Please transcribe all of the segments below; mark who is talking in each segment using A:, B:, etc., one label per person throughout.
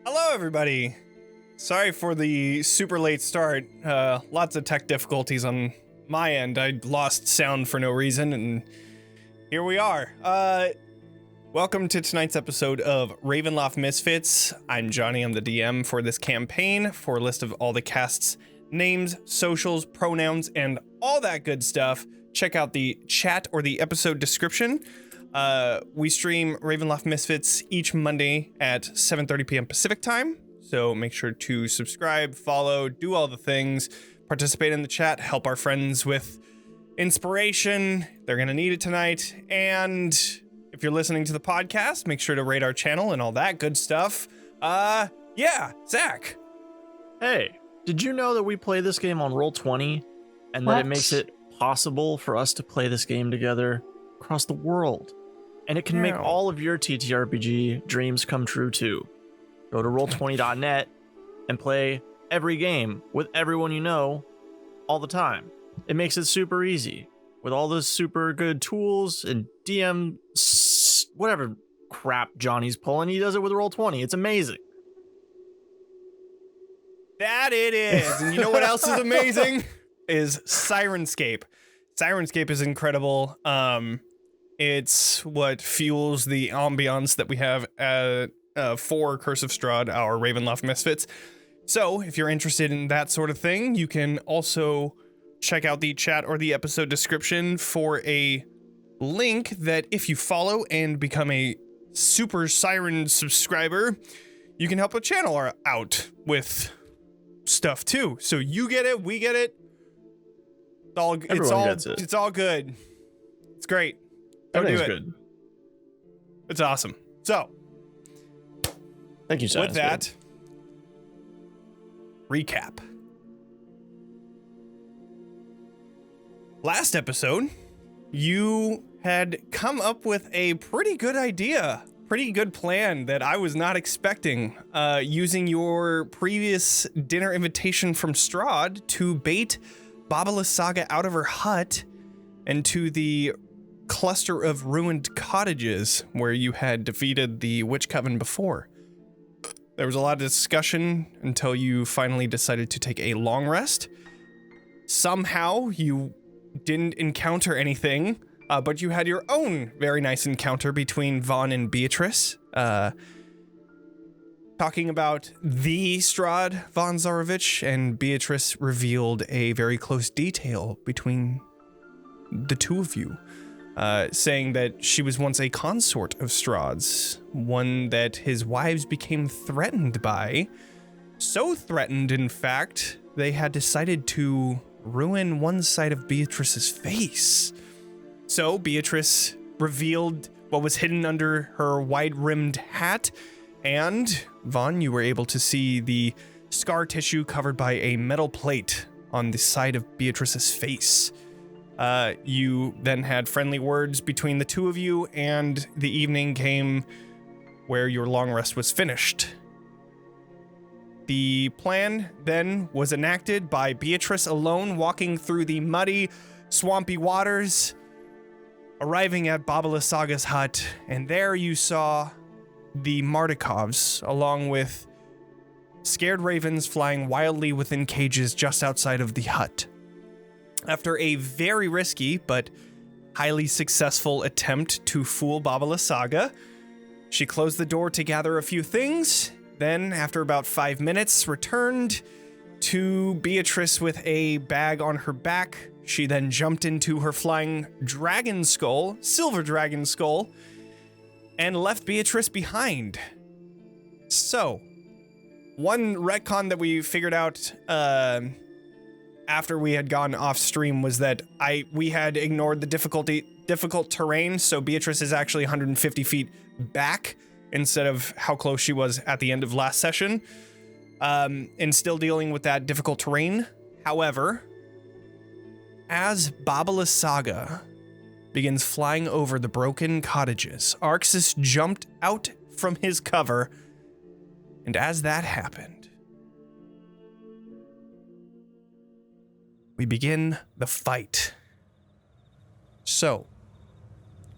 A: Hello, everybody. Sorry for the super late start. Lots of tech difficulties on my end. I lost sound for no reason, and here we are. Welcome to tonight's episode of Ravenloft Misfits. I'm Johnny. I'm the DM for this campaign. For a list of all the cast's names, socials, pronouns, and all that good stuff, check out the chat or the episode description. We stream Ravenloft Misfits each Monday at 7:30 p.m. Pacific time, so make sure to subscribe, follow, do all the things, participate in the chat, help our friends with inspiration. They're gonna need it tonight. And if you're listening to the podcast, make sure to rate our channel and all that good stuff. Yeah, Zach.
B: Hey, did you know that we play this game on Roll20 and that it makes it possible for us to play this game together across the world? And it can make all of your TTRPG dreams come true too. Go to roll20.net and play every game with everyone you know all the time. It makes it super easy with all those super good tools and DM whatever crap Johnny's pulling. He does it with Roll20. It's amazing.
A: That it is. And you know what else is amazing? Is Syrinscape. Syrinscape is incredible. It's what fuels the ambiance that we have for Curse of Strahd, our Ravenloft Misfits. So if you're interested in that sort of thing, you can also check out the chat or the episode description for a link that if you follow and become a Super Siren subscriber, you can help a channel out with stuff too. So you get it, we get it. It's all good. It's great. Go do it. Good. It's awesome. So,
B: thank you,
A: with that, recap. Last episode, you had come up with a pretty good idea, pretty good plan that I was not expecting, using your previous dinner invitation from Strahd to bait Baba Lysaga out of her hut and to the cluster of ruined cottages where you had defeated the Witch Coven before. There was a lot of discussion until you finally decided to take a long rest. Somehow you didn't encounter anything, but you had your own very nice encounter between Vaughn and Beatrice, talking about the Strahd von Zarovich, and Beatrice revealed a very close detail between the two of you. Saying that she was once a consort of Strahd's, one that his wives became threatened by. So threatened, in fact, they had decided to ruin one side of Beatrice's face. So Beatrice revealed what was hidden under her wide-rimmed hat, and Vaughn, you were able to see the scar tissue covered by a metal plate on the side of Beatrice's face. You then had friendly words between the two of you, and the evening came where your long rest was finished. The plan then was enacted by Beatrice alone, walking through the muddy, swampy waters, arriving at Baba Lysaga's hut, and there you saw the Mardikovs, along with scared ravens flying wildly within cages just outside of the hut. After a very risky but highly successful attempt to fool Baba Lysaga, she closed the door to gather a few things, then after about 5 minutes returned to Beatrice with a bag on her back. She then jumped into her flying dragon skull, silver dragon skull, and left Beatrice behind. So, one retcon that we figured out after we had gone off stream was that we had ignored the difficult terrain, so Beatrice is actually 150 feet back instead of how close she was at the end of last session, and still dealing with that difficult terrain. However, as Baba Lysaga begins flying over the broken cottages, Arxis jumped out from his cover, and as that happened, we begin the fight. So,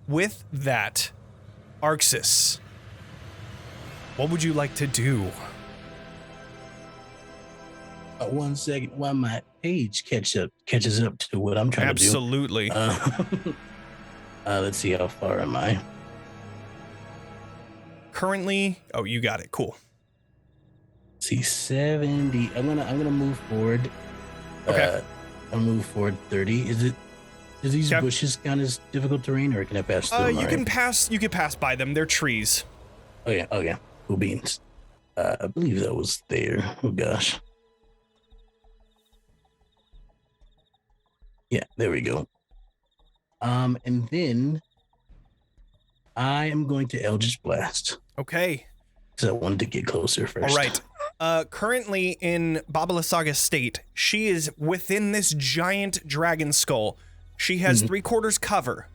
A: with that, Arxis, what would you like to do
C: One second, while my page catches up to what I'm trying
A: Absolutely.
C: to do. Let's see, how far am I?
A: Currently, oh, you got it. Cool.
C: Let's see, 70. I'm gonna move forward.
A: Okay.
C: I'll move forward 30. Does these bushes count as difficult terrain, or can I pass through them?
A: You can pass by them. They're trees.
C: Oh yeah. Cool beans. I believe that was there. Oh gosh. Yeah, there we go. And then I am going to Eldritch Blast.
A: Okay.
C: So I wanted to get closer first.
A: All right. Currently in Babala Saga state, she is within this giant dragon skull. She has 3/4 cover.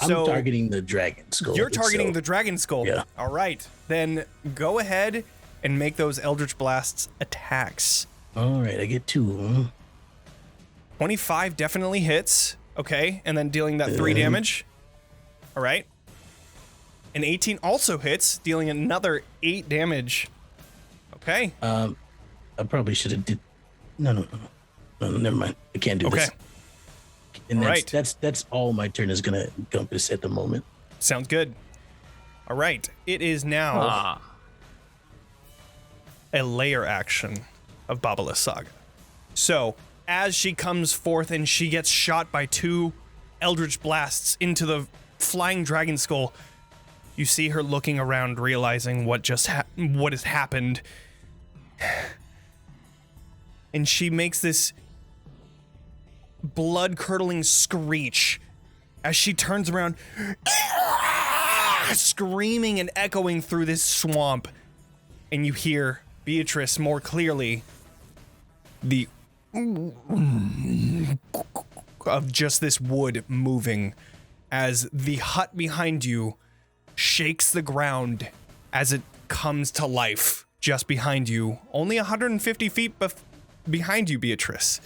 A: So
C: I'm targeting the dragon skull.
A: You're targeting the dragon skull.
C: Yeah.
A: All right. Then go ahead and make those Eldritch Blasts attacks.
C: All right, I get 2 of them.
A: 25 definitely hits. Okay, and then dealing that 3 damage. All right. An 18 also hits, dealing another 8 damage. Okay.
C: I probably should have did. No, never mind. I can't do this. And that's all my turn is gonna encompass at the moment.
A: Sounds good. All right. It is now a layer action of Babala Saga. So, as she comes forth and she gets shot by 2 Eldritch Blasts into the flying dragon skull, you see her looking around, realizing what has happened. And she makes this blood-curdling screech as she turns around, screaming and echoing through this swamp. And you hear Beatrice more clearly, the of just this wood moving as the hut behind you shakes the ground as it comes to life just behind you, only 150 feet behind you, Beatrice.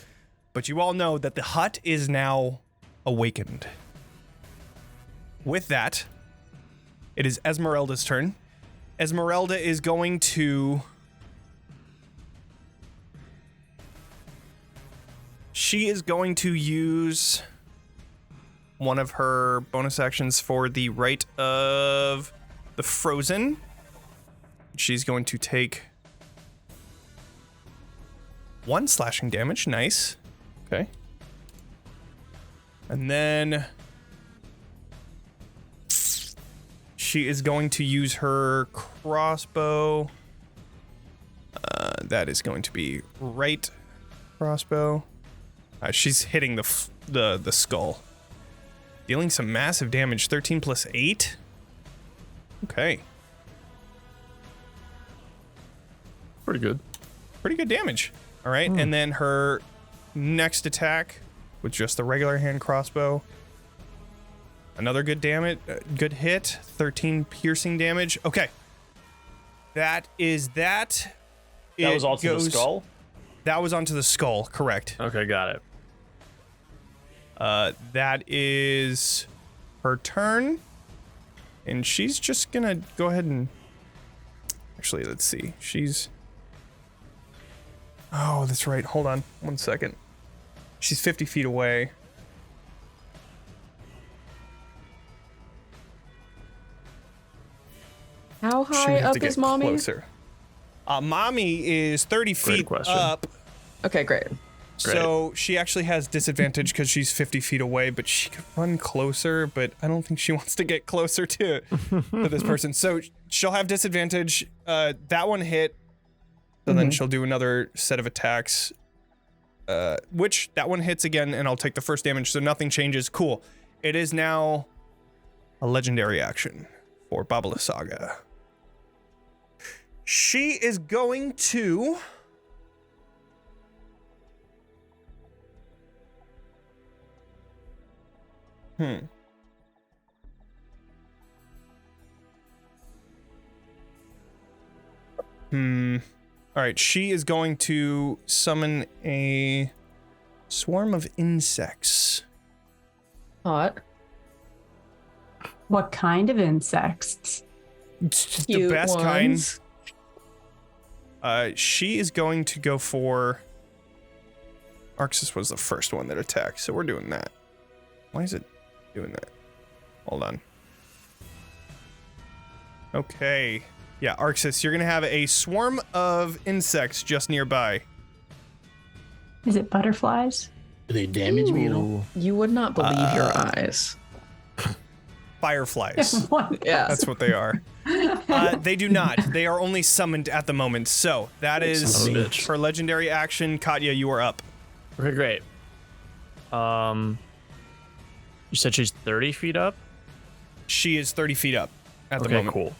A: But you all know that the hut is now awakened. With that, it is Esmeralda's turn. Esmeralda is going to... She is going to use one of her bonus actions for the Rite of the Frozen. She's going to take 1 slashing damage. Nice. Okay. And then she is going to use her crossbow. That is going to be right crossbow. She's hitting the skull, dealing some massive damage. 13 plus 8. Okay.
B: Pretty good.
A: Pretty good damage. All right, and then her next attack with just the regular hand crossbow. Another good damage, good hit. 13 piercing damage. Okay. That is that.
B: That was all to the skull?
A: That was onto the skull, correct.
B: Okay, got it.
A: That is her turn. And she's just gonna go ahead and... Actually, let's see. She's... Oh, that's right. Hold on 1 second. She's 50 feet away.
D: How high up is Mommy?
A: Closer. Mommy is 30 feet up.
D: Okay, great.
A: So she actually has disadvantage because she's 50 feet away, but she could run closer, but I don't think she wants to get closer to this person. So she'll have disadvantage. That one hit. So then she'll do another set of attacks, which that one hits again, and I'll take the first damage, so nothing changes. Cool. It is now a legendary action for Babala Saga. She is going to... All right, she is going to summon a swarm of insects.
D: Hot.
E: What kind of insects?
A: The best kind. She is going to go for... Arxis was the first one that attacked, so we're doing that. Why is it doing that? Hold on. Okay. Yeah, Arxis, you're going to have a swarm of insects just nearby.
E: Is it butterflies?
C: Do they damage me at all?
D: You would not believe your eyes.
A: Fireflies.
D: Yeah.
A: That's what they are. They do not. They are only summoned at the moment. So that is her legendary action. Katya, you are up.
B: Okay, great. You said she's 30 feet up?
A: She is 30 feet up at the moment.
B: Okay, cool.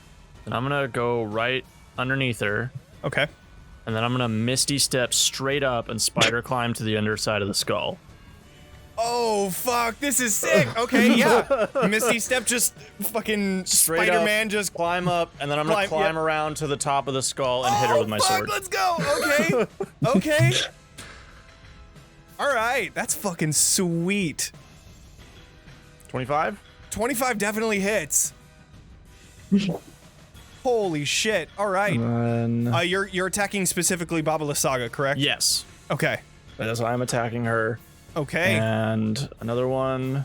B: And I'm gonna go right underneath her.
A: Okay.
B: And then I'm gonna Misty Step straight up and spider climb to the underside of the skull.
A: Oh, fuck. This is sick. Okay, yeah. Misty Step just fucking
B: Straight
A: Spider-Man
B: up,
A: just...
B: climb up, and then I'm gonna climb around to the top of the skull and hit her with my sword.
A: Let's go. Okay. Okay. All right. That's fucking sweet.
B: 25?
A: 25 definitely hits. Holy shit. All right. You're attacking specifically Baba Lysaga, correct?
B: Yes.
A: Okay.
B: That's why I'm attacking her.
A: Okay.
B: And another one.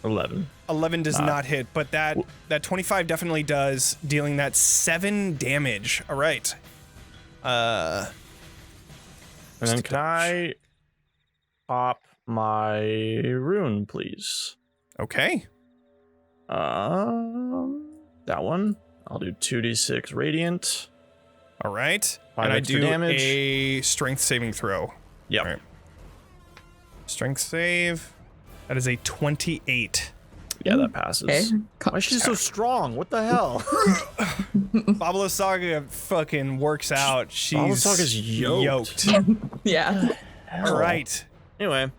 B: 11.
A: 11 does not hit, but that 25 definitely does, dealing that 7 damage. All right.
B: And then can I pop my rune, please?
A: Okay.
B: That one. I'll do 2d6 radiant.
A: All right.
B: 5
A: and I
B: extra
A: do
B: damage.
A: a strength saving throw.
B: Yep.
A: All right. Strength save. That is a 28.
B: Yeah, that passes.
D: Okay.
B: Why is she so strong? What the hell?
A: Baba Lysaga fucking works out. She's
B: Baba Lysaga's yoked.
D: Yeah.
A: All right.
B: Anyway.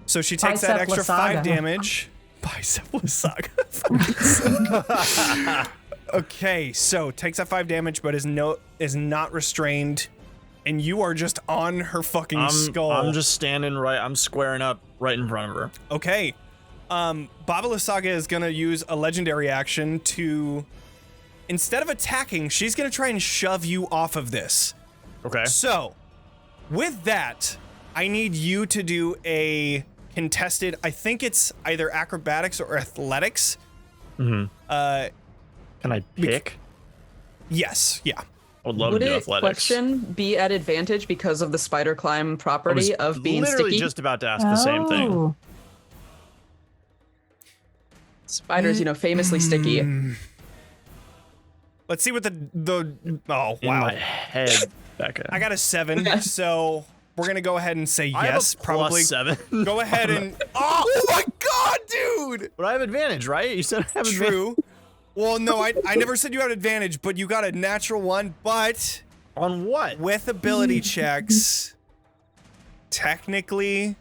A: So she takes that
E: Bicep
A: extra
E: Lysaga.
A: 5 damage. Bicep Lysaga. Okay, so takes that 5 damage, but is not restrained, and you are just on her fucking skull.
B: I'm just standing right. I'm squaring up right in front of her.
A: Okay. Baba Lysaga is gonna use a legendary action to, instead of attacking, she's gonna try and shove you off of this.
B: Okay.
A: So, with that, I need you to do a contested, I think it's either acrobatics or athletics.
B: Mm-hmm. Can I pick?
A: Yes, yeah.
B: I would love
D: Would
B: to do
D: it,
B: athletics.
D: question, be at advantage because of the spider climb property of being
B: literally
D: sticky?
B: just about to ask the same thing.
E: Oh.
D: Spiders, famously sticky.
A: Let's see what the oh
B: In
A: wow.
B: my head, Becca.
A: I got a 7, so we're gonna go ahead and say
B: I have
A: yes.
B: a plus
A: Probably
B: 7.
A: go ahead and oh my god, dude!
B: But I have advantage, right? You said I have advantage.
A: True. Well, no, I never said you had advantage, but you got a natural 1. But
B: On what?
A: with ability checks, technically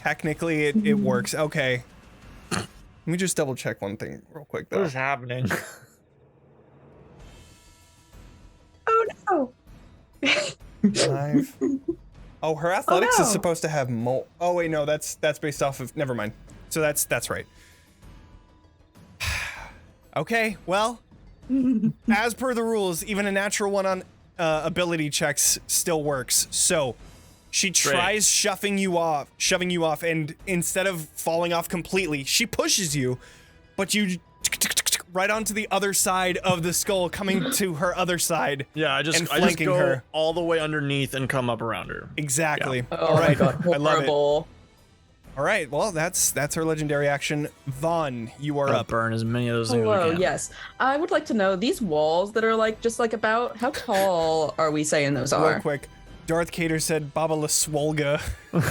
A: it works. Okay. Let me just double check one thing real quick though.
B: What is happening?
E: Oh no.
A: 5. Oh, her athletics
E: no.
A: is supposed to have Oh wait, no, that's based off of. Never mind. So that's right. Okay, well, as per the rules, even a natural 1 on ability checks still works. So she tries shoving you off, and instead of falling off completely, she pushes you, but you right onto the other side of the skull, coming to her other side.
B: Yeah, I just
A: flanking
B: go
A: her.
B: all the way underneath and come up around her.
A: Exactly.
B: Yeah.
A: All right,
D: Oh my god,
A: I love it.
D: horrible.
A: All right, well, that's her legendary action. Vaughn, you are up.
B: Burn as many of those things as
D: Hello,
B: we can.
D: yes. I would like to know, these walls that are about, how tall are we saying those
A: Real
D: are?
A: quick, Darth Cater said Baba Lyswolga. That's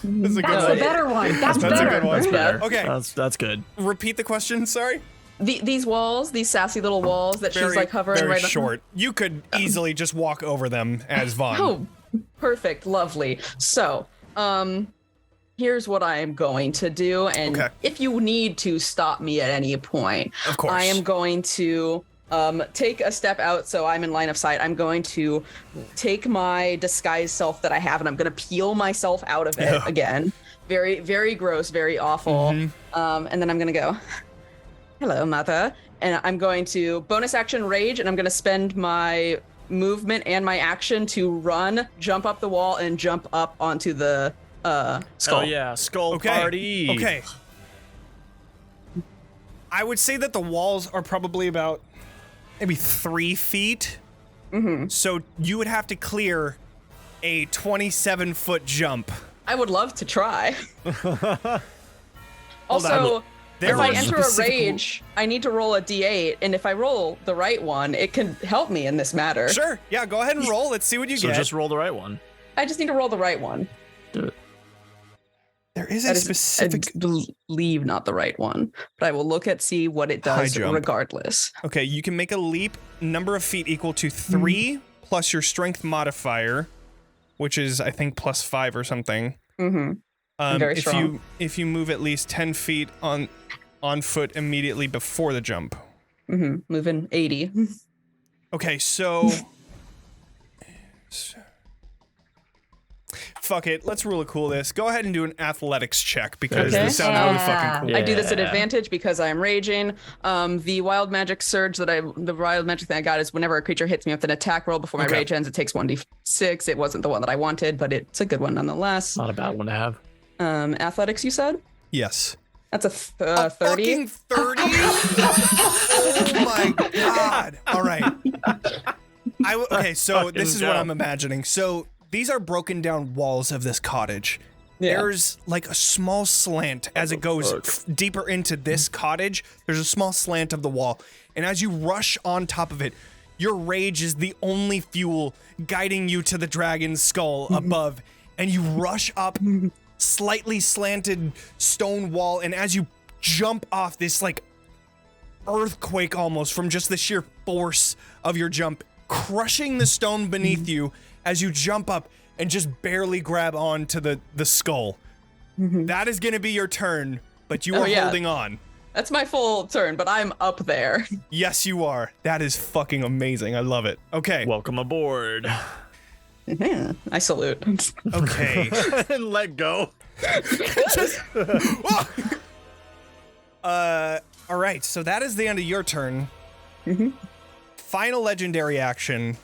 A: a good
E: That's
A: one.
E: the better one. That's
A: That's a
E: better.
A: good one.
D: That's better.
A: Okay,
B: That's good.
A: repeat the question, sorry.
D: These walls, these sassy little walls that she's like hovering
A: very
D: right on.
A: short. You could easily just walk over them as Vaughn.
D: Oh, perfect, lovely. So, here's what I am going to do, and
A: Okay.
D: if you need to stop me at any point,
A: Of course.
D: I am going to take a step out so I'm in line of sight. I'm going to take my disguised self that I have, and I'm going to peel myself out of it again. Very, very gross, very awful.
A: Mm-hmm.
D: And then I'm going to go, hello, mother. And I'm going to bonus action rage, and I'm going to spend my movement and my action to run, jump up the wall, and jump up onto the skull.
B: Oh yeah, skull
A: Okay.
B: party.
A: Okay. I would say that the walls are probably about maybe 3 feet.
D: Mm-hmm.
A: So you would have to clear a 27-foot jump.
D: I would love to try.
A: on.
D: Also,
A: There
D: if I
A: are
D: enter a
A: specific-
D: rage, I need to roll a d8, and if I roll the right one, it can help me in this matter.
A: Sure. Yeah, go ahead and roll. Let's see what you
B: So
A: get.
B: just roll the right one.
D: I just need to roll the right one.
B: Do it.
A: There is a
D: That is,
A: specific.
D: I believe not the right one, but I will look at see what it
A: High
D: does
A: jump.
D: regardless.
A: Okay, you can make a leap, number of feet equal to 3 plus your strength modifier, which is I think +5 or something.
D: Mm-hmm. Very strong.
A: If you move at least 10 feet on foot immediately before the jump.
D: Mm-hmm. Moving 80.
A: Okay, so fuck it. Let's really cool this. Go ahead and do an athletics check because
D: Okay.
A: this sounds really fucking cool.
D: I do this at
B: Yeah.
D: advantage because I'm raging. The wild magic surge the wild magic thing I got is whenever a creature hits me with an attack roll before my
A: Okay.
D: rage ends, it takes 1d6. It wasn't the one that I wanted, but it's a good one nonetheless.
B: Not a bad one to have.
D: Athletics, you said?
A: Yes.
D: That's a 30.
A: Fucking 30? Oh my god. All right. Okay, so this is what I'm imagining. So these are broken down walls of this cottage.
D: Yeah.
A: There's like a small slant as it goes deeper into this cottage. There's a small slant of the wall. And as you rush on top of it, your rage is the only fuel guiding you to the dragon's skull above. And you rush up slightly slanted stone wall. And as you jump off this like earthquake almost from just the sheer force of your jump, crushing the stone beneath you as you jump up and just barely grab onto the skull. That is going to be your turn, but you are holding on.
D: That's my full turn, but I'm up there.
A: Yes, you are. That is fucking amazing. I love it. Okay.
B: Welcome aboard.
D: I salute.
A: Okay.
B: And let go.
A: All right. So that is the end of your turn. Final legendary action.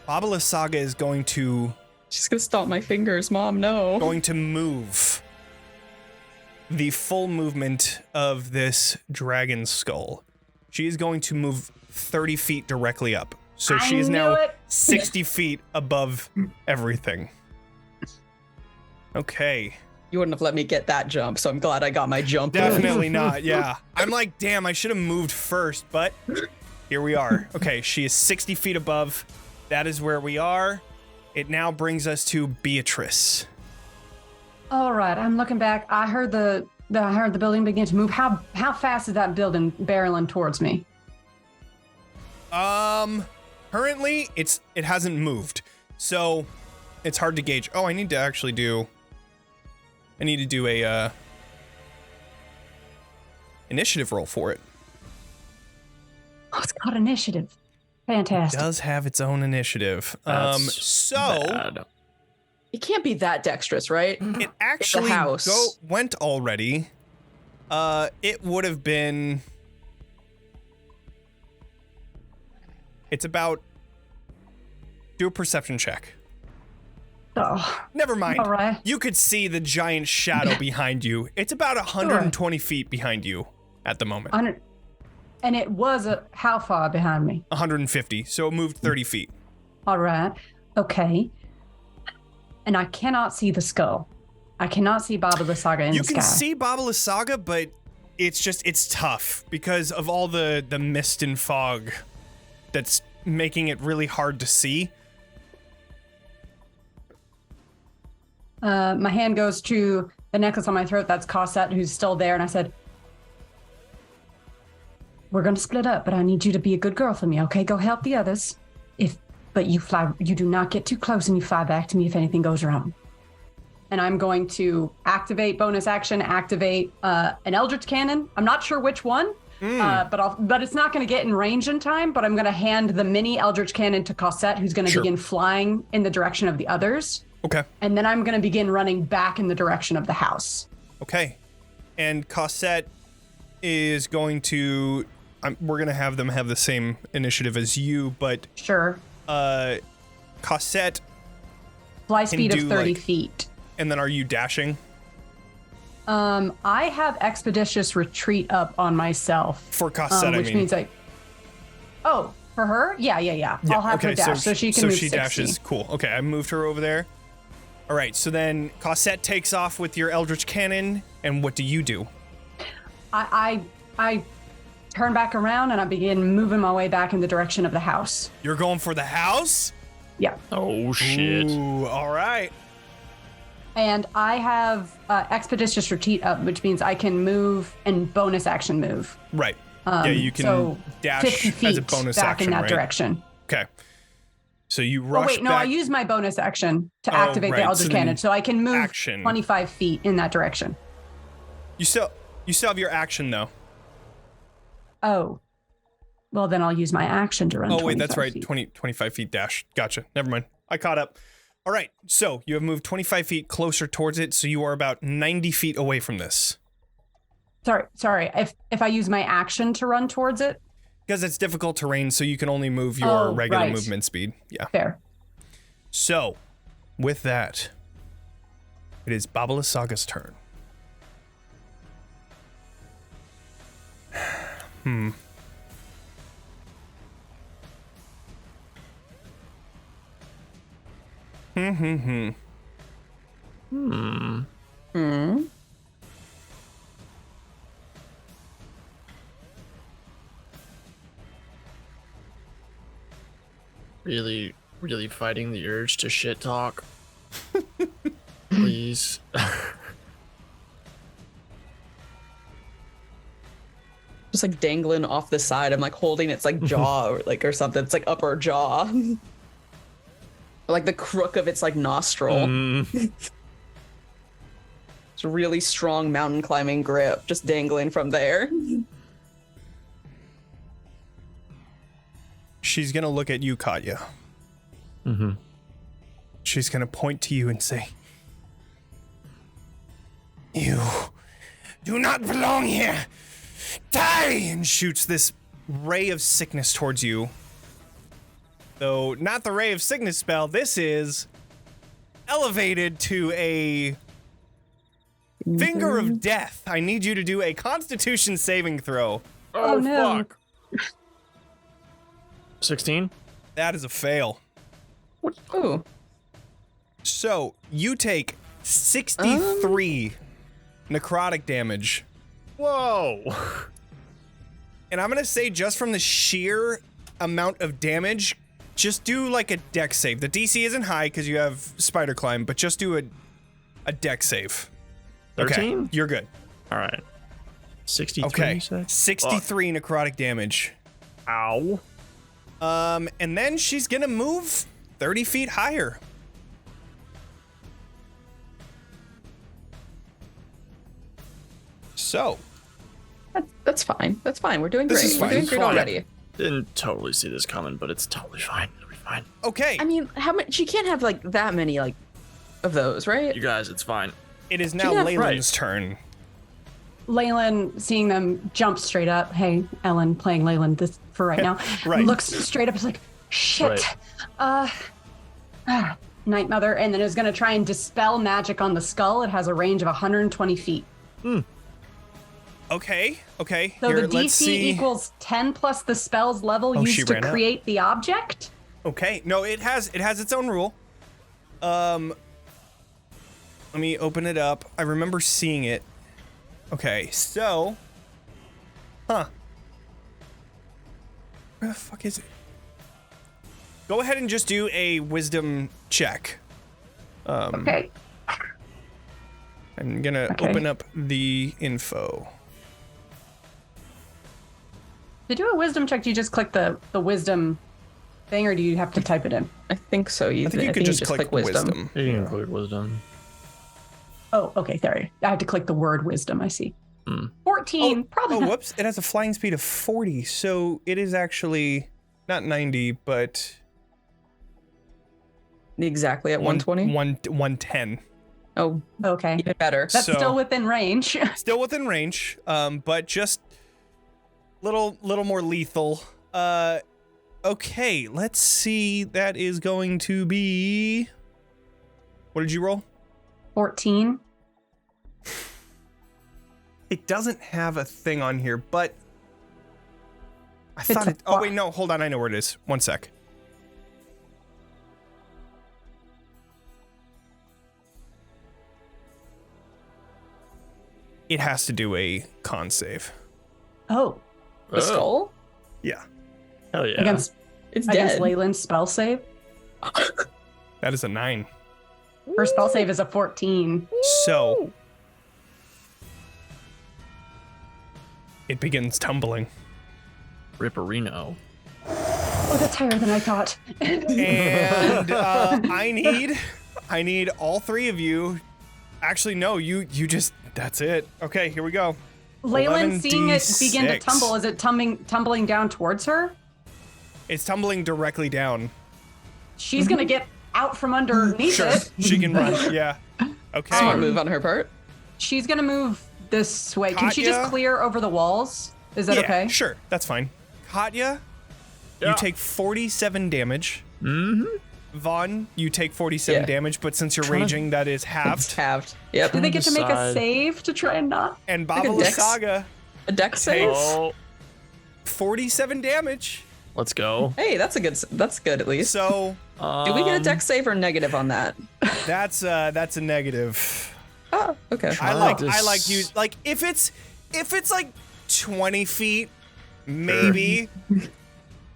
A: Baba Lysaga is going to
D: She's gonna stomp my fingers, Mom. No.
A: move the full movement of this dragon skull. She is going to move 30 feet directly up. So she is now 60 feet above everything. Okay.
D: You wouldn't have let me get that jump, so I'm glad I got my jump.
A: Definitely not, yeah. I'm like, damn, I should have moved first, but here we are. Okay, she is 60 feet above. That is where we are. It now brings us to Beatrice.
E: All right, I'm looking back. I heard the building begin to move. How fast is that building barreling towards me?
A: Currently it hasn't moved. So it's hard to gauge. Oh, I need to do a initiative roll for it.
E: Oh, it's got initiative.
A: It
E: Fantastic.
A: does have its own initiative.
B: That's bad.
D: It can't be that dexterous, right?
A: It actually
D: house.
A: went already. It would have been. It's about. Do a perception check.
E: Oh,
A: Never mind.
E: all right.
A: You could see the giant shadow behind you. It's about 120 feet behind you at the moment.
E: And it was how far behind me?
A: 150. So it moved 30 feet.
E: All right. Okay. And I cannot see the skull. I cannot see Baba Lysaga in
A: You
E: the
A: can
E: sky.
A: see Baba Lysaga, but it's tough because of all the mist and fog that's making it really hard to see.
E: My hand goes to the necklace on my throat. That's Cosette, who's still there. And I said, we're going to split up, but I need you to be a good girl for me, okay? Go help the others. But you do not get too close and you fly back to me if anything goes wrong. And I'm going to activate bonus action, activate an Eldritch Cannon. I'm not sure which one, but it's not going to get in range in time, but I'm going to hand the mini Eldritch Cannon to Cosette, who's going to begin flying in the direction of the others.
A: Okay.
E: And then I'm going to begin running back in the direction of the house.
A: Okay. And Cosette is going to... we're going to have them have the same initiative as you, but
E: Sure.
A: Cossette.
E: Fly speed of 30 feet.
A: And then are you dashing?
E: I have expeditious retreat up on myself.
A: For Cossette,
E: which means Oh, for her? Yeah. I'll have her dash, so she can move 60.
A: Dashes. Cool. Okay, I moved her over there. All right, so then Cossette takes off with your Eldritch Cannon, and what do you do?
E: I turn back around and I begin moving my way back in the direction of the house.
A: You're going for the house?
E: Yeah.
B: Oh shit.
A: Ooh, all right.
E: And I have expeditious retreat up, which means I can move and bonus action move.
A: Right. Yeah, you can dash
E: 50 feet
A: as a bonus
E: back
A: action,
E: in that
A: right?
E: direction.
A: Okay. So you rush
E: Oh wait, no,
A: back.
E: I use my bonus action to activate the Eldritch Cannon, so I can move 25 feet in that direction.
A: You still have your action though.
E: Oh. Well, then I'll use my action to run.
A: Oh wait, that's right.
E: Feet.
A: 25 feet dash. Gotcha. Never mind. I caught up. All right. So you have moved 25 feet closer towards it. So you are about 90 feet away from this.
E: Sorry. If I use my action to run towards it,
A: because it's difficult terrain, so you can only move your regular movement speed. Yeah.
E: Fair.
A: So, with that, it is Babala Saga's turn.
B: Really, really fighting the urge to shit talk. Please.
D: Just like dangling off the side. I'm like holding its like jaw or something. It's like upper jaw. Or like the crook of its like nostril. It's a really strong mountain climbing grip, just dangling from there.
A: She's gonna look at you, Katya. She's gonna point to you and say, "You do not belong here. Die!" And shoots this ray of sickness towards you. Though not the ray of sickness spell. This is elevated to a finger of death. I need you to do a Constitution saving throw.
E: Oh no.
B: Fuck. 16?
A: That is a fail.
D: Ooh.
A: So, you take 63 necrotic damage.
B: Whoa.
A: And I'm going to say just from the sheer amount of damage, just do like a dex save. The DC isn't high because you have spider climb, but just do a dex save.
B: 13?
A: Okay, you're good.
B: All right. 63,
A: Okay,
B: you said?
A: 63 necrotic damage.
B: Ow.
A: And then she's going to move 30 feet higher. So.
D: That's fine. That's fine. We're doing
A: This
D: great.
A: is
D: We're
A: fine.
D: doing great
A: Fine.
D: already.
B: Didn't totally see this coming, but it's totally fine. It'll be fine.
A: Okay.
D: I mean, how much? She can't have like that many like of those, right?
B: You guys, it's fine.
A: It is now
D: Yeah,
A: Leyland's turn.
E: Leyland, seeing them jump straight up. Hey, Ellen, playing Leyland this for right now.
A: Right.
E: Looks straight up. Is like, shit. Night Mother, and then is going to try and dispel magic on the skull. It has a range of 120 feet.
A: Okay.
E: So
A: Here,
E: the
A: let's
E: DC
A: see.
E: equals 10 plus the spell's level
A: she
E: used to
A: ran out.
E: create the object.
A: Okay. No, it has its own rule. Let me open it up. I remember seeing it. Okay, so. Where the fuck is it? Go ahead and just do a wisdom check.
E: Okay.
A: I'm gonna open up the info.
E: To do a wisdom check, do you just click the wisdom thing, or do you have to type it in?
D: I think so.
A: I think you could just click wisdom.
B: You can include wisdom.
E: Oh, okay. Sorry. I had to click the word wisdom. I see. 14. Probably
A: Oh,
E: not.
A: whoops. It has a flying speed of 40, so it is actually not 90, but
D: Exactly at 120.
A: 110.
D: Oh,
E: Okay.
D: even better.
E: That's
A: So-
E: still within range.
A: Still within range, but just little more lethal. Okay, let's see. That is going to be... What did you roll?
E: 14.
A: It doesn't have a thing on here, but... I
E: It's
A: thought
E: a
A: it... Oh, wait, no, hold on. I know where it is. One sec. It has to do a con save.
E: Oh.
D: The skull?
A: Yeah.
B: Hell yeah.
E: Against
D: It's
E: against
D: dead.
E: Leyland's spell save.
A: That is a 9.
E: Her spell save is a 14.
A: So... It begins tumbling.
B: Ripperino.
E: Oh, that's higher than I thought.
A: And I need all three of you. Actually, no, you just, that's it. Okay, here we go.
E: Leyland, seeing it
A: 11d6.
E: begin to tumble, is it tumbling down towards her?
A: It's tumbling directly down.
E: She's gonna get out from underneath
A: Sure,
E: it.
A: she can run. Yeah. Okay.
D: Smart move on her part.
E: She's gonna move this way. Can she just
A: Katya?
E: clear over the walls? Is that
A: Yeah,
E: okay?
A: sure, that's fine. Katya,
B: Yeah.
A: you take 47 damage.
B: Mm-hmm.
A: Vaughn, you take 47
D: Yeah.
A: damage, but since you're
B: Trying to-
A: raging, that is
D: It's
A: halved.
D: halved. Yep.
E: Do they get to make a
B: Decide.
E: save to try and not?
A: And
D: Like a
A: Baba
D: dex-
A: Saga,
D: A dex save?
B: Oh,
A: 47 damage.
B: let's go.
D: Hey, that's good at least.
A: So
D: Do we get a dex save or negative on that?
A: that's a negative.
D: Oh, okay.
A: I
B: Wow.
A: like you like if it's like 20 feet, maybe.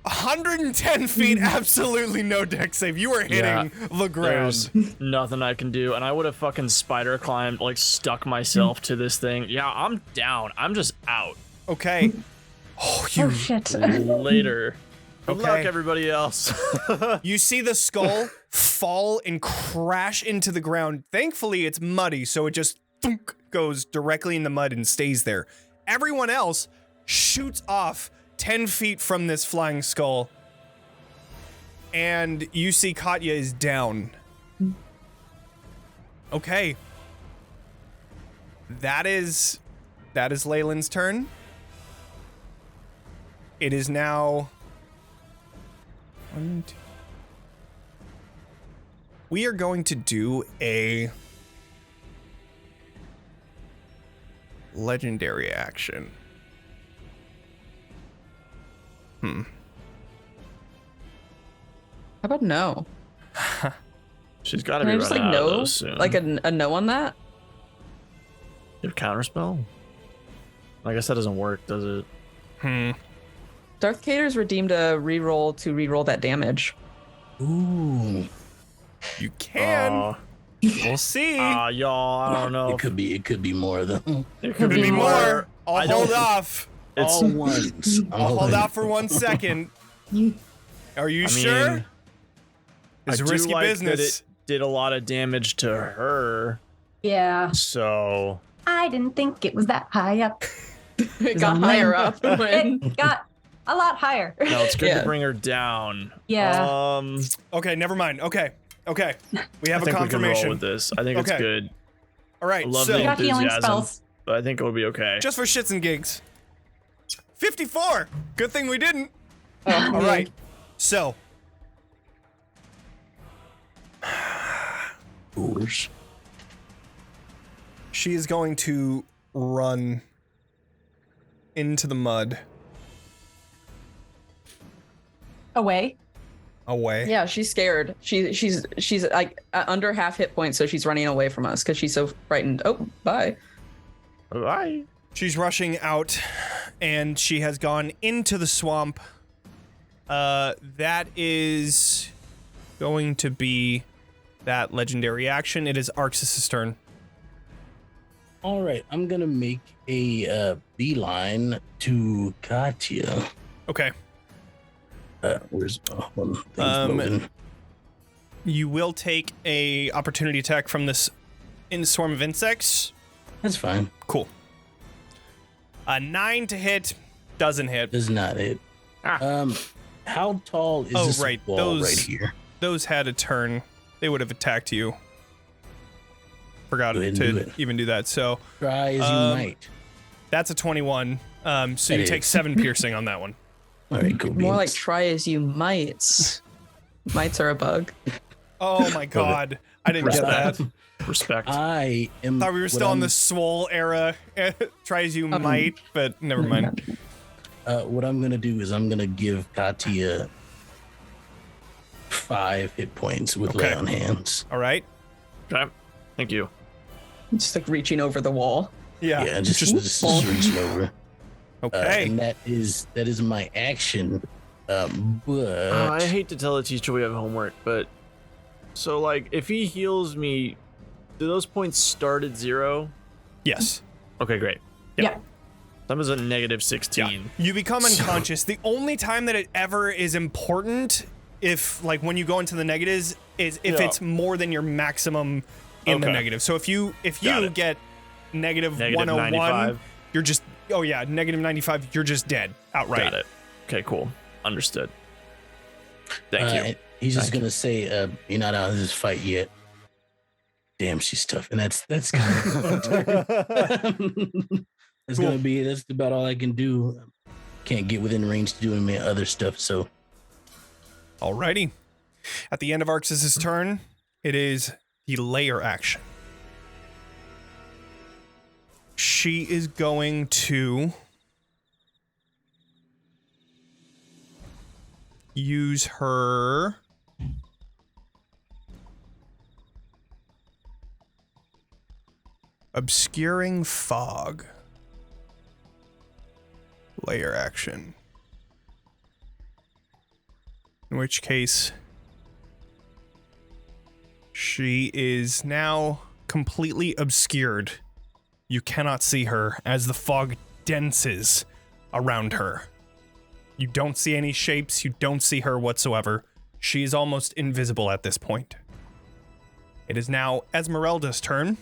A: 110 feet, absolutely no deck save. You are hitting the ground.
B: There's nothing I can do, and I would have fucking spider climbed, like stuck myself to this thing. Yeah, I'm down. I'm just out.
A: Okay. Oh,
E: Oh shit.
B: Later. Good luck,
A: Okay.
B: everybody else.
A: You see the skull fall and crash into the ground. Thankfully, it's muddy, so it just thunk, goes directly in the mud and stays there. Everyone else shoots off 10 feet from this flying skull. And you see Katya is down. Okay. That is Leyland's turn. It is now... One, two. We are going to do a legendary action.
D: How about no?
B: She's got to
D: Can
B: be
D: I just
B: running
D: like
B: out of
D: no?
B: those soon.
D: Like a no on that?
B: You have counterspell? I guess that doesn't work, does it?
D: Darth Cater's redeemed a reroll to reroll that damage.
C: Ooh,
A: You can. We'll see.
B: Y'all, I don't know.
C: it could be more though.
B: It
A: Could be more.
B: I
A: I'll
B: don't-
A: hold off.
B: It's,
C: All ones.
A: I'll hold out for 1 second. Are you
B: I
A: sure?
B: mean,
A: It's
B: I
A: risky
B: do like
A: business.
B: that it did a lot of damage to her.
E: Yeah.
B: So
E: I didn't think it was that high up.
D: It got higher up when
E: It got a lot higher.
B: no, it's good
D: Yeah.
B: to bring her down.
E: Yeah.
A: Okay, never mind. Okay. We have
B: I
A: a
B: think we can roll
A: confirmation.
B: with this. I think it's
A: Okay.
B: good,
A: All right,
B: I love
A: so
B: the
E: Got healing
B: enthusiasm.
E: spells.
B: but I think it'll be okay.
A: just for shits and gigs. 54. Good thing we didn't.
D: Oh,
A: All right. So,
C: Ours.
A: she is going to run into the mud
E: Away.
A: away.
D: Yeah, she's scared. She's like under half hit points, so she's running away from us because she's so frightened. Oh, bye.
B: Bye.
A: She's rushing out, and she has gone into the swamp. That is going to be that legendary action. It is Arxis' turn.
C: All right, I'm gonna make a beeline to Katya.
A: Okay.
C: Where's one thing's
A: Um,
C: loading.
A: You will take a opportunity attack from this swarm of insects.
C: That's fine.
A: Cool. A 9 to hit doesn't hit.
C: Does not hit.
B: Ah.
C: How tall is
A: Oh,
C: this
A: right,
C: wall
A: those-
C: right here?
A: Those had a turn. They would have attacked you. Forgot
C: Go ahead and do
A: to
C: it.
A: even do that. So
C: Try as you
A: Um,
C: might.
A: that's a 21. So you
C: That
A: take
C: is.
A: 7 piercing on that one.
C: All right, cool.
D: More like try as you might. Mites are a bug.
A: Oh my god. I didn't get that.
B: Respect.
C: I am.
A: Thought we were still in the swole era. Try as you might, but never mind.
C: What I'm gonna do is I'm gonna give Katia 5 hit points with lay on hands.
A: All right.
B: Okay. Thank you.
D: Just like reaching over the wall.
C: Yeah, just reaching over.
A: Okay.
C: And that is my action. But
B: I hate to tell the teacher we have homework, but so like if he heals me, do those points start at 0?
A: Yes.
B: Okay, great.
E: Yeah.
B: That was a negative 16.
A: You become unconscious. The only time that it ever is important, if like when you go into the negatives, is if it's more than your maximum in the negative. So if you get negative 101,
B: 95.
A: you're just negative 95. You're just dead outright.
B: Got it. Okay, cool. Understood. Thank you.
C: He's just gonna say, "You're not out of this fight yet." Damn, she's tough, and that's that's gonna be. That's about all I can do. Can't get within range to do any other stuff. So,
A: alrighty. At the end of Arxes' turn, it is the layer action. She is going to use her obscuring fog layer action. In which case, she is now completely obscured. You cannot see her as the fog denses around her. You don't see any shapes. You don't see her whatsoever. She is almost invisible at this point. It is now Esmeralda's turn.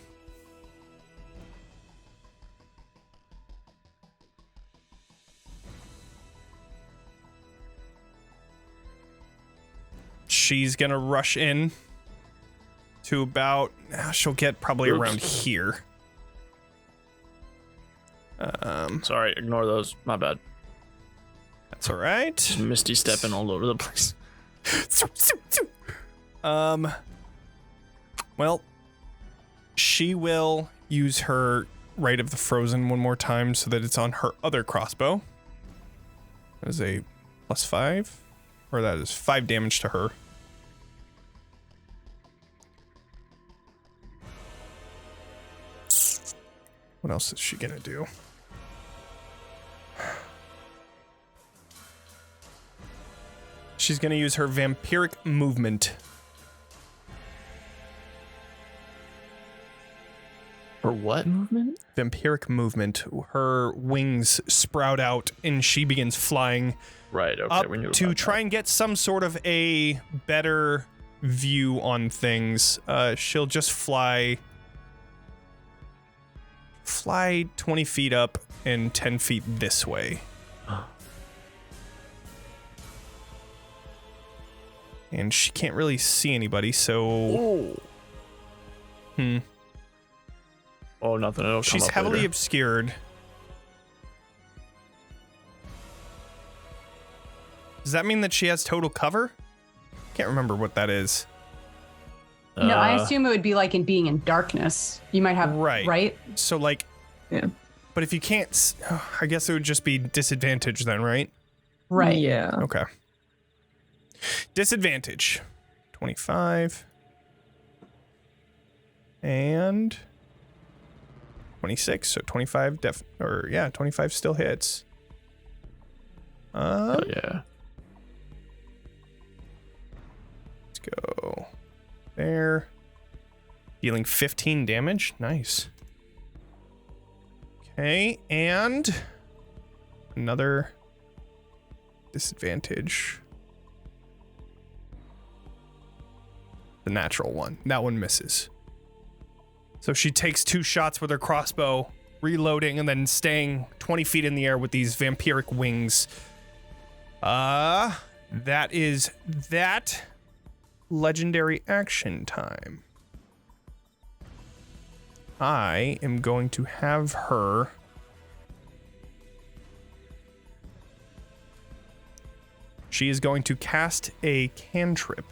A: She's gonna rush in to about, she'll get probably around here.
B: Sorry, ignore those. My bad.
A: That's all right.
B: Just Misty stepping all over the place.
A: Well, she will use her Rite of the Frozen one more time so that it's on her other crossbow. That is a +5, or that is 5 damage to her. What else is she gonna do? She's gonna use her vampiric movement.
B: For what movement?
A: Vampiric movement. Her wings sprout out and she begins flying
B: Right, okay.
A: up
B: We knew
A: to
B: about
A: try
B: that.
A: and get some sort of a better view on things. She'll just fly 20 feet up and 10 feet this way. And she can't really see anybody, so...
B: Oh, nothing. It'll come
A: She's
B: up
A: heavily
B: later.
A: obscured. Does that mean that she has total cover? Can't remember what that is.
E: No, I assume it would be like in being in darkness. You might have right.
A: So like,
D: Yeah.
A: But if you can't, I guess it would just be disadvantage then, right?
E: Right.
D: Yeah.
A: Okay. Disadvantage, 25, and 26. So 25 25 still hits.
B: Oh, yeah.
A: Let's go there. Dealing 15 damage. Nice. Okay, and another disadvantage. The natural one. That one misses. So she takes 2 shots with her crossbow, reloading, and then staying 20 feet in the air with these vampiric wings. That is that. Legendary action time. I am going to have her She is going to cast a cantrip.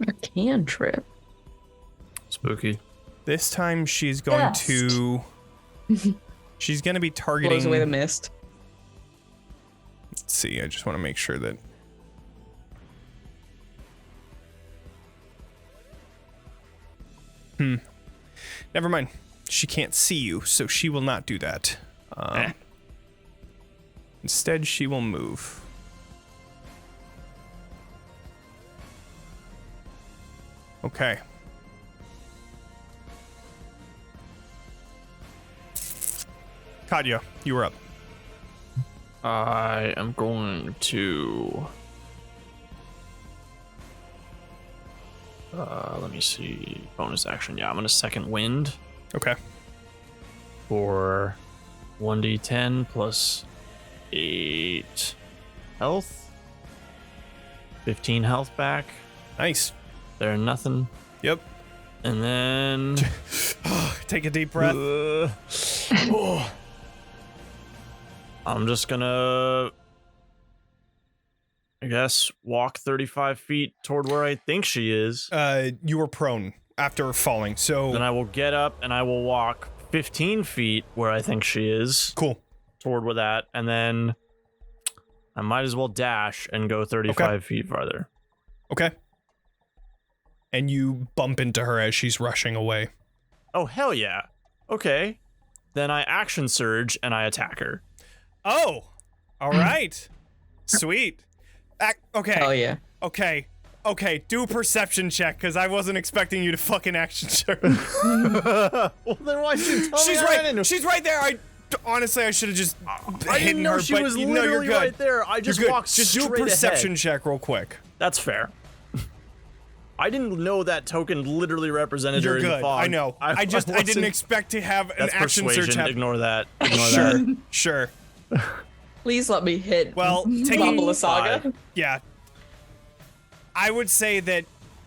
D: A cantrip.
B: Spooky.
A: This time she's going to... She's going to be targeting...
D: Blows away the mist.
A: Let's see, I just want to make sure that... Never mind. She can't see you, so she will not do that. Instead, she will move. Okay. Katya, you were up.
B: I am going to... let me see. Bonus action. Yeah, I'm going to second wind
A: Okay.
B: for 1d10 plus 8 health. 15 health back.
A: Nice.
B: There, nothing.
A: Yep.
B: And then...
A: Take a deep breath.
B: I'm just gonna, I guess, walk 35 feet toward where I think she is.
A: You were prone after falling, so...
B: Then I will get up and I will walk 15 feet where I think she is.
A: Cool.
B: Toward with that, and then I might as well dash and go 35 feet farther.
A: Okay. And you bump into her as she's rushing away.
B: Oh, hell yeah. Okay. Then I action surge and I attack her.
A: Oh! All right. Sweet. Okay.
D: Hell yeah.
A: Okay. Okay, do a perception check, because I wasn't expecting you to fucking action surge.
B: Well, then why did you tell
A: She's
B: me
A: right. She's right there. Honestly, I should have just
B: I
A: hidden
B: didn't know
A: her,
B: she
A: but
B: was
A: no, you're
B: literally
A: good.
B: right there. I just walked
A: Just
B: straight
A: do a perception
B: ahead.
A: check real quick.
B: That's fair. I didn't know that token literally represented her
A: You're
B: in the
A: good.
B: fog.
A: I know. I didn't expect to have an
B: That's
A: action
B: persuasion.
A: search happen.
B: Ignore that. Ignore
A: Sure,
B: that.
A: sure.
D: Please let me hit.
A: Well, taking
D: Bubble Saga.
A: Yeah. I would say that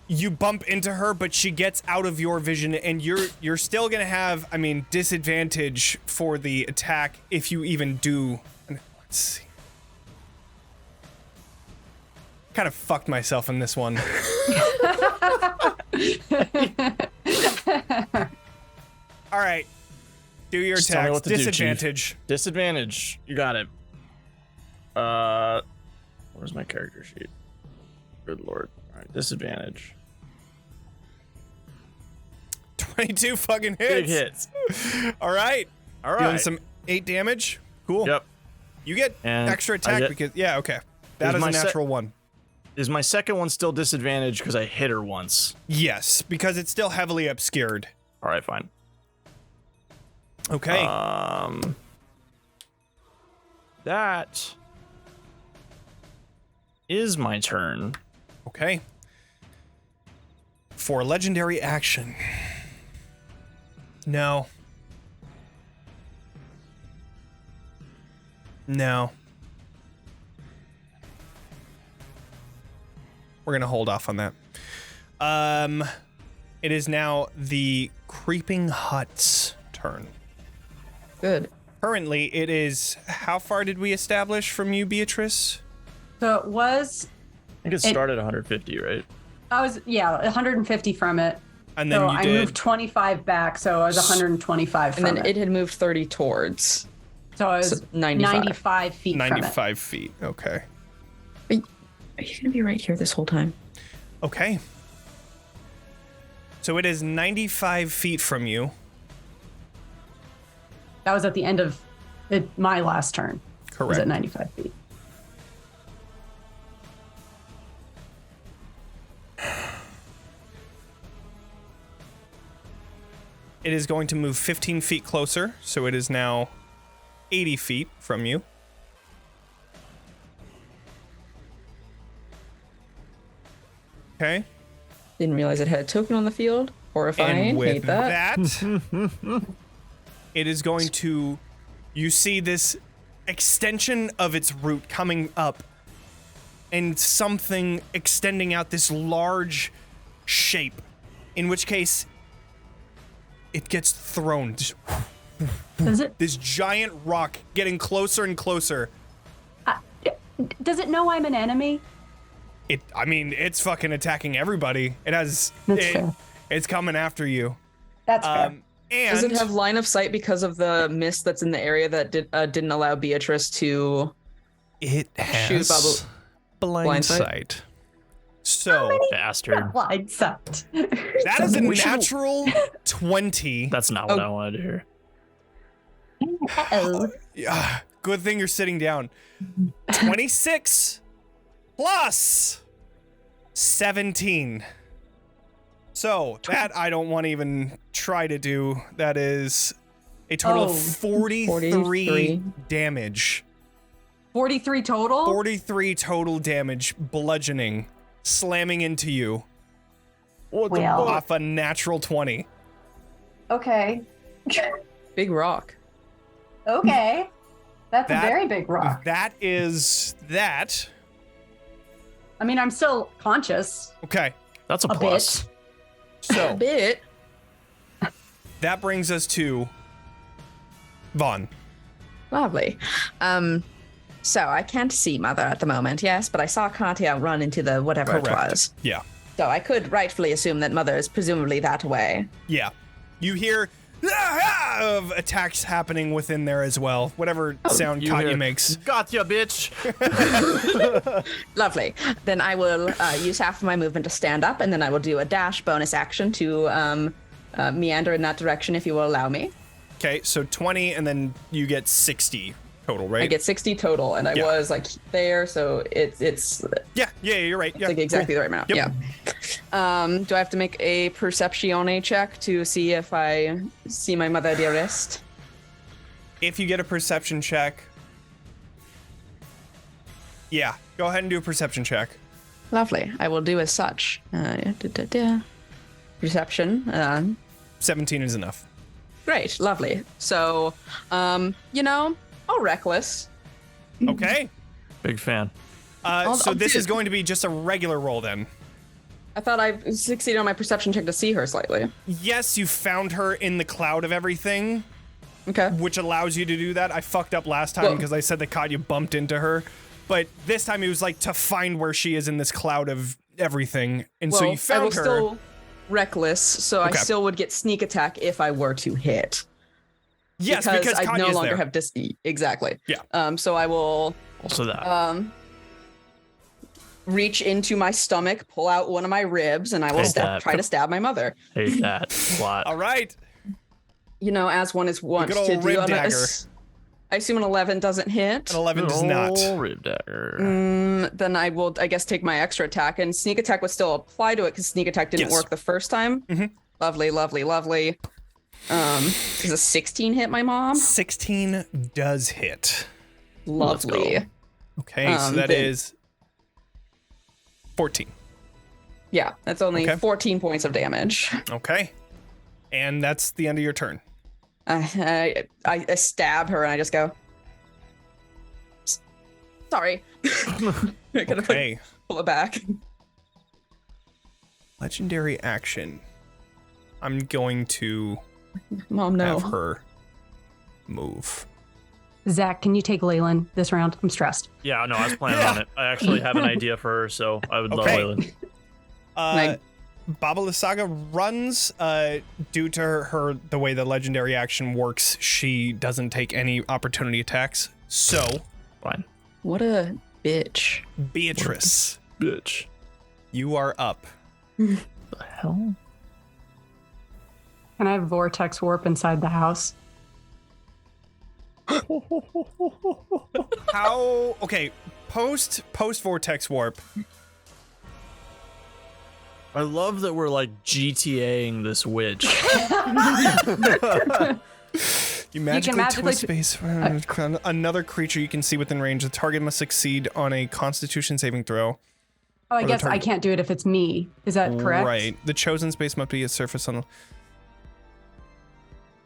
A: you bump into her, but she gets out of your vision, and you're still gonna have, I mean, disadvantage for the attack if you even do. Let's see. Kind of fucked myself in this one. All right. Do your
B: Just tell me
A: attacks.
B: what to do, Chief.
A: Disadvantage.
B: Disadvantage. You got it. Where's my character sheet? Good lord. All right, disadvantage.
A: 22 fucking
B: Big
A: hits.
B: hits.
A: All right.
B: All
A: Doing
B: right.
A: some 8 damage. Cool.
B: Yep.
A: You get
B: And
A: extra
B: I
A: attack
B: get-
A: because okay. That
B: Is
A: is
B: my
A: a natural one.
B: Is my second one still disadvantage because I hit her once?
A: Yes, because it's still heavily obscured.
B: All right, fine.
A: Okay.
B: That is my turn.
A: Okay. For legendary action. No. No. We're gonna hold off on that. It is now the Creeping Hut's turn.
D: Good.
A: Currently, it is. How far did we establish from you, Beatrice?
E: So it was,
B: I think it started 150, right?
E: 150 from it.
A: And then
E: So
A: you
E: I
A: did.
E: moved 25 back, so I was 125
D: And
E: from
D: then
E: it.
D: it had moved 30 towards.
E: So I was
D: so 95.
E: 95 feet from it.
A: 95 feet. Okay.
D: Are you gonna be right here this whole time?
A: Okay. So it is 95 feet from you.
E: That was at the end of my last turn. It was
A: Correct.
E: at 95 feet.
A: It is going to move 15 feet closer, so it is now 80 feet from you. Okay.
D: Didn't realize it had a token on the field. Horrifying.
A: And with
D: Hate that.
A: it is going to. You see this extension of its root coming up, and something extending out this large shape, in which case it gets thrown. Just
E: Does it?
A: this giant rock getting closer and closer.
E: Does it know I'm an enemy?
A: I mean, it's fucking attacking everybody. It has.
E: That's fair.
A: It's coming after you.
E: That's fair.
A: And
D: Does it have line of sight because of the mist that's in the area that didn't allow Beatrice to?
A: It
D: shoot
A: has blind sight. So
B: bastard.
E: Blind sight.
A: that is a natural 20.
B: That's not what I wanted to hear.
E: Uh-oh.
A: Yeah, good thing you're sitting down. 26 plus 17. So that I don't want to even try to do. That is a total of 43 damage.
E: 43 total?
A: 43 total damage, bludgeoning, slamming into you.
E: Well.
A: Off a natural 20.
E: Okay.
D: Big rock.
E: Okay. That's
A: That-
E: a very big rock.
A: That is that.
E: I mean, I'm still conscious
A: Okay,
B: That's a
E: a
B: plus.
E: bit.
A: so
D: Bit.
A: that brings us to Vaughn.
D: Lovely. So I can't see Mother at the moment, yes, but I saw Katya run into the whatever it
A: Correct.
D: was.
A: Yeah.
D: So I could rightfully assume that Mother is presumably that way.
A: Yeah. You hear of attacks happening within there as well. Whatever sound
B: You
A: Katya
B: hear,
A: makes.
B: Gotcha, bitch.
D: Lovely. Then I will use half of my movement to stand up, and then I will do a dash bonus action to meander in that direction, if you will allow me.
A: Okay, so 20 and then you get 60 total, right?
D: I get 60 total, and I
A: Yeah.
D: was like there, so it's
A: Yeah, you're right. Yeah.
D: like exactly
A: cool.
D: the right amount.
A: Yep.
D: Yeah. Do I have to make a perceptione check to see if I see my Mother dearest?
A: If you get a perception check. Yeah, go ahead and do a perception check.
D: Lovely. I will do as such. Perception.
A: 17 is enough.
D: Great. Lovely. So, I'll reckless.
A: Okay.
B: Big fan.
D: I'll
A: So this
D: do-
A: is going to be just a regular roll then.
D: I thought I succeeded on my perception check to see her slightly.
A: Yes, you found her in the cloud of everything,
D: Okay.
A: which allows you to do that. I fucked up last time
D: Well-
A: because I said that Katya bumped into her. But this time it was like to find where she is in this cloud of everything. And so you
D: I
A: found
D: will
A: her.
D: still reckless, so
A: Okay.
D: I still would get sneak attack if I were to hit.
A: Yes, because
D: I
A: Katya's
D: no longer
A: there.
D: have exactly.
A: Yeah.
D: So I will
B: Also that.
D: reach into my stomach, pull out one of my ribs, and I will
B: Hate that.
D: try to stab my mother.
B: Hate that a lot.
A: All right.
D: As one is wont
A: good old
D: to do.
A: rib
D: On
A: dagger.
D: I assume an 11 doesn't hit.
A: An 11 does not.
B: Oh, rib dagger.
D: Then I will, I guess, take my extra attack, and sneak attack would still apply to it because sneak attack didn't
A: Yes.
D: work the first time. Lovely, lovely, lovely. Does a 16 hit my mom?
A: 16 does hit.
D: Lovely.
B: go.
A: Okay, so that
D: then-
A: is 14.
D: Yeah, that's only
A: Okay.
D: 14 points of damage.
A: Okay. And that's the end of your turn.
D: I stab her and I just go. Sorry. I gotta
A: Okay.
D: pull it back.
A: Legendary action. I'm going to
D: Mom, no.
A: have her move.
E: Zach, can you take Leyland this round? I'm stressed.
B: Yeah, no, I was planning on it. I actually have an idea for her, so I would love
A: Okay.
B: Leyland.
A: Baba Lysaga runs. Due to her the way the legendary action works, she doesn't take any opportunity attacks. So,
B: Fine.
D: What a bitch.
A: Beatrice,
B: Bitch.
A: you are up.
B: The hell?
E: Can I have vortex warp inside the house?
A: How? Okay, post vortex warp.
B: I love that we're like GTAing this witch.
A: You magically
E: magically
A: twist space for another creature you can see within range. The target must succeed on a Constitution saving throw.
E: Oh, I
A: the
E: guess I
A: target-
E: can't do it if it's me. Is that correct?
A: Right. The chosen space must be a surface on the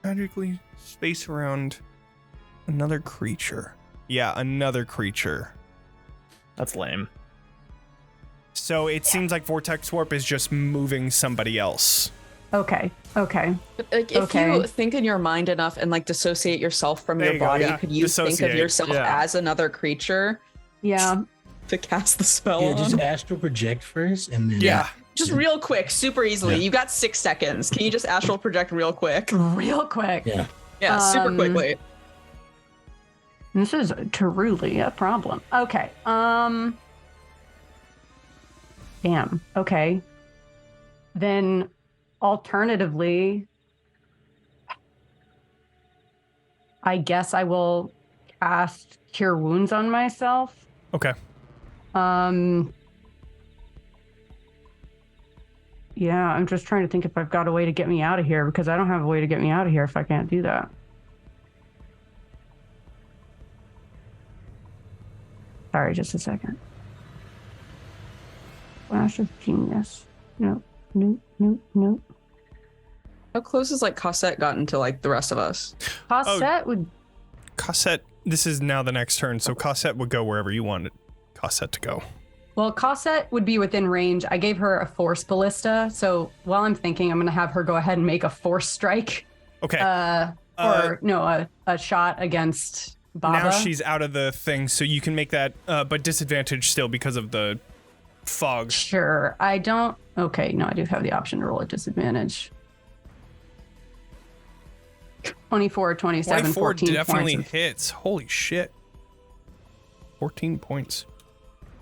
A: magically space around another creature. Yeah, another creature.
B: That's lame.
A: So it seems like vortex warp is just moving somebody else.
E: Okay. Okay.
D: But, like, if
E: Okay.
D: you think in your mind enough and like dissociate yourself from
A: There
D: your
A: you go,
D: body,
A: yeah.
D: could you think of
A: Dissociate,
D: yourself
B: yeah.
D: as another creature?
E: Yeah.
D: To cast the spell
C: Yeah,
D: on.
C: just astral project first, and then
A: Yeah.
D: Just real quick, super easily.
C: Yeah.
D: You got 6 seconds. Can you just astral project real quick?
E: Real quick.
C: yeah.
D: Yeah, super quickly.
E: This is truly a problem. Okay. Damn. Okay. Then alternatively, I guess I will cast Cure Wounds on myself.
A: Okay.
E: Yeah, I'm just trying to think if I've got a way to get me out of here, because I don't have a way to get me out of here if I can't do that. Sorry, just a second. Flash of Genius. Nope.
D: How close has like Cosette gotten to like the rest of us?
E: Cosette would.
A: Cosette, this is now the next turn, so Cosette would go wherever you wanted Cosette to go.
E: Well, Cosette would be within range. I gave her a force ballista, so while I'm thinking, I'm going to have her go ahead and make a force strike.
A: Okay.
E: A shot against Baba.
A: Now she's out of the thing, so you can make that, but disadvantage still because of the fog.
E: Sure. I don't. Okay, no, I do have the option to roll at disadvantage. 24, 27,
A: 24
E: 14
A: definitely
E: points.
A: hits. Holy shit. 14 points.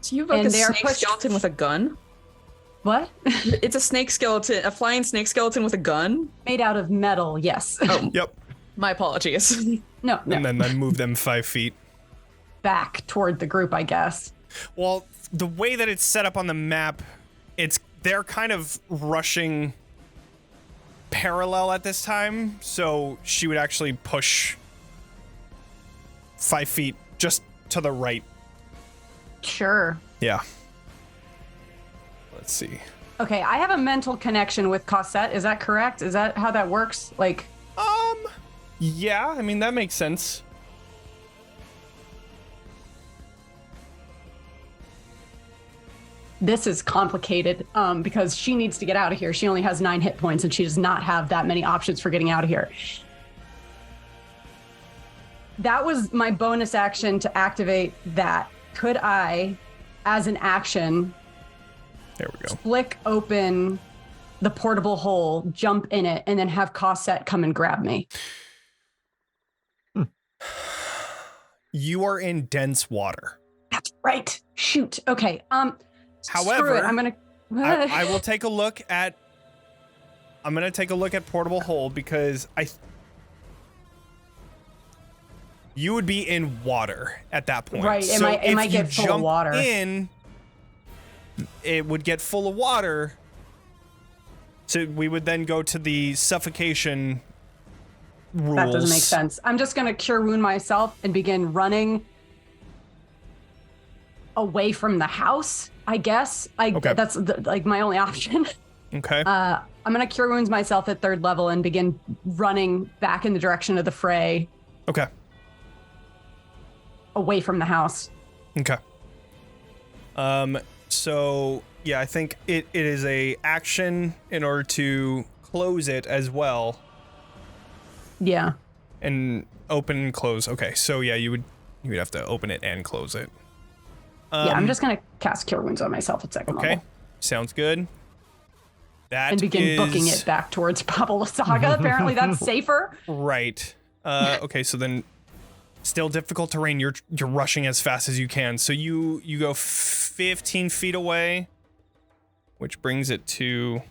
D: So you have like
E: And
D: a
E: they are
D: snake
E: pushed-
D: skeleton with a gun?
E: What?
D: It's a snake skeleton, a flying snake skeleton with a gun?
E: Made out of metal, yes.
D: Oh,
A: Yep.
D: my apologies.
E: No.
A: And then move them 5 feet.
E: Back toward the group, I guess.
A: Well, the way that it's set up on the map, they're kind of rushing parallel at this time, so she would actually push 5 feet just to the right.
E: Sure.
A: Yeah. Let's see.
E: Okay, I have a mental connection with Cosette. Is that correct? Is that how that works? Like,
A: Yeah, I mean, that makes sense.
E: this is complicated because she needs to get out of here. She only has 9 hit points and she does not have that many options for getting out of here. That was my bonus action to activate that. Could I, as an action,
A: There we go.
E: flick open the portable hole, jump in it, and then have Cosette come and grab me?
A: You are in dense water.
E: That's right. Shoot. Okay. Screw
A: However,
E: it. I'm gonna.
A: I will take a look at. I'm gonna take a look at portable hole because you would be in water at that point.
E: Right, it might get full of
A: jump
E: water.
A: In, it would get full of water. So we would then go to the suffocation rules.
E: That doesn't make sense. I'm just gonna cure wound myself and begin running away from the house. I guess.
A: Okay.
E: That's like my only option.
A: Okay.
E: I'm gonna cure wounds myself at 3rd level and begin running back in the direction of the fray,
A: Okay.
E: away from the house.
A: Okay. So yeah, I think it is a action in order to close it as well
E: Yeah.
A: and open and close. Okay, so yeah, you would have to open it and close it.
E: Yeah, I'm just gonna cast cure wounds on myself at 2nd
A: Okay,
E: level
A: sounds good. That
E: and begin booking it back towards Pablo Saga. Apparently, that's safer.
A: Right. Okay, so then still difficult terrain. You're rushing as fast as you can. So you go 15 feet away, which brings it to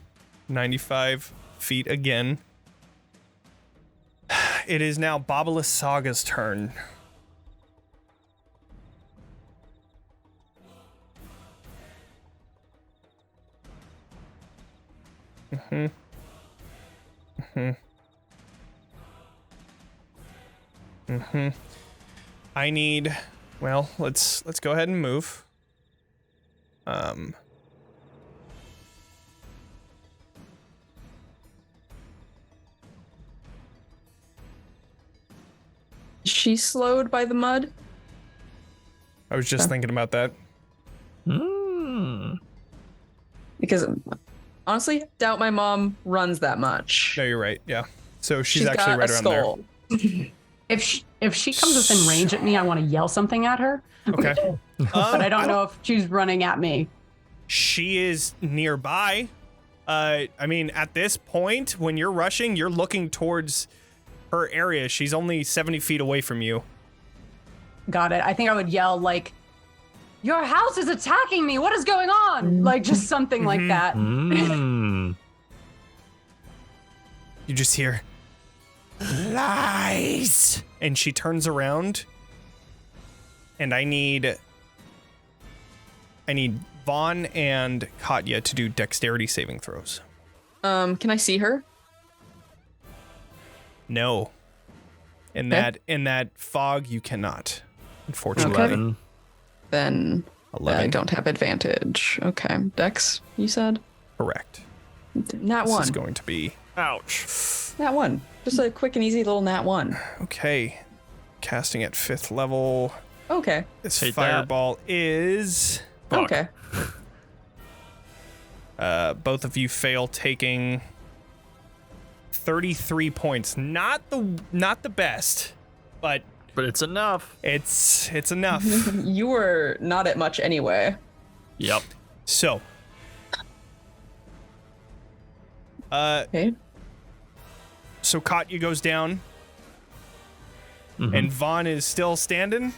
A: 95 feet again. It is now Babalus Saga's turn. I need, well, let's go ahead and move.
D: Is she slowed by the mud?
A: I was just thinking about that.
D: Because honestly, doubt my mom runs that much.
A: No, you're right. Yeah. So she's
D: She's
A: actually
D: got
A: right
D: a
A: around there.
D: skull.
E: If she comes within range at me, I want to yell something at her.
A: Okay.
E: But I don't know if she's running at me.
A: She is nearby. I mean, at this point, when you're rushing, you're looking towards her area. She's only 70 feet away from you.
E: Got it. I think I would yell like, "Your house is attacking me. What is going on?" Like just something like that.
B: Mm.
A: You just hear lies, and she turns around, and I need Vaughn and Katya to do dexterity saving throws.
D: Can I see her?
A: No. In that fog, you cannot. Unfortunately.
D: Okay.
B: 11.
D: Then
A: 11.
D: I don't have advantage. Okay. Dex, you said?
A: Correct.
D: Nat
A: This
D: 1.
A: is going to be
B: Ouch.
D: Nat 1. Just a quick and easy little nat 1.
A: okay. Casting at 5th level.
D: Okay.
A: This
B: Hate that.
A: fireball is.
B: Fuck.
D: Okay.
A: Both of you fail, taking 33 points. Not the best, but
B: it's enough.
A: it's enough.
D: You were not at much anyway.
B: Yep.
A: So,
D: Okay.
A: so Katya goes down, and Vaughn is still standing.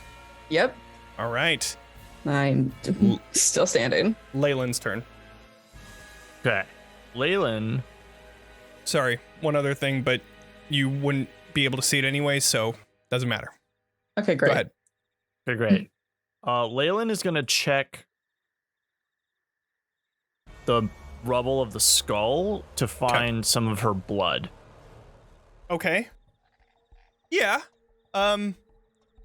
D: Yep.
A: All right,
D: I'm still standing.
A: Leyland's turn.
B: Okay. Leyland.
A: Sorry, one other thing, but you wouldn't be able to see it anyway, so doesn't matter.
D: Okay, great.
A: Go ahead.
B: Okay, great. Leyland is gonna check the rubble of the skull to find some of her blood.
A: Okay. Yeah.
B: I'm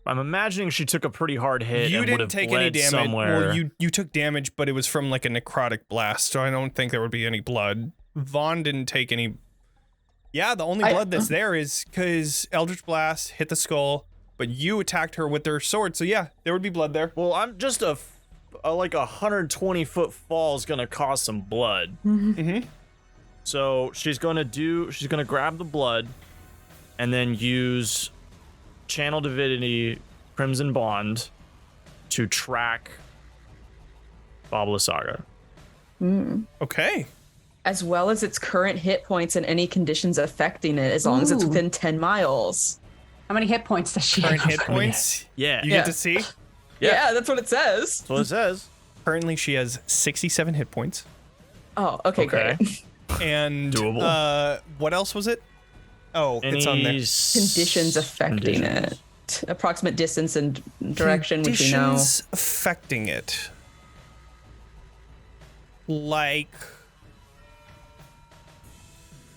B: imagining she took a pretty hard hit
A: You
B: and would
A: didn't
B: have
A: take
B: bled
A: any damage.
B: somewhere.
A: Well, you took damage, but it was from like a necrotic blast, so I don't think there would be any blood. Vaughn didn't take any. Yeah, the only blood that's there is because Eldritch Blast hit the skull, but you attacked her with their sword, so yeah, there would be blood there.
B: Well, I'm just like 120-foot fall is gonna cause some blood.
A: Mm-hmm.
B: So she's gonna grab the blood, and then use Channel Divinity Crimson Bond to track Babala Saga.
A: Okay.
D: As well as its current hit points and any conditions affecting it, as long as it's
E: Ooh.
D: within 10 miles.
E: How many hit points does she
A: Current
E: have?
A: hit points.
B: Yeah.
A: You
D: Yeah.
A: get to see.
D: Yeah, that's what it says.
B: That's what it says.
A: Currently, she has 67 hit points.
D: Oh, okay,
B: Okay.
D: great.
A: And
B: Doable.
A: what else was it? Oh, it's on there.
D: Conditions affecting
B: Conditions.
D: it. Approximate distance and direction, which we know.
A: Conditions affecting it. Like,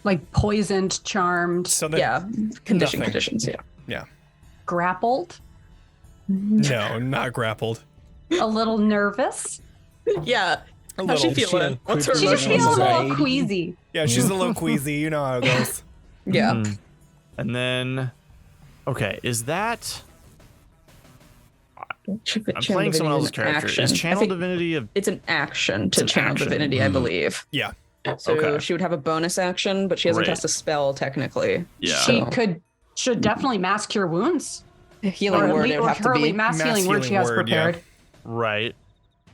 E: Like poisoned, charmed,
A: so that
D: Yeah,
A: Nothing.
D: conditions, yeah.
A: yeah.
E: grappled,
A: No, not grappled.
E: a little nervous.
D: Yeah.
A: A
D: How's she
A: little.
D: feeling? What's her
E: She just
D: emotional
E: feels a
D: state?
E: little queasy.
A: Yeah, she's a little queasy. You know how it goes.
D: Yeah.
B: Mhm. And then, okay, is that? I'm playing someone else's character. Is Channel Divinity a?
D: It's an action to
B: an
D: Channel
B: action.
D: Divinity, I believe.
A: Yeah.
D: So
B: Okay.
D: she would have a bonus action, but she hasn't
B: Great.
D: cast a spell technically.
B: Yeah.
E: She
D: So,
E: should definitely mass cure wounds.
D: healing
E: Or,
D: word it would have to be.
E: mass
A: Mass
E: healing word
A: healing
E: she has
A: word, yeah.
E: prepared.
B: Right.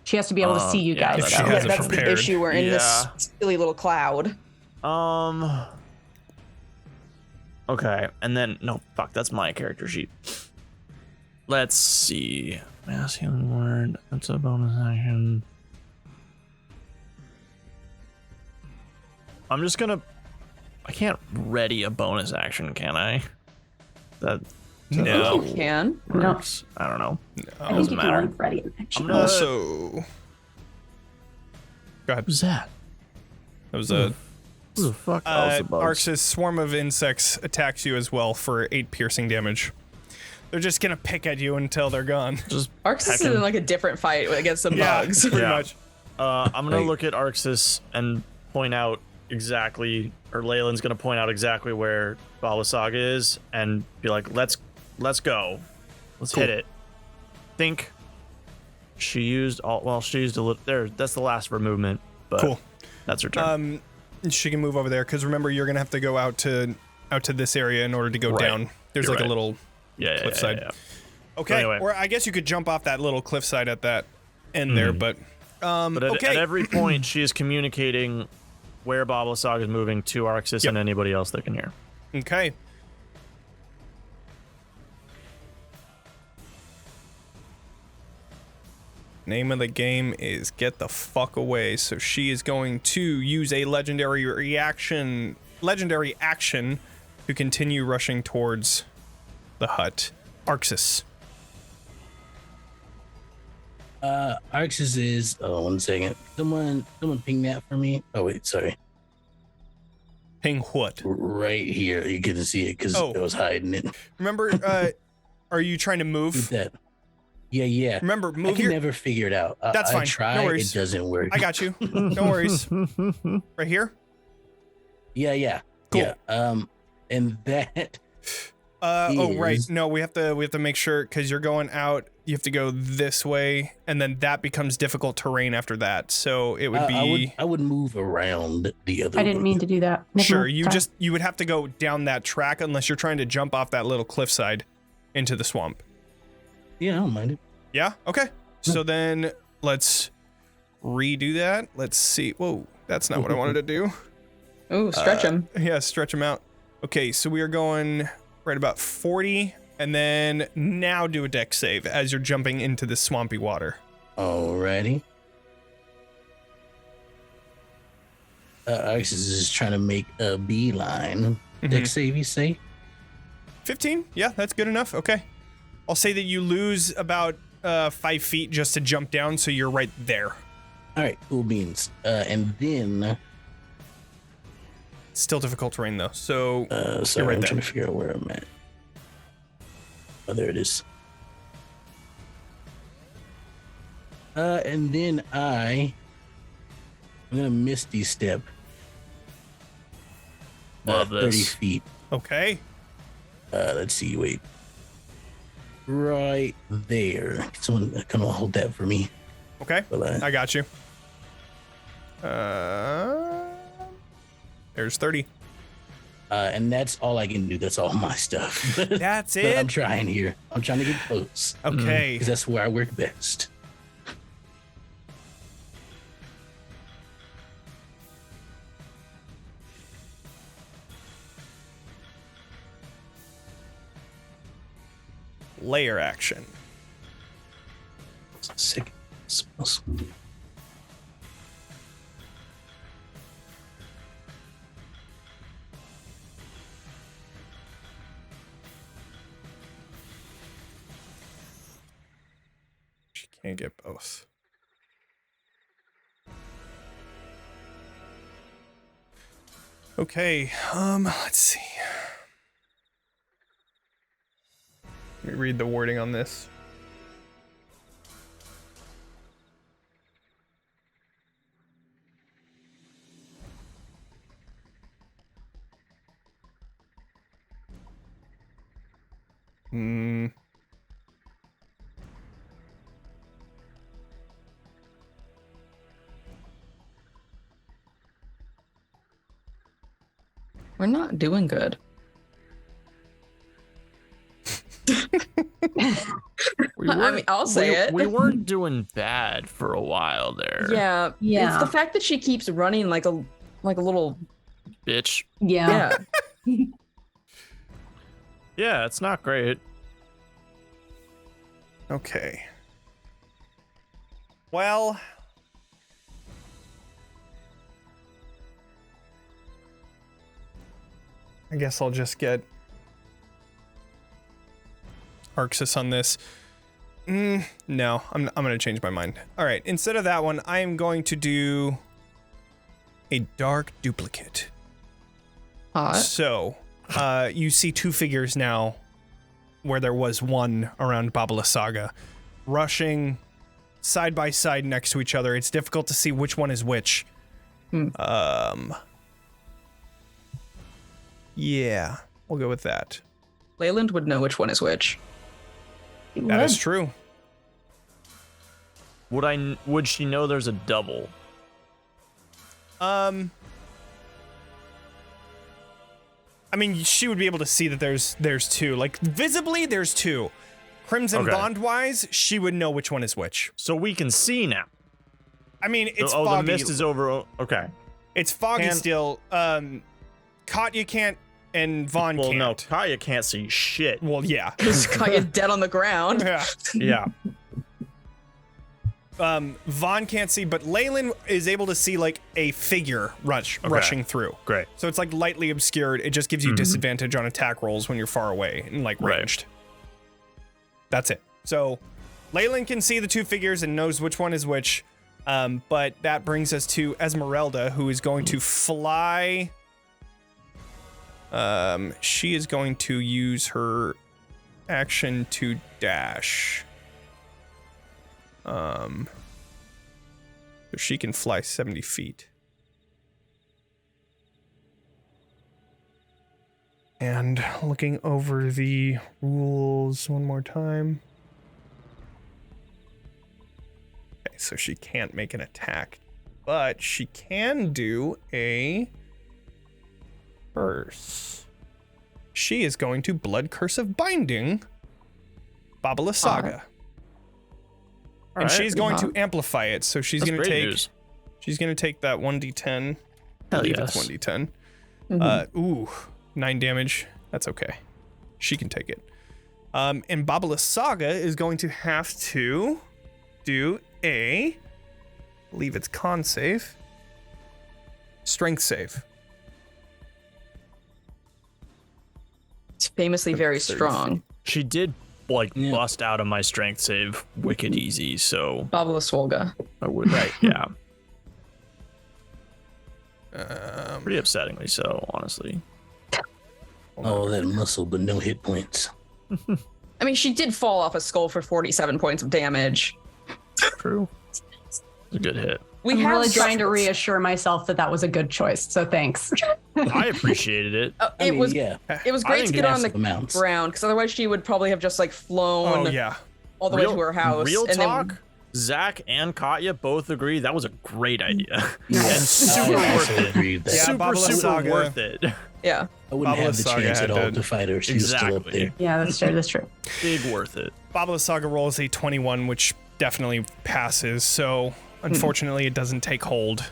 E: She has to be able to see you
B: yeah,
E: guys.
A: If she
B: that
A: has
B: was-
A: it
D: That's the
A: prepared.
D: issue. We're in
B: Yeah.
D: this silly little cloud.
B: Okay, and then no, fuck, that's my character sheet. Let's see. Mass healing word. That's a bonus action. I'm just gonna. I can't ready a bonus action, can I? That
A: No.
D: You can.
B: works. I don't know.
E: I think
B: Doesn't
E: you
B: matter.
E: can ready an action.
B: I'm gonna.
A: Also, go ahead.
B: Who's that?
A: That was a.
B: Who the fuck? Oh, it's the bugs.
A: Arx's swarm of insects attacks you as well for 8 piercing damage. They're just gonna pick at you until they're gone.
B: Just
D: Arxis is
B: heckin'.
D: in like a different fight against some
A: Yeah,
D: bugs.
A: pretty
B: Yeah.
A: much.
B: I'm gonna
C: Right.
B: look at Arxis and point out exactly, or Leyland's gonna point out exactly where Babala Saga is, and be like, "Let's go, let's hit it." Think she used all. Well, she used a little. There, that's the last of her movement. But
A: Cool.
B: That's her turn.
A: She can move over there because remember you're gonna have to go out to this area in order to go
B: Right.
A: down. There's
B: You're
A: like
B: right.
A: a little cliffside.
B: Yeah.
A: Okay,
B: anyway.
A: Or I guess you could jump off that little cliffside at that end there, but
B: at every point, she is communicating where Baba Saga is moving to Arxis and anybody else that can hear.
A: Okay. Name of the game is Get the Fuck Away. So she is going to use a legendary action to continue rushing towards the hut. Arxis.
C: Arxis is 1 second. Someone ping that for me. Oh wait, sorry.
A: Ping what?
C: Right here. You couldn't see it because I was hiding it.
A: Remember, are you trying to move?
C: Keep that. Yeah.
A: Remember, move
C: I can never figure it out.
A: That's fine.
C: I try,
A: no worries.
C: it doesn't work.
A: I got you. No worries. Right here?
C: Yeah.
A: Cool.
C: Yeah. And that
A: right. No, we have to make sure, because you're going out, you have to go this way, and then that becomes difficult terrain after that. So it would be
C: I would move around the other
E: I didn't mean to do that.
A: Sure, you would have to go down that track unless you're trying to jump off that little cliffside into the swamp.
C: Yeah, I don't mind it.
A: Yeah? Okay. So then let's redo that. Let's see. Whoa, that's not what I wanted to do.
D: Ooh, stretch him.
A: Yeah, stretch him out. Okay, so we are going right about 40, and then now do a dex save as you're jumping into the swampy water.
C: Alrighty. Arxis is trying to make a beeline. Dex save, you say?
A: 15? Yeah, that's good enough. Okay. I'll say that you lose about 5 feet just to jump down, so you're right there.
C: All right, cool beans. And then...
A: Still difficult terrain, though, so
C: sorry,
A: you're right
C: I'm
A: there.
C: trying to figure out where I'm at. Oh, there it is. And then I'm gonna Misty Step.
B: Love
C: 30
B: this.
C: feet.
A: Okay.
C: Let's see, wait. Right there. Someone come on, hold that for me.
A: Okay.
C: Well,
A: I got you. There's 30.
C: And that's all I can do. That's all my stuff.
A: That's
C: But
A: it?
C: I'm trying here. I'm trying to get close.
A: Okay.
C: Because that's where I work best.
A: Layer action.
C: Sick. Smells.
A: She can't get both. Okay, let's see. Let me read the wording on this.
D: We're not doing good. I mean, I'll say it.
B: We weren't doing bad for a while there.
D: Yeah. It's the fact that she keeps running like a little
B: Bitch.
E: Yeah.
B: Yeah, it's not great.
A: Okay. Well, I guess I'll just get Arxis on this. No, I'm gonna change my mind. All right, instead of that one, I am going to do a dark duplicate.
D: hot.
A: So, you see 2 figures now, where there was one around Babala Saga, rushing side by side next to each other. It's difficult to see which one is which. Yeah, we'll go with that.
D: Leyland would know which one is which.
A: That is true.
B: Would she know there's a double?
A: I mean, she would be able to see that there's two. Like, visibly, there's two. Crimson Bond-wise, she would know which one is which.
B: So we can see now.
A: I mean, it's
B: foggy.
A: foggy.
B: The mist is over. Okay.
A: It's foggy still. Katya can't, and Vaughn can't.
B: Well, no, Katya can't see shit.
A: Well, yeah.
D: Because Katya's dead on the ground.
A: Yeah.
B: Yeah.
A: Vaughn can't see, but Leyland is able to see like a figure rushing through.
B: Great.
A: So it's like lightly obscured. It just gives you disadvantage on attack rolls when you're far away and like ranged. That's it. So Leyland can see the two figures and knows which one is which. But that brings us to Esmeralda, who is going to fly. She is going to use her action to dash. So she can fly 70 feet. And looking over the rules one more time. Okay, so she can't make an attack, but she can do a curse. She is going to Blood Curse of Binding Babala Saga. And she's going to amplify it, so she's going to take she's going to take that 1d10. I believe it's 1d10. 9 damage. That's okay. She can take it. And Babala Saga is going to have to do a, I believe it's con save, strength save.
D: It's famously very strong.
B: She did bust out of my strength save wicked easy, so
D: Babala Swolga.
B: I would yeah. Pretty upsettingly so, honestly.
C: Oh, that muscle, but no hit points.
D: I mean, she did fall off a skull for 47 points of damage.
B: True. It's a good hit.
E: I'm really trying to reassure myself that was a good choice, so thanks.
B: I appreciated it.
D: It was great to get on the ground, because otherwise she would probably have just like flown all the way to her house.
B: Real talk, Zach and Katya both agree that was a great idea. And super worth it. Super worth it.
D: Yeah.
C: I wouldn't have the chance at all to fight her. She was still up there.
E: Yeah, that's true. That's true.
B: Big worth it.
A: Babala Saga rolls a 21, which definitely passes. So unfortunately, it doesn't take hold.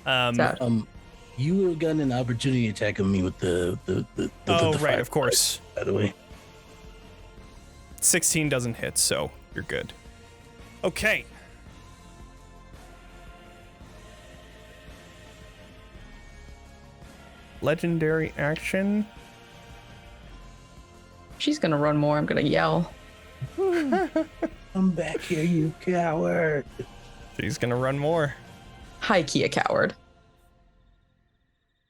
C: You would have gotten an opportunity attack on me with the
A: right, of course.
C: By the way,
A: 16 doesn't hit, so you're good. Okay. Legendary action.
D: She's gonna run more. I'm gonna yell.
C: Come back here, you coward.
A: She's gonna run more.
D: High key a coward.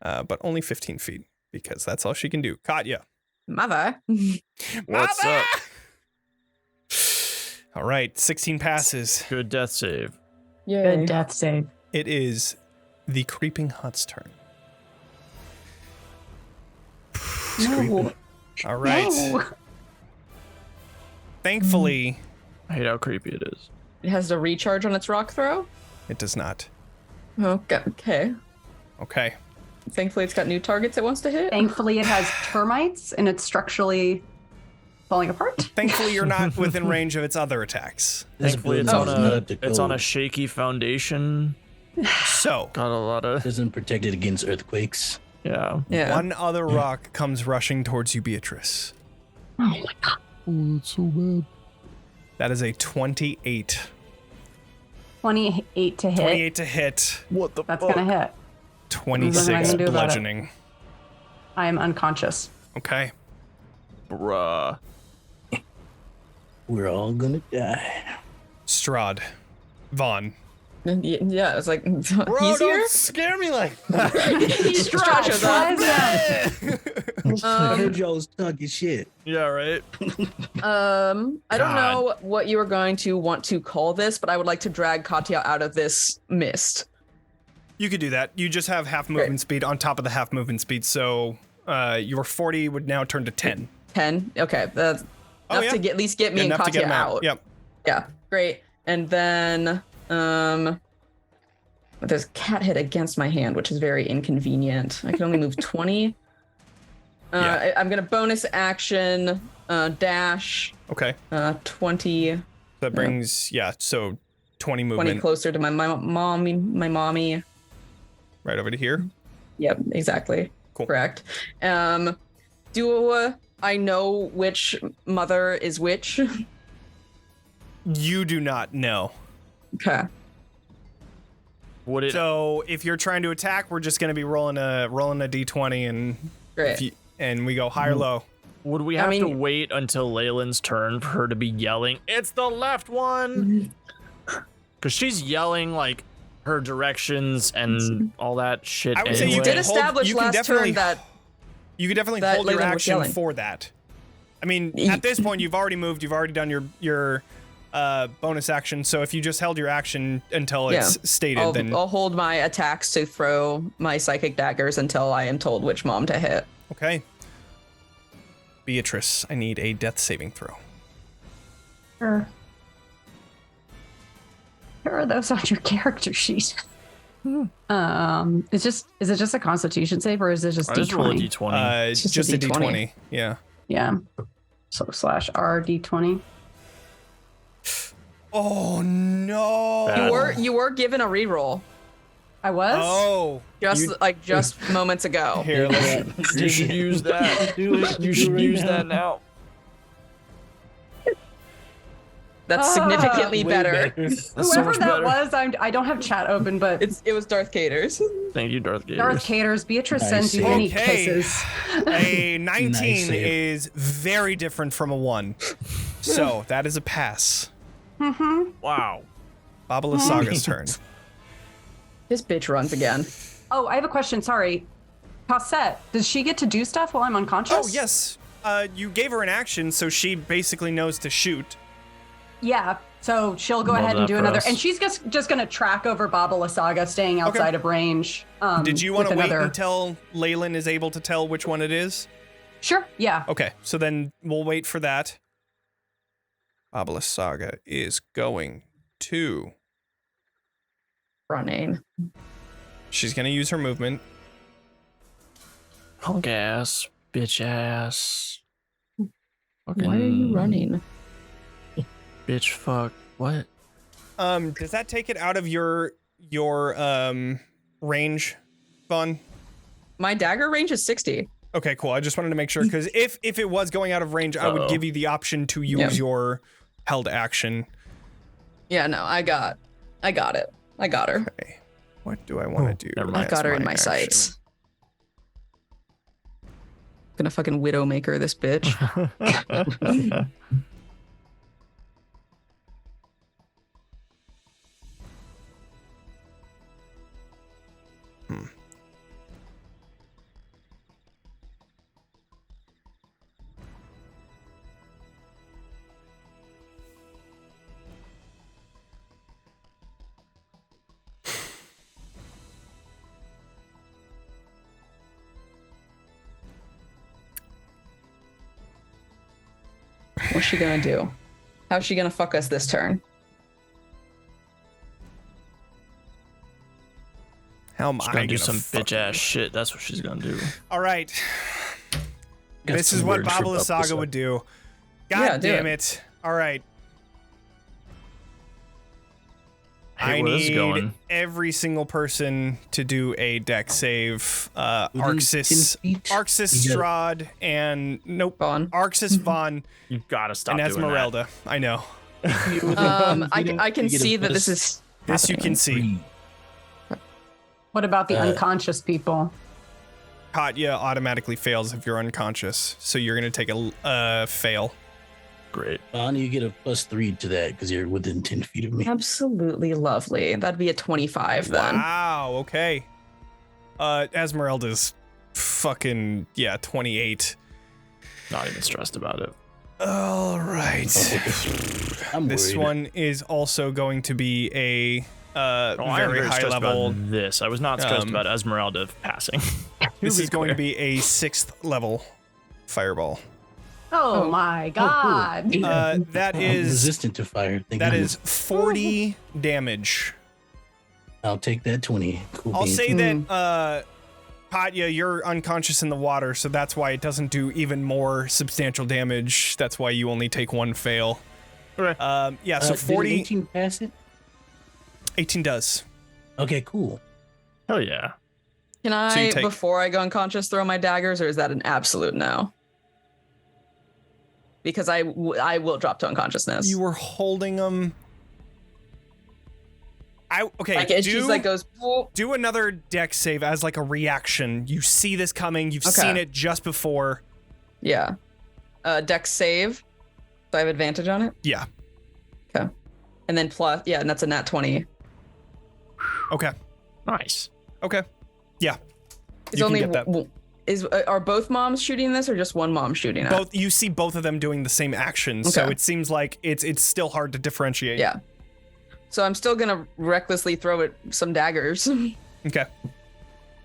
A: But only 15 feet, because that's all she can do. Katya.
D: Mother.
B: What's up?
A: All right, 16 passes.
B: Good death save.
D: Yay.
E: Good death save.
A: It is the Creeping Hut's turn.
E: No.
A: All right.
E: No.
A: Thankfully,
B: I hate how creepy it is.
D: It has a recharge on its rock throw?
A: it does not.
D: Okay.
A: Okay.
D: Thankfully, it's got new targets it wants to hit.
E: Thankfully, it has termites and it's structurally falling apart.
A: Thankfully, you're not within range of its other attacks.
B: Thankfully, it's on a shaky foundation.
A: So,
B: got a lot of.
C: Doesn't protect it against earthquakes.
B: Yeah.
A: One other rock comes rushing towards you, Beatrice.
E: Oh my god.
B: Oh, that's so bad.
A: That is a 28.
E: 28 to hit.
A: 28 to hit.
B: What the
E: That's
B: fuck?
E: gonna hit.
A: 26 bludgeoning.
E: I am unconscious.
A: Okay.
B: Bruh.
C: We're all gonna die.
A: Strahd. Vaughn.
D: Yeah, it's like, he's
A: Bro,
D: here?
A: don't scare me like that.
D: He's Strahd shows up.
C: I heard y'all was talking shit.
B: Yeah, right?
D: I don't know what you are going to want to call this, but I would like to drag Katya out of this mist.
A: You could do that. You just have half movement speed on top of the half movement speed, so your 40 would now turn to 10.
D: 10? Okay, that's enough to at least get me and Katya out.
A: Yep.
D: Yeah, great. And then there's cat hit against my hand, which is very inconvenient. I can only move 20. I'm gonna bonus action dash.
A: Okay.
D: 20.
A: That brings so 20 movement.
D: 20 closer to my mommy.
A: Right over to here.
D: Yep, exactly.
A: Cool.
D: Correct. Do I know which mother is which?
A: You do not know.
D: Okay.
A: So if you're trying to attack, we're just going to be rolling a d20 and
D: Great.
A: And we go high or low.
B: Would we have to wait until Leyland's turn for her to be yelling, "It's the left one"? Because she's yelling like her directions and all that shit.
A: I would say
D: you
A: you
D: did
A: can
D: establish last turn that
A: you could definitely
D: that
A: hold your
D: Leyland was
A: action
D: yelling.
A: for that. I mean, at this point, you've already moved. You've already done your bonus action. So if you just held your action until it's stated, then
D: I'll hold my attacks to throw my psychic daggers until I am told which mom to hit.
A: Okay. Beatrice, I need a death saving throw.
E: Sure. Here are those on your character sheet. Is it just a Constitution save or is it just D20?
B: Just roll a D20.
A: Just a D20. Yeah.
E: Yeah. So /R D20.
A: Oh no!
D: You were given a reroll.
E: I was.
A: Oh,
D: just moments ago.
A: Here,
B: you should use that. You should use that now.
D: That's significantly better.
E: Whoever that was, I don't have chat open, but
D: it was Darth Caters.
B: Thank you, Darth Gators.
E: Darth Caters. Beatrice sends you many kisses.
A: A 19 is very different from a 1, so that is a pass.
B: Wow.
A: Baba Lysaga's turn.
D: This bitch runs again.
E: Oh, I have a question. Sorry. Cosette, does she get to do stuff while I'm unconscious?
A: Oh, yes. You gave her an action, so she basically knows to shoot.
E: Yeah. So she'll go ahead and do another. And she's just going to track over Baba Lysaga, staying outside of range.
A: Did you want to wait until Leyland is able to tell which one it is?
E: Sure. Yeah.
A: Okay. So then we'll wait for that. Baba Lysaga is going to...
D: running.
A: She's going to use her movement.
B: Punk ass, bitch ass. Fucking
D: Why are you running?
B: Bitch fuck. What?
A: Does that take it out of your range, Vaughn?
D: My dagger range is 60.
A: Okay, cool. I just wanted to make sure, because if it was going out of range, I would give you the option to use your held action.
D: Yeah, no, I got it. I got her.
A: Okay. What do I want to do?
D: I got her in my sights. Gonna fucking Widowmaker this bitch. What's she gonna do? How's she gonna fuck us this turn?
A: How am
B: She's
A: I
B: gonna do some
A: fuck
B: bitch ass shit. That's what she's gonna do.
A: All right. This is what Baba Lysaga would do. God damn it. All right. I need every single person to do a deck save. Arxis Strahd, and
D: Vaughn.
A: Arxis, Vaughn.
B: You've got to stop
A: and
B: doing
A: Esmeralda. I know.
D: I can see that this is.
A: This you can see.
E: What about the unconscious people?
A: Katya automatically fails if you're unconscious, so you're gonna take a fail.
B: Great.
C: You get a +3 to that because you're within 10 feet of me.
D: Absolutely lovely. That'd be a 25 then.
A: Wow. Okay. Esmeralda's fucking 28.
B: Not even stressed about it.
A: All right. This one is also going to be a very high level.
B: About this. I was not stressed about Esmeralda passing.
A: This is going to be a 6th level fireball.
E: Oh my god.
A: That is
C: resistant to fire.
A: That is 40 damage.
C: I'll take that 20. Cool
A: I'll say that Katya, you're unconscious in the water, so that's why it doesn't do even more substantial damage. That's why you only take one fail.
B: Okay.
A: Yeah, so 40.
C: Did 18 pass it?
A: 18 does.
C: Okay, cool.
B: Hell yeah.
D: Can I,
A: So you take-
D: before I go unconscious, throw my daggers, or is that an absolute no? Because I will drop to unconsciousness.
A: You were holding them. Okay,
D: like, and she's like goes. Whoa.
A: Do another dex save as like a reaction. You see this coming. You've seen it just before.
D: Yeah. Dex save. Do I have advantage on it?
A: Yeah.
D: Okay. And then plus, and that's a nat 20.
A: Okay.
B: Nice.
A: Okay. Yeah.
D: Is
A: You
D: only
A: can get that.
D: are both moms shooting this or just one mom shooting it?
A: Both. You see both of them doing the same action, so it seems like it's still hard to differentiate.
D: Yeah. So I'm still gonna recklessly throw it some daggers.
A: Okay.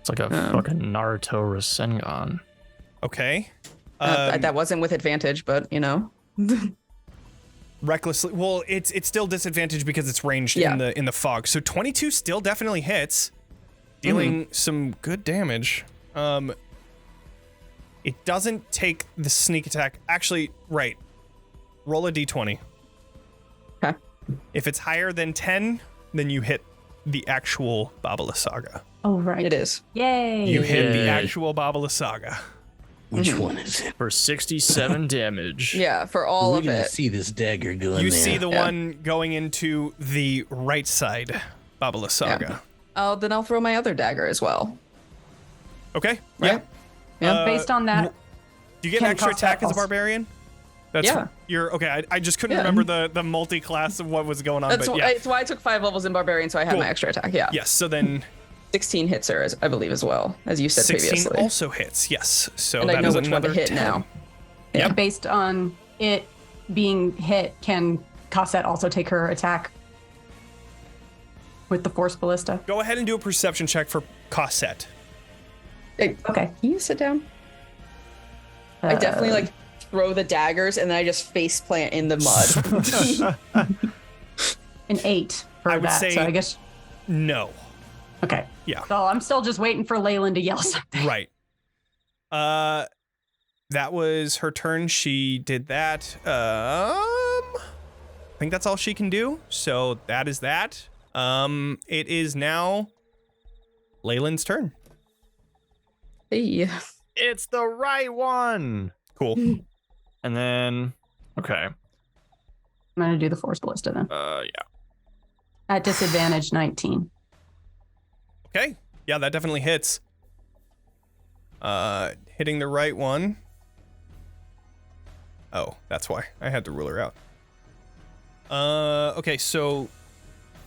B: It's like a fucking Naruto Rasengan.
A: Okay.
D: That wasn't with advantage, but you know.
A: Recklessly. Well, it's still disadvantaged because it's ranged in the fog. So 22 still definitely hits, dealing some good damage. It doesn't take the sneak attack. Actually, right. Roll a d20.
D: Okay.
A: If it's higher than 10, then you hit the actual Babala Saga.
E: Oh, right.
D: It is.
E: Yay.
A: You hit the
B: Yay.
A: actual Babala Saga.
C: Which one is it?
B: For 67 damage.
D: Yeah, for all
C: We're
D: of
C: gonna
D: it.
C: see this dagger going
A: You
C: there.
A: see the one going into the right side Babala Saga.
D: Then I'll throw my other dagger as well.
A: Okay.
D: Right? Yeah.
E: Based on that,
A: Do you get an
E: Can
A: extra
E: cost that
A: attack as a
E: also.
A: barbarian? That's
D: Yeah.
A: You're okay. I just couldn't
D: Yeah.
A: remember the multi-class of what was going on.
D: That's
A: but
D: why,
A: yeah.
D: it's why I took 5 levels in barbarian, so I had
A: Cool.
D: my extra attack. Yeah.
A: Yes. So then
D: 16 hits her, I believe, as well, as you said
A: 16
D: previously.
A: also hits. Yes. So
D: and
A: that
D: I know
A: is
D: which one to
A: another
D: hit
A: 10.
D: now.
A: Yeah.
E: based on it being hit, can Cosette also take her attack with the Force Ballista?
A: Go ahead and do a perception check for Cosette.
D: Hey,
E: Okay.
D: can you sit down? I definitely like throw the daggers and then I just face plant in the mud.
E: An 8 for
A: I would
E: that.
A: say-
E: So I guess.
A: No.
E: Okay.
A: Yeah.
E: So I'm still just waiting for Leyland to yell something.
A: Right. That was her turn. She did that. I think that's all she can do. So that is that. It is now Leyland's turn.
D: Hey.
B: It's the right one.
A: Cool.
B: And then, okay.
E: I'm going to do the Force Ballista then.
B: Yeah.
E: At disadvantage, 19.
A: Okay. Yeah, that definitely hits. Hitting the right one. Oh, that's why. I had the ruler out. Okay, so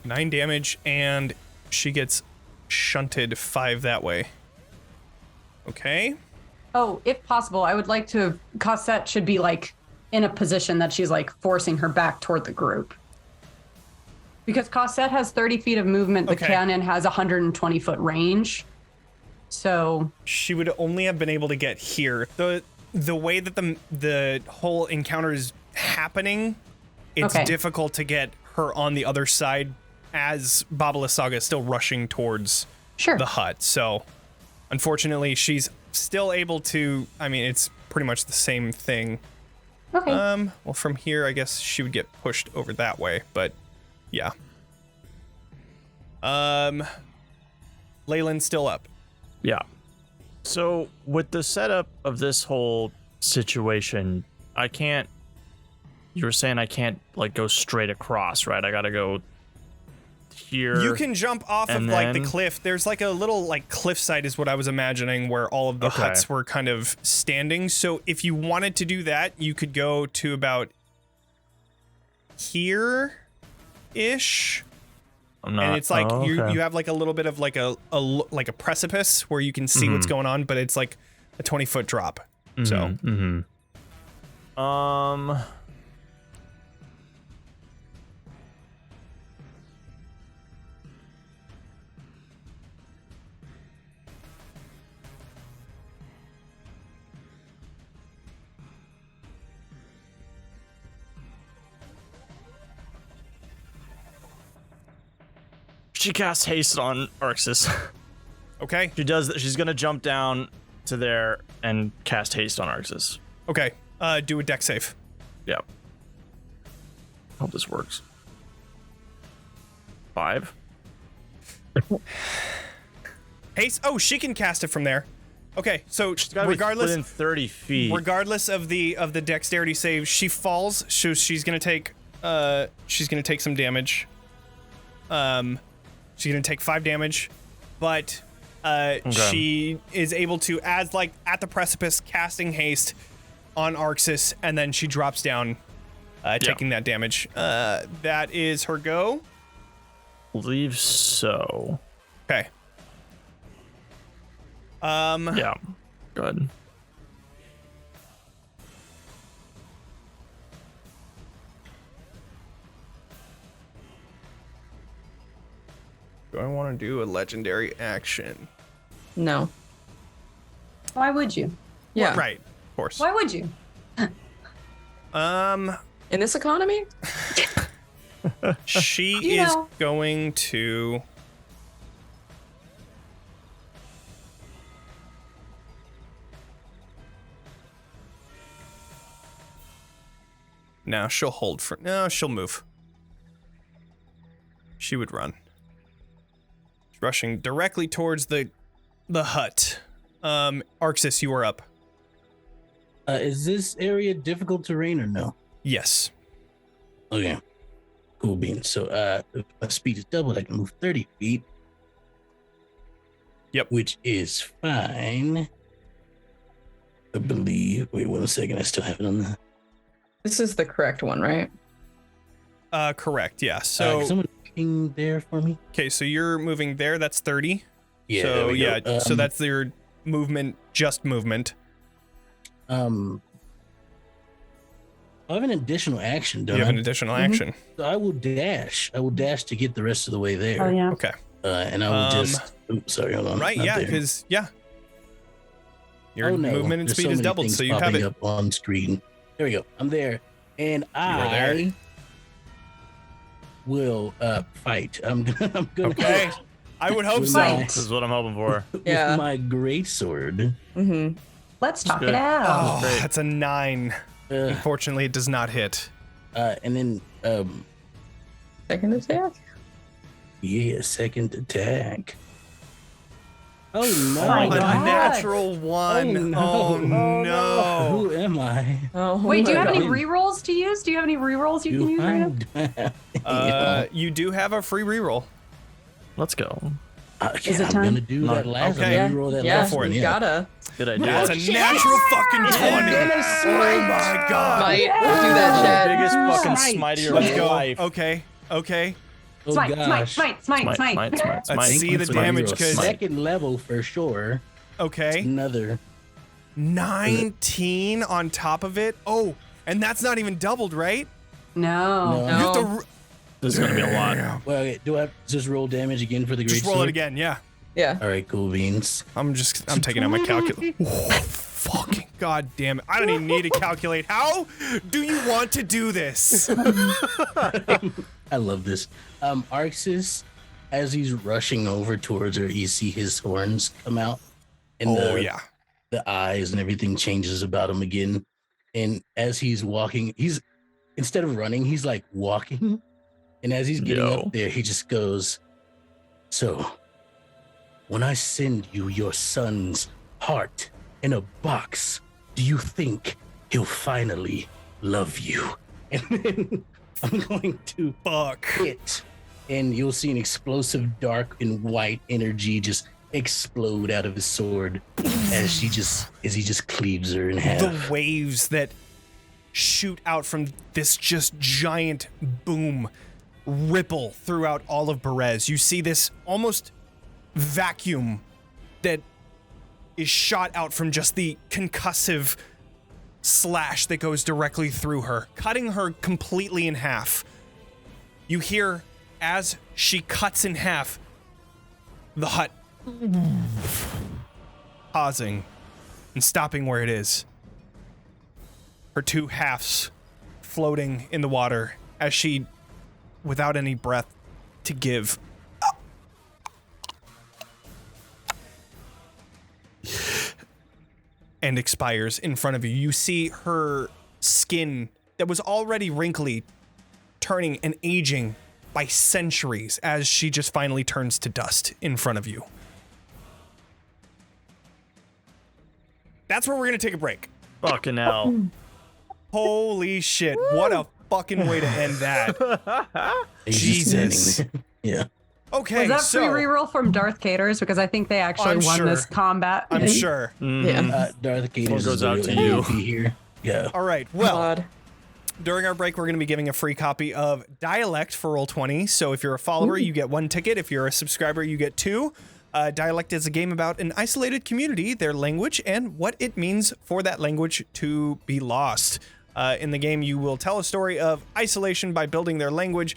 A: 9 damage, and she gets shunted 5 that way. Okay.
E: Oh, if possible, I would like to. Cosette should be like in a position that she's like forcing her back toward the group. Because Cosette has 30 feet of movement, the
A: Okay.
E: cannon has 120 foot range. So
A: She would only have been able to get here. The way that the whole encounter is happening, it's
E: Okay.
A: difficult to get her on the other side as Babala Saga is still rushing towards
E: sure.
A: the hut. So unfortunately, she's still able to, I mean, it's pretty much the same thing.
E: Okay.
A: Well, from here, I guess she would get pushed over that way, but yeah. Leyland's still up.
B: Yeah. So with the setup of this whole situation, I can't. You were saying I can't like go straight across, right? I gotta go here.
A: You can jump off of
B: and
A: like the
B: then-
A: cliff. There's like a little like cliffside is what I was imagining where all of the
B: Okay.
A: huts were kind of standing. So if you wanted to do that, you could go to about here ish.
B: I'm not,
A: And it's like
B: oh,
A: you
B: okay.
A: have like a little bit of like a precipice where you can see what's going on, but it's like a 20-foot drop. So
B: Mm-hmm. She casts haste on Arxis.
A: Okay.
B: She's gonna jump down to there and cast haste on Arxis.
A: Okay. Do a deck save.
B: Yep. Hope this works. 5.
A: Haste. Oh, she can cast it from there. Okay, so
B: She's gotta
A: regardless,
B: be within 30 feet.
A: regardless of the dexterity save, she falls. So she's gonna take some damage. She's gonna take 5 damage, but she is able to, as like at the precipice, casting haste on Arxis, and then she drops down, taking that damage. That is her go.
B: Believe so.
A: Okay.
B: Yeah. Good.
A: Do I want to do a legendary action?
D: No.
E: Why would you?
D: Yeah.
A: Right. Of course.
E: Why would you?
D: In this economy?
A: She
E: You
A: is
E: know.
A: going to. No, she'll hold for. No, she'll move. She would run. She's rushing directly towards the hut. Arxis, you are up.
C: Is this area difficult terrain or no?
A: Yes.
C: Okay. Cool beans. So if my speed is doubled, I can move 30 feet.
A: Yep.
C: Which is fine. I believe. Wait 1 second. I still have it on the.
D: This is the correct one, right?
A: Correct. Yeah. So
C: Can someone ping there for me?
A: okay. So you're moving there. That's 30.
C: Yeah.
A: So
C: there we
A: yeah.
C: go.
A: So that's your movement. Just movement.
C: I have an additional action, don't
A: You have
C: I?
A: an additional action.
C: So I will dash. I will dash to get the rest of the way there.
E: Oh yeah.
A: Okay.
C: And I will just. Oops, sorry, hold on.
A: Right.
C: Not
A: Yeah.
C: there.
A: Because yeah. Your
C: Oh, no.
A: movement and
C: There's
A: speed
C: so
A: is
C: many
A: doubled,
C: things
A: so you have
C: popping
A: it.
C: up on screen. There we go. I'm there, and
A: are there.
C: I will fight. I'm gonna.
A: Okay. I would hope
C: With
A: so.
C: my-
B: This is what I'm hoping for.
D: Yeah.
C: With my great sword.
D: Mm-hmm.
E: Let's talk
B: good.
E: it out.
A: Oh,
B: great.
A: that's a 9. Unfortunately, it does not hit.
C: And then
D: Second attack?
C: yeah, second attack. Oh no!
E: my
A: A
E: God.
A: natural 1. Oh no.
C: Who am I?
D: Oh,
E: Wait, do you have
D: my
E: any
D: God.
E: rerolls to use? Do you have any rerolls you can use right now?
A: You do have a free reroll.
B: Let's go.
E: Is it
C: I'm
E: time?
C: gonna do that last.
A: Okay.
C: I'm gonna reroll that
D: Yeah,
C: last
A: for
C: one.
A: it.
D: you
C: Yeah.
D: gotta.
B: Good idea.
A: That's a natural fucking 20. Oh my god.
D: Might do that, Chad.
B: Biggest fucking
C: Right.
B: smite of your
A: Let's go.
B: life.
A: Okay. Okay.
C: Oh
E: Smite, smite,
C: gosh.
E: smite, smite, smite.
A: Let's
C: I think
A: see the
C: it's my
A: damage,
C: hero.
A: 'cause-
C: second level for sure.
A: Okay.
C: Another.
A: 19 on top of it. Oh, and that's not even doubled, right?
E: No.
A: You have to
D: No.
B: This is gonna be a lot.
C: Well, okay, do I have to just roll damage again for the great
A: just roll
C: sword?
A: it again. Yeah.
D: Yeah.
C: All right, cool beans.
A: I'm taking out my calculator. Fucking god damn it. I don't even need to calculate. How do you want to do this?
C: I love this. Arxis, as he's rushing over towards her, you see his horns come out, and
A: Oh yeah.
C: the eyes and everything changes about him again. And as he's walking, he's instead of running, he's like walking. And as he's getting
B: Yo.
C: up there, he just goes, "So, when I send you your son's heart in a box, do you think he'll finally love you?" And then I'm going to
A: Fuck.
C: hit, and you'll see an explosive dark and white energy just explode out of his sword as he just cleaves her in half.
A: The waves that shoot out from this just giant boom ripple throughout all of Berez. You see this almost vacuum that is shot out from just the concussive slash that goes directly through her, cutting her completely in half. You hear, as she cuts in half, the hut pausing and stopping where it is. Her two halves floating in the water as she, without any breath to give, and expires in front of you. You see her skin that was already wrinkly turning and aging by centuries as she just finally turns to dust in front of you. That's where we're going to take a break.
B: Fucking hell.
A: Holy shit. What a fucking way to end that. Jesus.
C: Yeah.
A: Okay,
E: Was that
A: so
E: free reroll from Darth Caters? Because I think they actually
A: I'm
E: won
A: sure.
E: this combat.
A: I'm sure.
D: Yeah.
C: Darth Gators
B: goes
C: is the
B: out
C: real
B: to you.
C: MVP here. Yeah.
A: All right. Well,
D: God.
A: during our break, we're going to be giving a free copy of Dialect for Roll20. So if you're a follower, you get 1 ticket. If you're a subscriber, you get 2. Dialect is a game about an isolated community, their language, and what it means for that language to be lost. In the game, you will tell a story of isolation by building their language.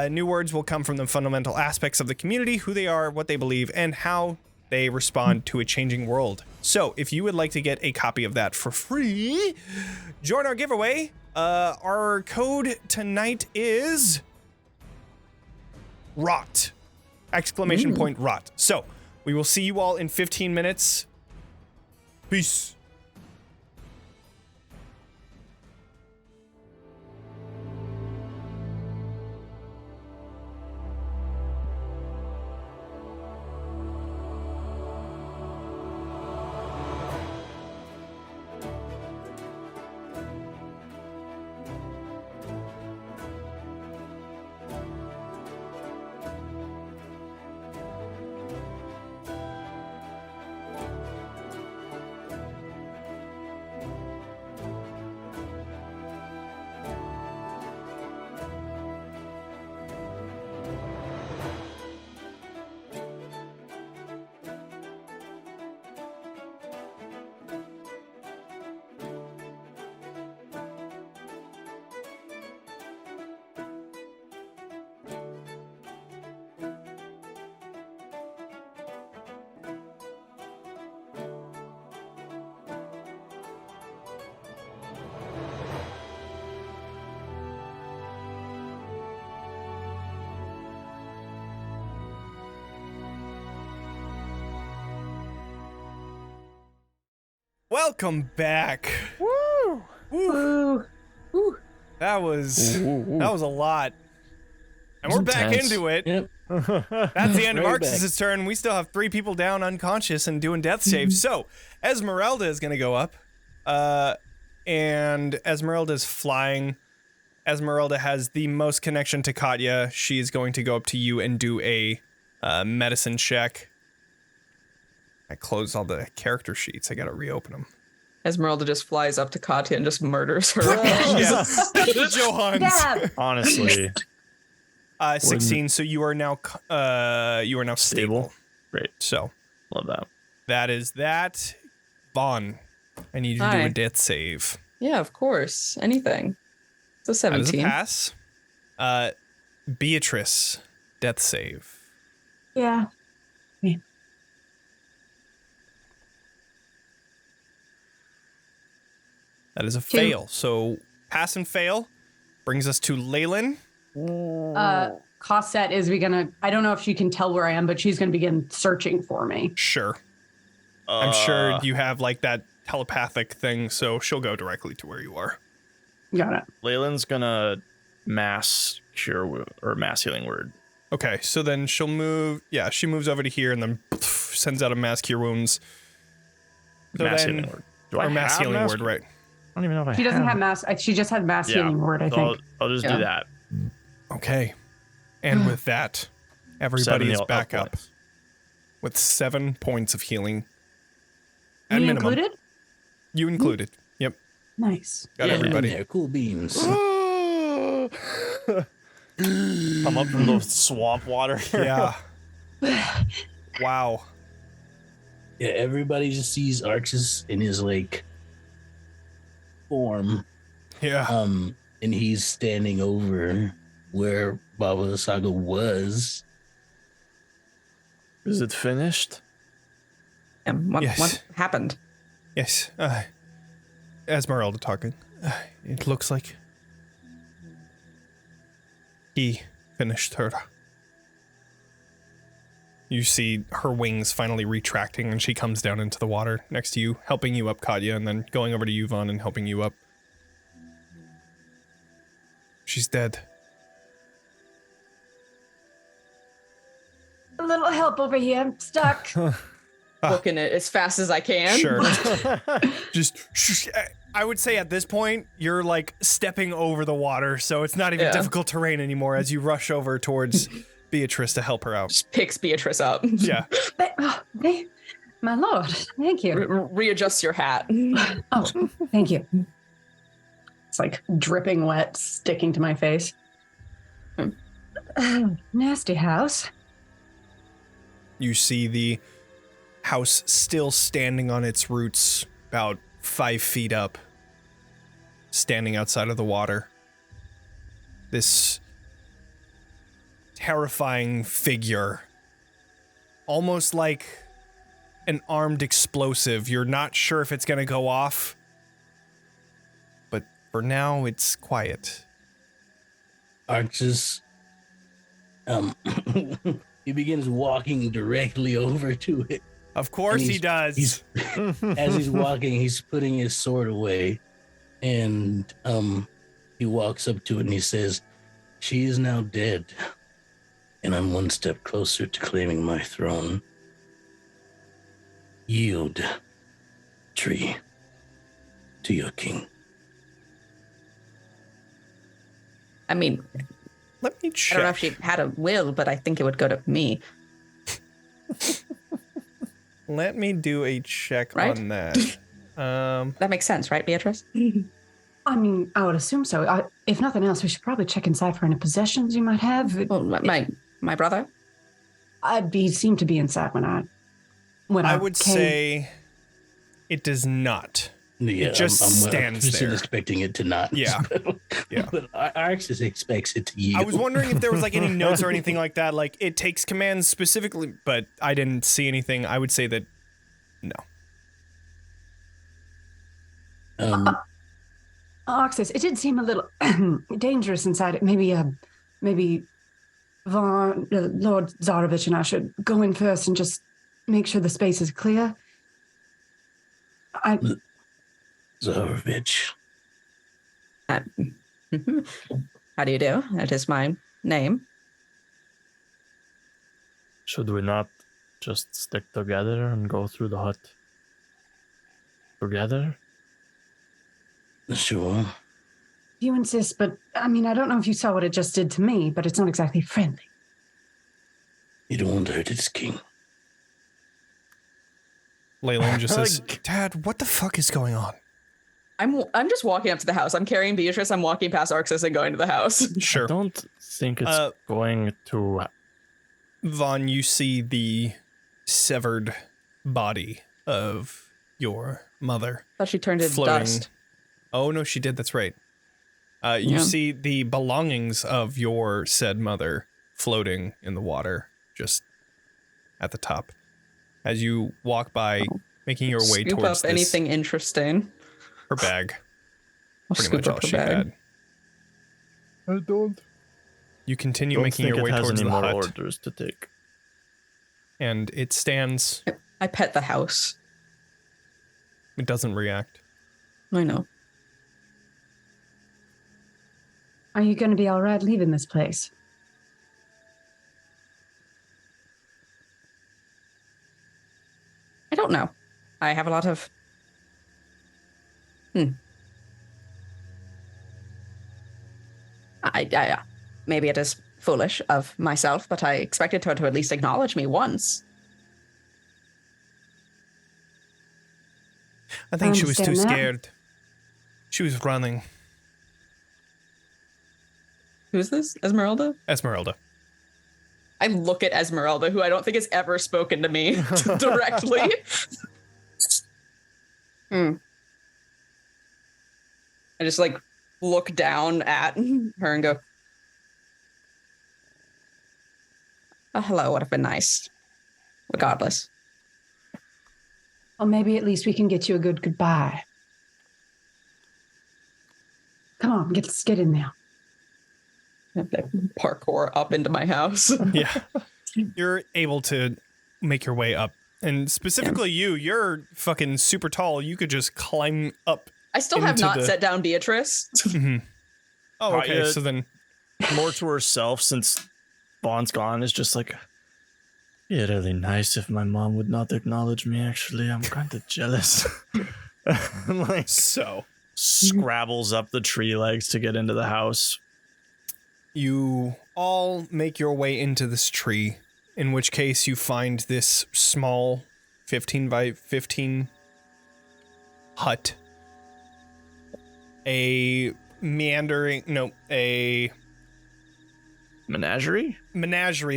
A: New words will come from the fundamental aspects of the community, who they are, what they believe, and how they respond to a changing world. So if you would like to get a copy of that for free, join our giveaway. Our code tonight is ROT! Exclamation point ROT. So we will see you all in 15 minutes. Peace. Welcome back. Woo!
E: Ooh. Ooh.
A: That was a lot. And we're back
B: intense.
A: into it.
C: Yep.
A: That's the end of
C: Right
A: Arxes' turn. We still have 3 people down unconscious and doing death saves. So Esmeralda is gonna go up. And Esmeralda's flying. Esmeralda has the most connection to Katya. She's going to go up to you and do a medicine check. I closed all the character sheets. I gotta reopen them.
D: Esmeralda just flies up to Katya and just murders her.
A: Yes. Johans.
E: Yeah.
B: Honestly.
A: 16. So you are now stable.
B: Great.
A: So
B: Love that.
A: that is that. Vaughn, I need you to do
D: Hi.
A: a death save.
D: Yeah, of course. Anything. It's a
A: That is a
D: 17.
A: pass. Beatrice, death save.
E: Yeah.
A: That is a fail. So pass and fail brings us to Leyland.
E: Cosette is I don't know if she can tell where I am, but she's gonna begin searching for me.
A: Sure. I'm sure you have like that telepathic thing, so she'll go directly to where you are.
E: Got it.
B: Leyland's gonna mass cure or mass healing word.
A: Okay, so then she'll move. Yeah, she moves over to here and then sends out a mass cure wounds. So
B: Mass
A: then-
B: healing word. Do
A: Or mass
B: have
A: healing
B: mass-
A: word, right?
B: I don't even know if I
E: She doesn't have
B: it.
E: mass. She just had mass
B: Yeah.
E: healing word, I think.
B: I'll just
D: Yeah.
B: do that.
A: Okay. And with that, everybody
B: 7
A: is
B: heal-
A: back up
B: points.
A: with 7 points of healing. At
E: Me
A: minimum.
E: included?
A: You included. Yep.
E: Nice.
A: Got
C: Yeah,
A: everybody.
C: There, cool beans.
B: Come up from the swamp water.
A: Yeah. Wow.
C: Yeah, everybody just sees Arxes in his like form.
A: Yeah.
C: And he's standing over where Baba Saga was.
B: Is it finished?
D: And what
A: Yes.
D: happened?
A: Yes. Esmeralda talking. It looks like he finished her. You see her wings finally retracting, and she comes down into the water next to you, helping you up, Katya, and then going over to you, Vaughn, and helping you up. She's dead.
E: A little help over here. I'm stuck.
D: Booking it as fast as I can.
A: Sure. I would say at this point, you're like stepping over the water, so it's not even difficult terrain anymore as you rush over towards Beatrice to help her out.
D: Just picks Beatrice up.
A: Yeah.
E: My lord, thank you.
D: Readjust your hat.
E: Oh, thank you. It's like dripping wet, sticking to my face. Nasty house.
A: You see the house still standing on its roots, about 5 feet up, standing outside of the water. This terrifying figure, almost like an armed explosive. You're not sure if it's going to go off, but for now, it's quiet.
C: Arxes, he begins walking directly over to it.
A: Of course he does.
C: As he's walking, he's putting his sword away, and he walks up to it and he says, "She is now dead, and I'm one step closer to claiming my throne. Yield, tree, to your king."
D: I mean,
A: Let me check.
D: I don't know if she had a will, but I think it would go to me.
A: Let me do a check
D: Right?
A: on that.
D: That makes sense, right, Beatrice?
E: I mean, I would assume so. If nothing else, we should probably check inside for any possessions you might have.
D: Well, my brother?
E: He seemed to be inside when I
A: I would
E: came.
A: say it does not.
C: Yeah,
A: It just stands
C: I'm
A: there.
C: expecting it to not.
A: Yeah. Yeah.
C: But Arxes expects it to yield.
A: I was wondering if there was like any notes or anything like that, like it takes commands specifically, but I didn't see anything. I would say that no.
E: Oxus, it did seem a little dangerous inside it. Maybe Lord Zarovich and I should go in first and just make sure the space is clear.
C: Zarovich.
D: How do you do? That is my name.
B: Should we not just stick together and go through the hut together?
C: Sure.
E: You insist, but I mean, I don't know if you saw what it just did to me, but it's not exactly friendly.
C: You don't want to hurt its king.
A: Leyland just says, "Dad, what the fuck is going on?"
D: I'm just walking up to the house. I'm carrying Beatrice. I'm walking past Arxes and going to the house.
A: Sure.
B: I don't think it's going to.
A: Vaughn, you see the severed body of your mother.
D: Thought she turned into
A: floating.
D: dust.
A: Oh, no, she did. That's right. You see the belongings of your said mother floating in the water just at the top. As you walk by, making your way
D: Scoop
A: towards
D: up anything interesting.
A: her bag.
D: I'll
A: Pretty
D: scoop
A: much all
D: up her
A: she
D: bag.
A: had.
B: I don't.
A: You continue
B: Don't
A: making
B: think
A: your way
B: it has
A: towards
B: any
A: the
B: more
A: hut,
B: orders to take.
A: and it stands.
D: I pet the house.
A: It doesn't react.
D: I know.
E: Are you going to be all right leaving this place?
D: I don't know. I have a lot of. Maybe it is foolish of myself, but I expected her to at least acknowledge me once.
A: I think
E: I
A: she was too
E: understand that.
A: scared. She was running.
D: Who's this? Esmeralda?
A: Esmeralda.
D: I look at Esmeralda, who I don't think has ever spoken to me directly. I just like look down at her and go, "Oh, hello, would have been nice. Regardless."
E: Or maybe at least we can get you a good goodbye. Come on, get in there.
D: I have to parkour up into my house.
A: Yeah. you're able to make your way up. And specifically you're fucking super tall. You could just climb up.
D: I still have not set down Beatrice.
A: Mm-hmm. Oh, okay.
B: Kaya,
A: So then
B: more to herself, since Vaughn's gone, is just like, it'd be really nice if my mom would not acknowledge me. Actually, I'm kind of jealous. Like,
A: so
B: scrabbles up the tree legs to get into the house.
A: you all make your way into this tree, in which case you find this small 15 by 15 hut. A menagerie.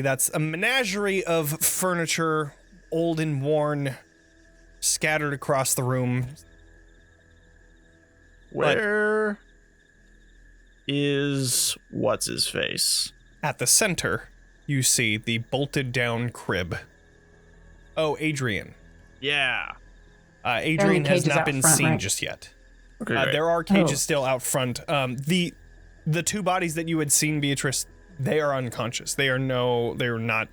A: That's a menagerie of furniture, old and worn, scattered across the room.
B: Where is what's his face?
A: At the center, you see the bolted down crib. Oh, Adrian.
B: Yeah.
A: Adrian has not been
E: front,
A: seen
E: right?
A: just yet.
B: Okay. Great.
A: There are cages still out front. The two bodies that you had seen, Beatrice, they are unconscious. They're not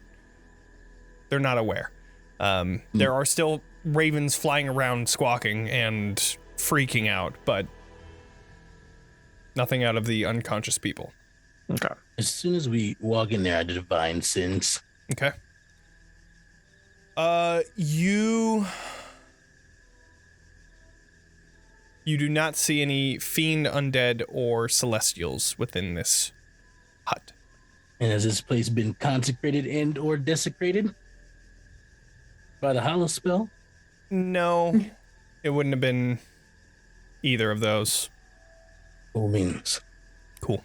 A: aware. There are still ravens flying around squawking and freaking out, but nothing out of the unconscious people.
B: Okay.
C: As soon as we walk in there, I divine sense.
A: Okay. You do not see any fiend, undead, or celestials within this hut.
C: And has this place been consecrated and or desecrated by the hollow spell?
A: No, it wouldn't have been either of those.
C: Cool means.
A: Cool.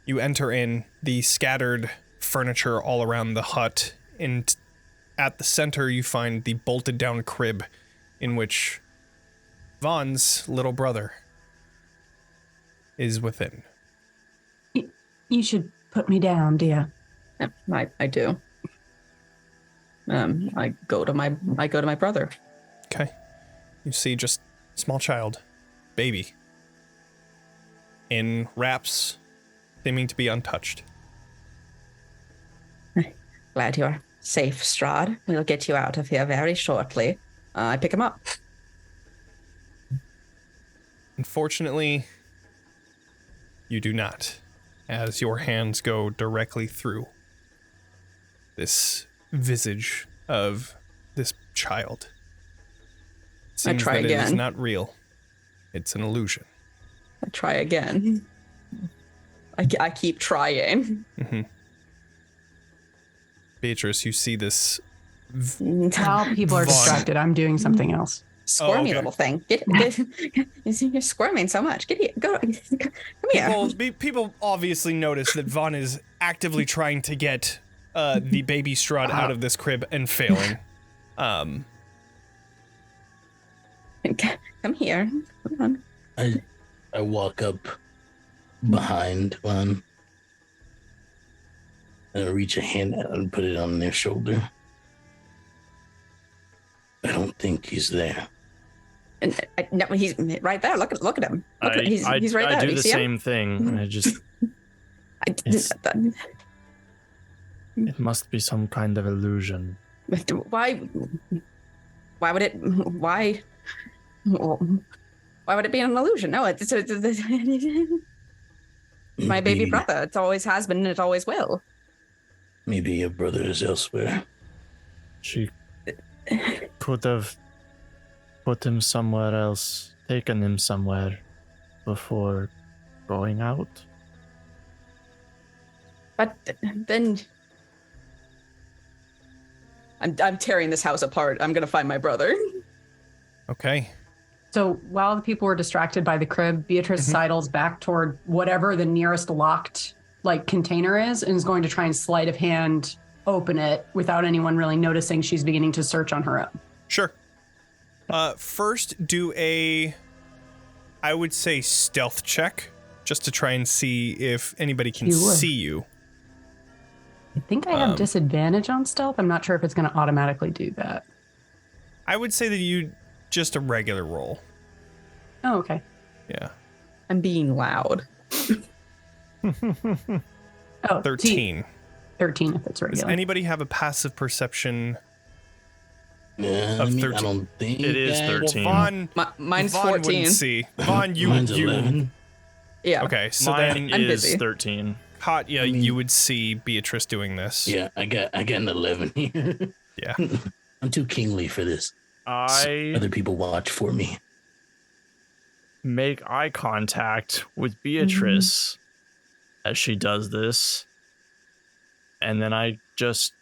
A: You enter in the scattered furniture all around the hut, and at the center you find the bolted down crib in which Vaughn's little brother is within.
E: You should put me down, dear.
D: Yep, I do. I go to my brother.
A: Okay. You see just small child, baby, in wraps, seeming to be untouched.
D: Glad you're safe, Strahd. We'll get you out of here very shortly. I pick him up.
A: Unfortunately, you do not, as your hands go directly through this visage of this child. Seems
D: try
A: that
D: again.
A: It is not real. It's an illusion.
D: I try again. I keep trying.
A: Mm-hmm. Beatrice, you see this.
E: While people are
A: Vaughn.
E: distracted, I'm doing something else.
D: Squirmy
A: okay.
D: little thing. You're squirming so much. Get here. Come here.
A: People obviously notice that Vaughn is actively trying to get the baby Strahd out of this crib and failing.
D: Come here. Come on.
C: I walk up behind one and I reach a hand out and put it on their shoulder. I don't think he's there.
D: And no, he's right there. Look at him. He's right there.
B: I do
D: you
B: the
D: see him?
B: same thing. I just Yes. It must be some kind of illusion.
D: Why would it? Why would it be an illusion? No, it's my baby
C: Maybe-
D: brother. It always has been, and it always will.
C: Maybe your brother is elsewhere.
B: She could have put him somewhere else, taken him somewhere before going out.
D: But then I'm tearing this house apart. I'm gonna find my brother.
A: Okay.
E: So while the people were distracted by the crib, Beatrice sidles back toward whatever the nearest locked container is and is going to try and sleight of hand open it without anyone really noticing she's beginning to search on her own.
A: Sure. First, do I would say stealth check, just to try and see if anybody can
E: Sure.
A: see you.
E: I think I have disadvantage on stealth. I'm not sure if it's going to automatically do that.
A: I would say that you just a regular roll.
E: Oh, okay.
A: Yeah.
D: I'm being loud.
E: Oh,
A: 13.
E: 13 if it's
A: Does
E: regular.
A: anybody have a passive perception?
C: Yeah,
A: Of
C: I
A: 13.
C: don't think
B: It is
C: that-
B: 13.
A: Well, Vaughn,
D: Mine's
A: Vaughn
D: 14.
A: wouldn't see. Vaughn,
C: Mine's 11.
D: Yeah.
A: Okay, so
B: Mine
A: then
D: I'm
B: is
D: busy.
B: 13.
A: Katya,
C: I mean-
A: you would see Beatrice doing this.
C: Yeah, I got an 11 here.
A: Yeah.
C: I'm too kingly for this.
B: I
C: Other people watch for me.
B: make eye contact with Beatrice as she does this. And then I just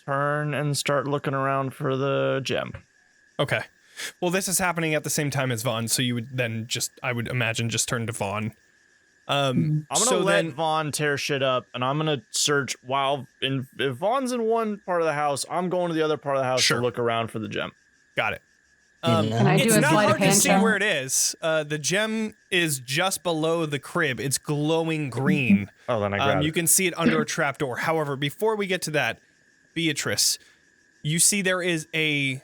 B: turn and start looking around for the gem.
A: Okay. Well, this is happening at the same time as Vaughn, so you would then I would imagine, just turn to Vaughn.
B: I'm gonna
A: so
B: let
A: then,
B: Vaughn tear shit up, and I'm gonna search while if Vaughn's in one part of the house, I'm going to the other part of the house
A: Sure.
B: to look around for the gem.
A: got it.
C: Can
E: I do
A: It's
E: a
A: not
E: sleight of
A: hard to
E: hand
A: see
E: check?
A: where it is. The gem is just below the crib. It's glowing green.
B: Oh, then I grab
A: You
B: it.
A: can see it under a trapdoor. However, before we get to that, Beatrice, you see there is a.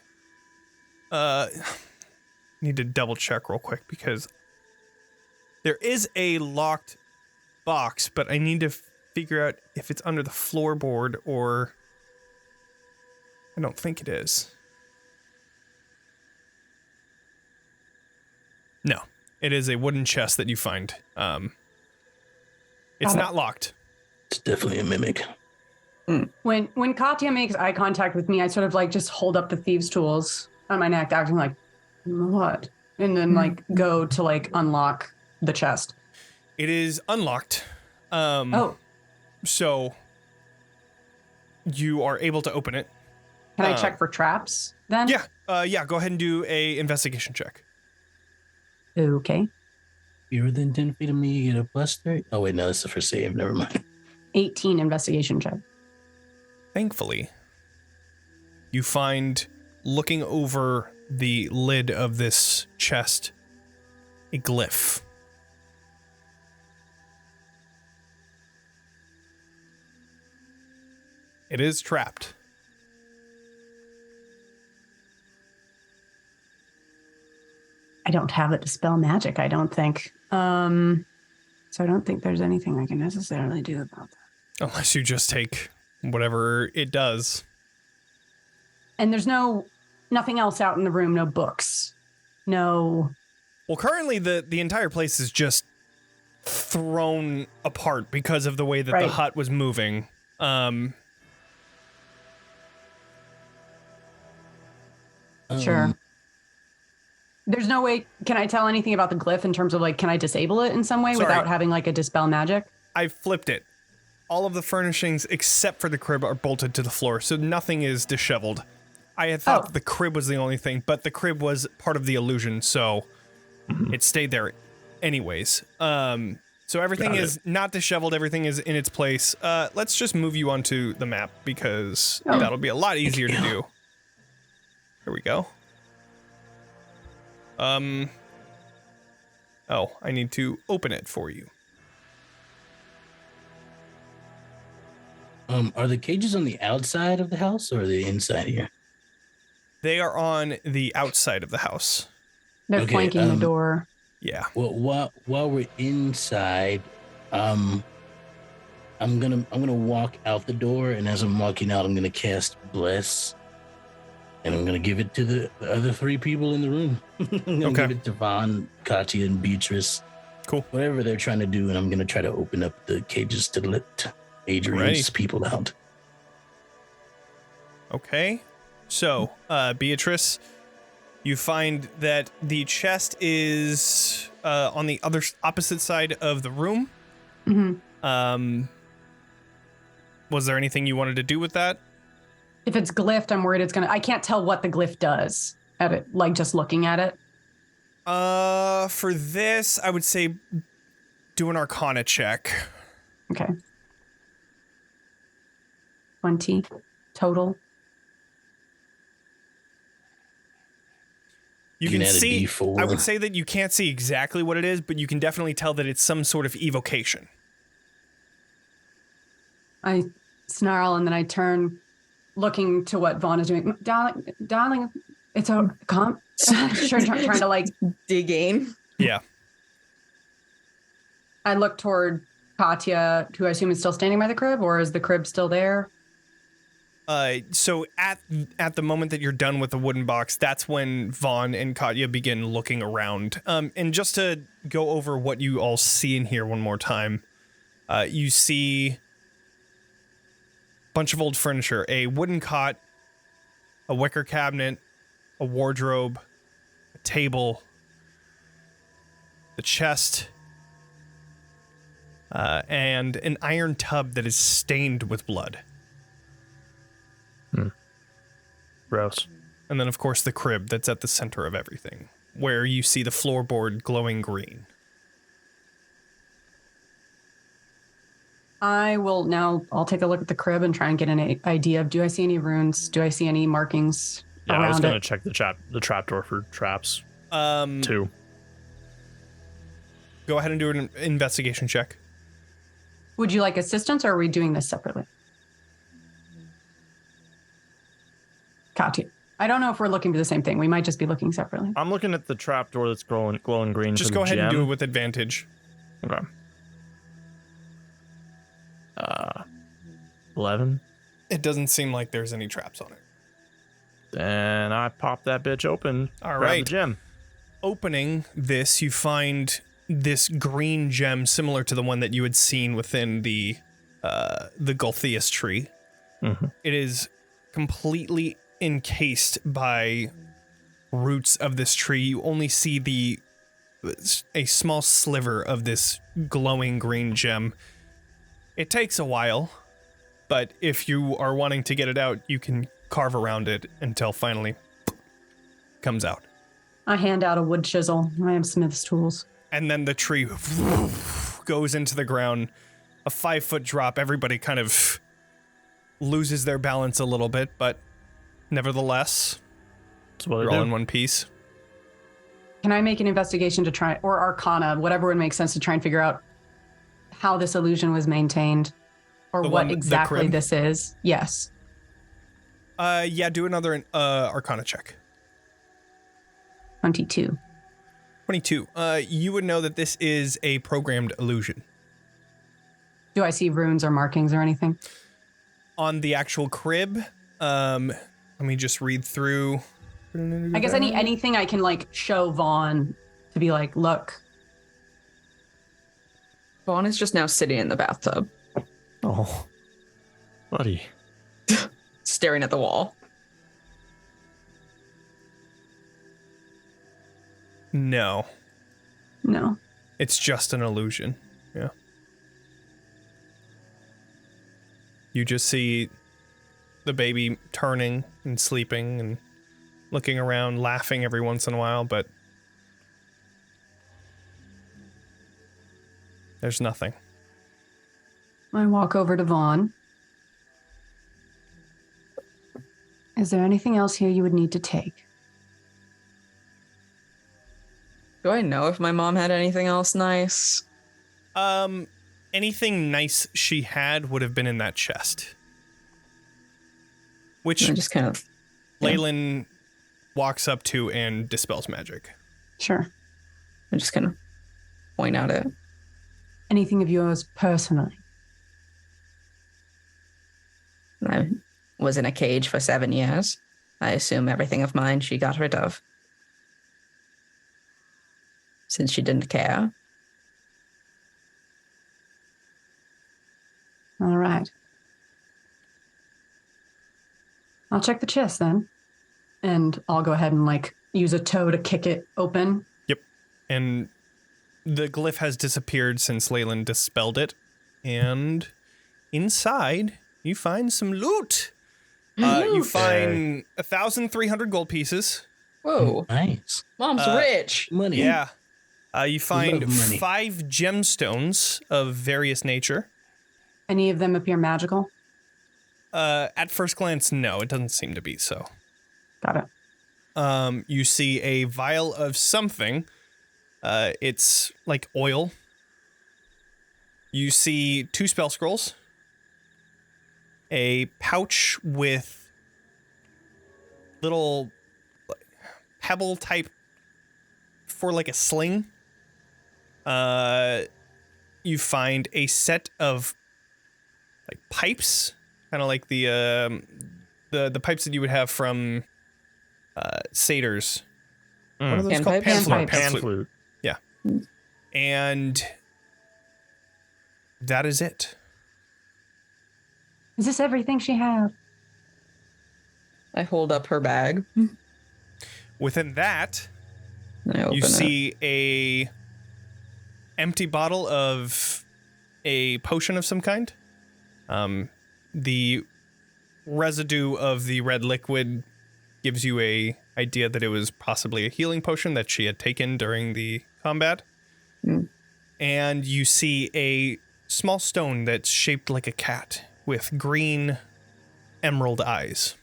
A: Need to double check real quick because there is a locked box, but I need to figure out if it's under the floorboard or. I don't think it is. No, it is a wooden chest that you find. It's not locked.
C: It's definitely a mimic.
E: When Katya makes eye contact with me, I sort of like just hold up the thieves' tools on my neck, acting like, what? And then like go to like unlock the chest.
A: It is unlocked.
E: Oh,
A: So you are able to open it.
E: can I check for traps then?
A: Yeah. Yeah. Go ahead and do a investigation check.
E: Okay.
C: You're within 10 feet of me, you get a +3. Oh, wait, no, that's the first save. Never mind.
E: 18 investigation check.
A: Thankfully, you find, looking over the lid of this chest, a glyph. It is trapped.
E: I don't have it to spell magic, I don't think. So I don't think there's anything I can necessarily do about that.
A: Unless you just take whatever it does.
E: And there's nothing else out in the room, no books. No.
A: Well, currently the entire place is just thrown apart because of the way that the
E: Right.
A: hut was moving.
E: Sure. There's no way. Can I tell anything about the glyph in terms of like, can I disable it in some way
A: Sorry.
E: without having like a dispel magic?
A: I flipped it. All of the furnishings except for the crib are bolted to the floor, so nothing is disheveled. I had thought
E: Oh.
A: that the crib was the only thing, but the crib was part of the illusion, so it stayed there anyways. So everything
B: Got
A: is not disheveled, everything is in its place. Let's just move you onto the map because
E: Oh.
A: that'll be a lot easier to do. Here we go. Oh, I need to open it for you.
C: Are the cages on the outside of the house or are they inside here?
A: They are on the outside of the house.
E: They're
C: Okay,
E: flanking the door.
A: Yeah.
C: Well, while we're inside, I'm gonna walk out the door, and as I'm walking out, I'm gonna cast Bless, and I'm gonna give it to the other three people in the room. I'm gonna
A: Okay.
C: give it to Vaughn, Katya, and Beatrice.
A: Cool.
C: Whatever they're trying to do, and I'm gonna try to open up the cages to let Adrian's
A: Alrighty.
C: people out.
A: Okay. So, Beatrice, you find that the chest is on the opposite side of the room.
E: hmm
A: Was there anything you wanted to do with that?
E: If it's glyphed, I'm worried it's gonna. I can't tell what the glyph does at it, like just looking at it.
A: For this, I would say do an Arcana check.
E: Okay. 20 total.
A: You
C: can
A: can
C: add a
A: see.
C: D4.
A: I would say that you can't see exactly what it is, but you can definitely tell that it's some sort of evocation.
E: I snarl and then I turn, looking to what Vaughn is doing. Darling, it's a trying to like.
D: Digging.
A: Yeah.
E: I look toward Katya, who I assume is still standing by the crib, or is the crib still there?
A: So at the moment that you're done with the wooden box, that's when Vaughn and Katya begin looking around. And just to go over what you all see in here one more time, you see a bunch of old furniture, a wooden cot, a wicker cabinet, a wardrobe, a table, the chest, and an iron tub that is stained with blood.
B: Gross.
A: And then, of course, the crib that's at the center of everything, where you see the floorboard glowing green.
E: I'll take a look at the crib and try and get an idea of, do I see any runes? Do I see any markings around it?
B: I was going to check the trapdoor for traps, too.
A: Go ahead and do an investigation check.
E: Would you like assistance, or are we doing this separately? Katya. I don't know if we're looking for the same thing. We might just be looking separately.
B: I'm looking at the trapdoor that's glowing green.
A: Just go ahead and do it with advantage.
B: Okay. 11.
A: It doesn't seem like there's any traps on it.
B: And I pop that bitch open.
A: All
B: grab
A: right.
B: the gem.
A: Opening this, you find this green gem similar to the one that you had seen within the Golthius tree.
B: Mm-hmm.
A: It is completely encased by roots of this tree. You only see a small sliver of this glowing green gem. It takes a while, but if you are wanting to get it out, you can carve around it until finally comes out.
E: I hand out a wood chisel. I have Smith's tools.
A: And then the tree goes into the ground. A 5-foot drop. Everybody kind of loses their balance a little bit, but nevertheless, you're all in one piece.
E: Can I make an investigation to try, or Arcana, whatever would make sense, to try and figure out how this illusion was maintained, or what exactly this is? Yes.
A: Yeah, do another Arcana check.
E: 22.
A: 22. You would know that this is a programmed illusion.
E: Do I see runes or markings or anything?
A: On the actual crib, let me just read through.
E: I guess anything I can like show Vaughn to be like, look.
D: Vaughn is just now sitting in the bathtub,
B: Oh, buddy.
D: staring at the wall.
A: No,
E: No.
A: it's just an illusion. Yeah. You just see the baby turning and sleeping and looking around, laughing every once in a while, but there's nothing.
E: I walk over to Vaughn. Is there anything else here you would need to take?
D: Do I know if my mom had anything else nice?
A: Anything nice she had would have been in that chest. Which
D: I just kind of...
A: Leyland walks up to and dispels magic.
E: Sure.
D: I just kind of point out it.
E: Anything of yours personally?
D: I was in a cage for 7 years. I assume everything of mine she got rid of. Since she didn't care.
E: All right. I'll check the chest then. And I'll go ahead and like use a toe to kick it open.
A: Yep. And the glyph has disappeared since Leyland dispelled it. And inside, you find some loot. You find 1,300 gold pieces.
D: Whoa.
C: Nice.
D: Mom's rich.
C: Money.
A: Yeah. You find
C: Love money.
A: 5 gemstones of various nature.
E: Any of them appear magical?
A: At first glance, no, it doesn't seem to be so.
E: Got it.
A: You see a vial of something. It's like oil. You see 2 spell scrolls. A pouch with little pebble type for like a sling. You you find a set of like pipes, kind of like the pipes that you would have from satyrs. What are those
D: Pan
A: called?
D: pipes?
B: Pan flute.
A: Yeah. And that is it.
E: Is this everything she had?
D: I hold up her bag.
A: Within that,
D: I open
A: you
D: it.
A: see a empty bottle of a potion of some kind. The residue of the red liquid gives you a idea that it was possibly a healing potion that she had taken during the combat. And you see a small stone that's shaped like a cat with green emerald eyes.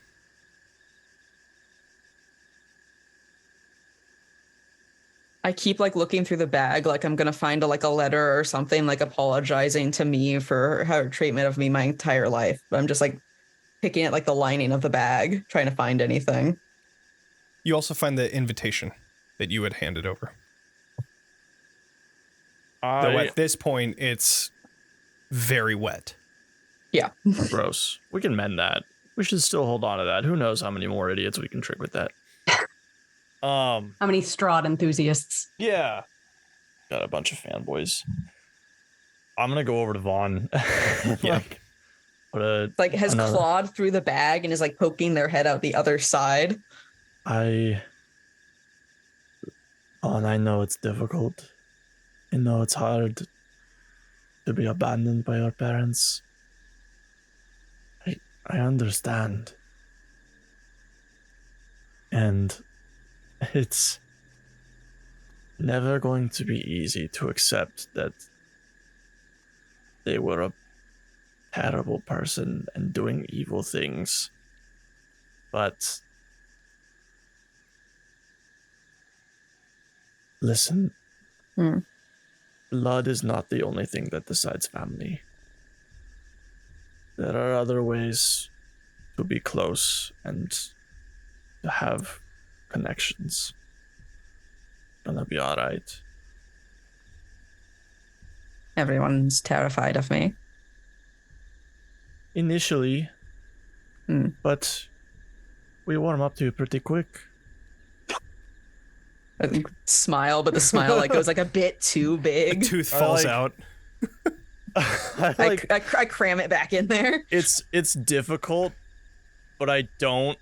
D: I keep like looking through the bag, like I'm gonna find a letter or something, like apologizing to me for her treatment of me my entire life. But I'm just like picking at like the lining of the bag, trying to find anything.
A: You also find the invitation that you had handed over. Though at this point, it's very wet.
D: Yeah.
B: Gross. We can mend that. We should still hold on to that. Who knows how many more idiots we can trick with that.
E: How many Strahd enthusiasts?
B: Yeah. Got a bunch of fanboys. I'm gonna go over to Vaughn.
A: Yeah.
D: Like has clawed through the bag and is like poking their head out the other side.
B: I know it's difficult. I know it's hard to be abandoned by your parents. I understand. And it's never going to be easy to accept that they were a terrible person and doing evil things. But listen, blood is not the only thing that decides family. There are other ways to be close and to have connections. Gonna be all right.
D: Everyone's terrified of me.
B: Initially, but we warm up to you pretty quick.
D: I smile, but the smile like goes like a bit too big.
A: A tooth falls out.
D: I cram it back in there.
B: It's difficult, but I don't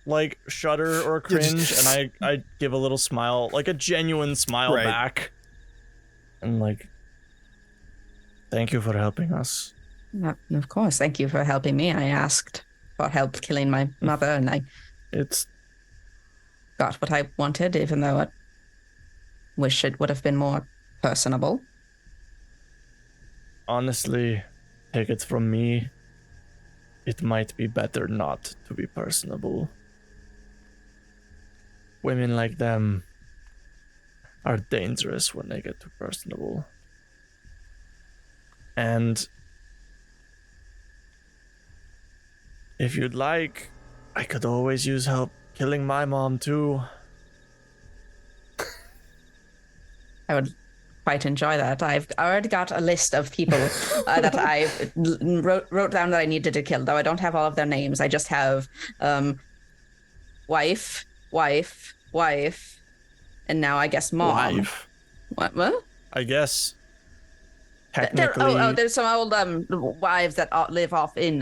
B: like shudder or cringe, and I give a little smile, like a genuine smile back. And like, thank you for helping us.
D: Of course, thank you for helping me. I asked for help killing my mother, and I got what I wanted, even though I wish it would have been more personable.
B: Honestly, take it from me, it might be better not to be personable. Women like them are dangerous when they get too personable. And if you'd like, I could always use help killing my mom too.
D: I would quite enjoy that. I've already got a list of people that I wrote down that I needed to kill, though I don't have all of their names. I just have wife, and now I guess mom.
B: Wife.
D: What?
B: I guess technically.
D: There's some old wives that live off in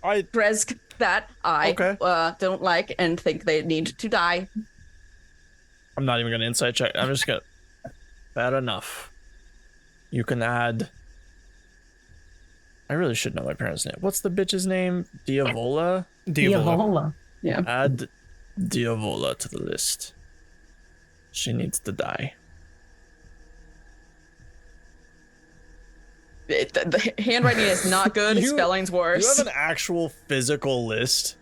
D: Dresk that I don't like and think they need to die.
B: I'm not even gonna insight check. I'm just gonna. Bad enough. You can add. I really should know my parents' name. What's the bitch's name? Diavola?
E: Diavola.
D: Yeah.
B: Add Diavola to the list. She needs to die.
D: The handwriting is not good. Spelling's worse.
B: You have an actual physical list?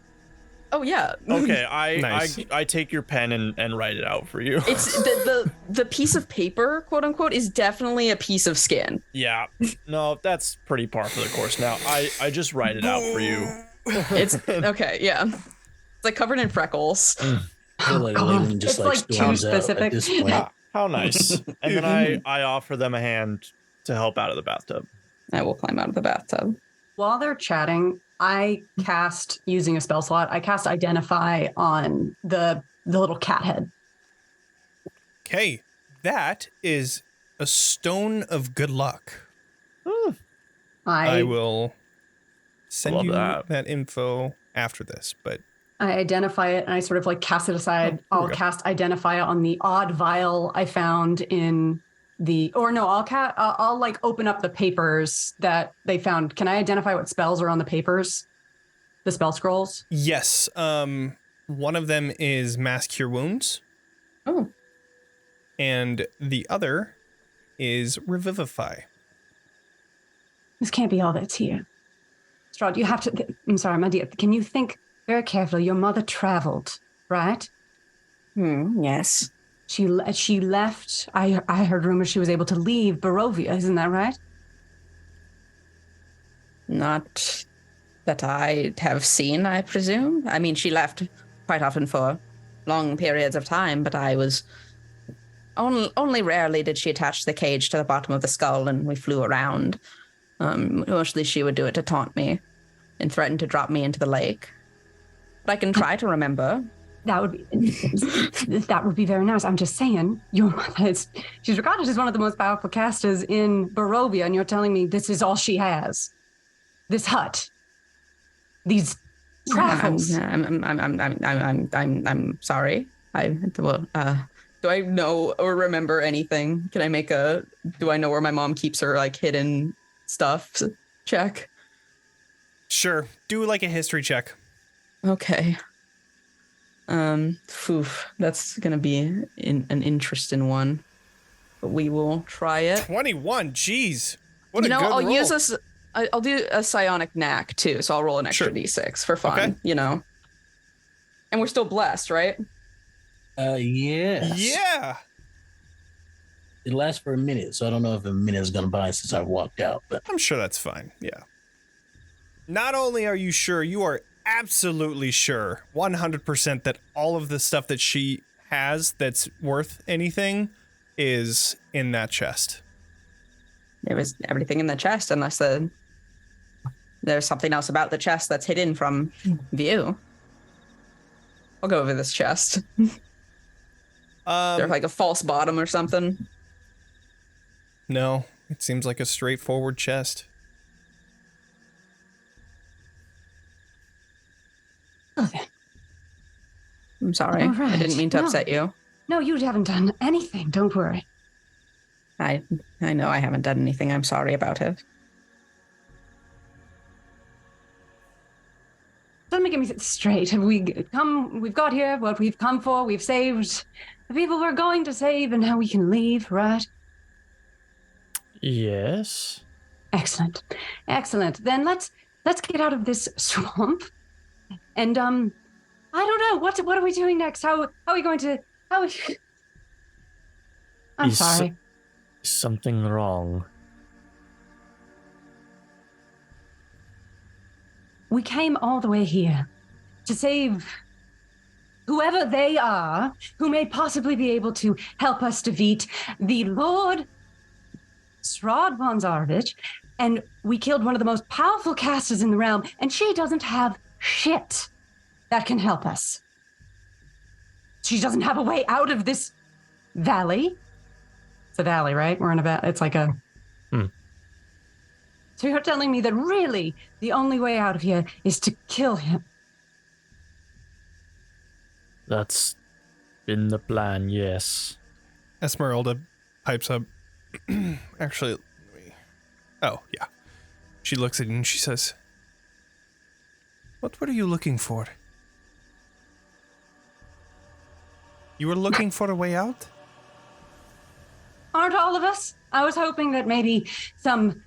D: Oh yeah.
B: Okay,
A: Nice.
B: I take your pen and write it out for you.
D: It's the piece of paper, quote unquote, is definitely a piece of skin.
B: Yeah. No, that's pretty par for the course. Now I just write it out for you.
D: It's okay, yeah. It's like covered in freckles.
C: I feel like Leyland just
E: It's like too
C: storms out
E: specific.
C: at this point.
B: How nice. And then I offer them a hand to help out of the bathtub.
D: I will climb out of the bathtub.
E: While they're chatting, I cast, using a spell slot, I cast Identify on the little cat head.
A: Okay, that is a stone of good luck. I will send you that info after this, but
E: I identify it and I sort of like cast it aside. I'll cast Identify on the odd vial I found in the, or no, I'll like open up the papers that they found. Can I identify what spells are on the papers? The spell scrolls?
A: Yes. One of them is Mass Cure Wounds.
D: Oh.
A: And the other is Revivify.
E: This can't be all that's here. Strahd, you have to, I'm sorry, my dear, can you think very carefully? Your mother traveled, right?
D: Yes.
E: She left, I heard rumors she was able to leave Barovia, isn't that right?
D: Not that I have seen, I presume. I mean, she left quite often for long periods of time, but I was... Only rarely did she attach the cage to the bottom of the skull and we flew around. Mostly she would do it to taunt me and threaten to drop me into the lake. But I can try to remember.
E: That would be very nice. I'm just saying, your mother she's regarded as one of the most powerful casters in Barovia, and you're telling me this is all she has. This hut. These travels.
D: I'm sorry. Do I know or remember anything? Can I make do I know where my mom keeps her like hidden stuff check?
A: Sure. Do like a history check.
D: Okay. That's gonna be an interesting one, but we will try it.
A: 21. Jeez. What a good
D: I'll
A: roll.
D: use this. I'll do a psionic knack too, so I'll roll an extra d6 for fun.
A: Okay.
D: And we're still blessed, right?
C: Yes.
A: Yeah.
C: It lasts for a minute, so I don't know if a minute is gonna buy since I walked out, but
A: I'm sure that's fine. Yeah. Not only are you sure, you are absolutely sure, 100% that all of the stuff that she has that's worth anything is in that chest.
D: There was everything in the chest, unless there's something else about the chest that's hidden from view. I'll go over this chest. There's like a false bottom or something.
A: No, it seems like a straightforward chest.
D: I'm sorry.
E: All right.
D: I didn't mean to upset you.
E: No, you haven't done anything. Don't worry.
D: I know I haven't done anything. I'm sorry about it.
E: Let me get me straight. We've got here what we've come for. We've saved the people we're going to save, and now we can leave, right?
B: Yes.
E: Excellent. Then let's get out of this swamp. And I don't know what are we doing next? How are we going to? I'm sorry.
B: Something wrong.
E: We came all the way here to save whoever they are who may possibly be able to help us defeat the Lord Strahd von Zarovich, and we killed one of the most powerful casters in the realm, and she doesn't have shit that can help us. She doesn't have a way out of this valley. It's a valley, right? We're in a valley. It's like a... So you're telling me that really the only way out of here is to kill him?
B: That's been the plan, yes.
A: Esmeralda pipes up. Actually, oh, yeah. She looks at you and she says, What were you looking for? You were looking for a way out?
E: Aren't all of us? I was hoping that maybe some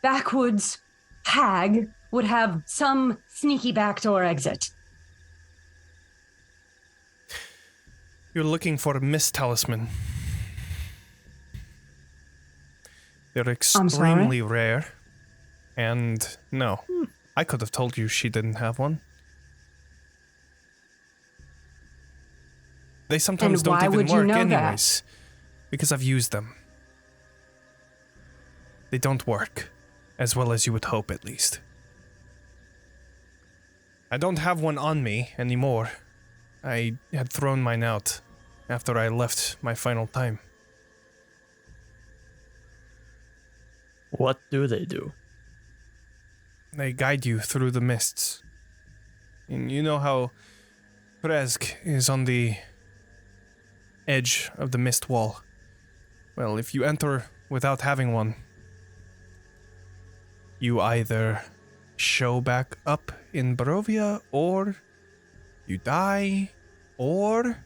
E: backwoods hag would have some sneaky backdoor exit.
A: You're looking for a mist talisman. They're extremely rare. And no, I could have told you she didn't have one. They sometimes
E: And
A: don't
E: why
A: even
E: would you
A: work
E: know that?
A: anyways. Because I've used them. They don't work. As well as you would hope, at least. I don't have one on me anymore. I had thrown mine out after I left my final time.
B: What do they do?
A: They guide you through the mists. And you know how Kresk is on the edge of the mist wall. Well, if you enter without having one, you either show back up in Barovia, or you die, or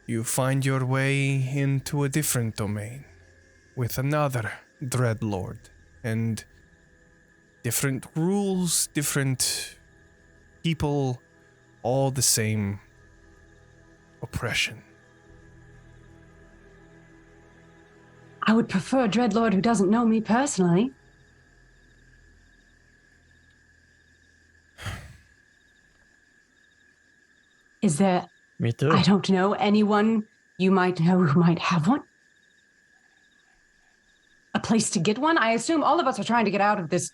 A: you find your way into a different domain with another Dreadlord, and different rules, different people, all the same oppression.
E: I would prefer a Dreadlord who doesn't know me personally. Is there,
B: Me too.
E: I don't know, anyone you might know who might have one? A place to get one? I assume all of us are trying to get out of this.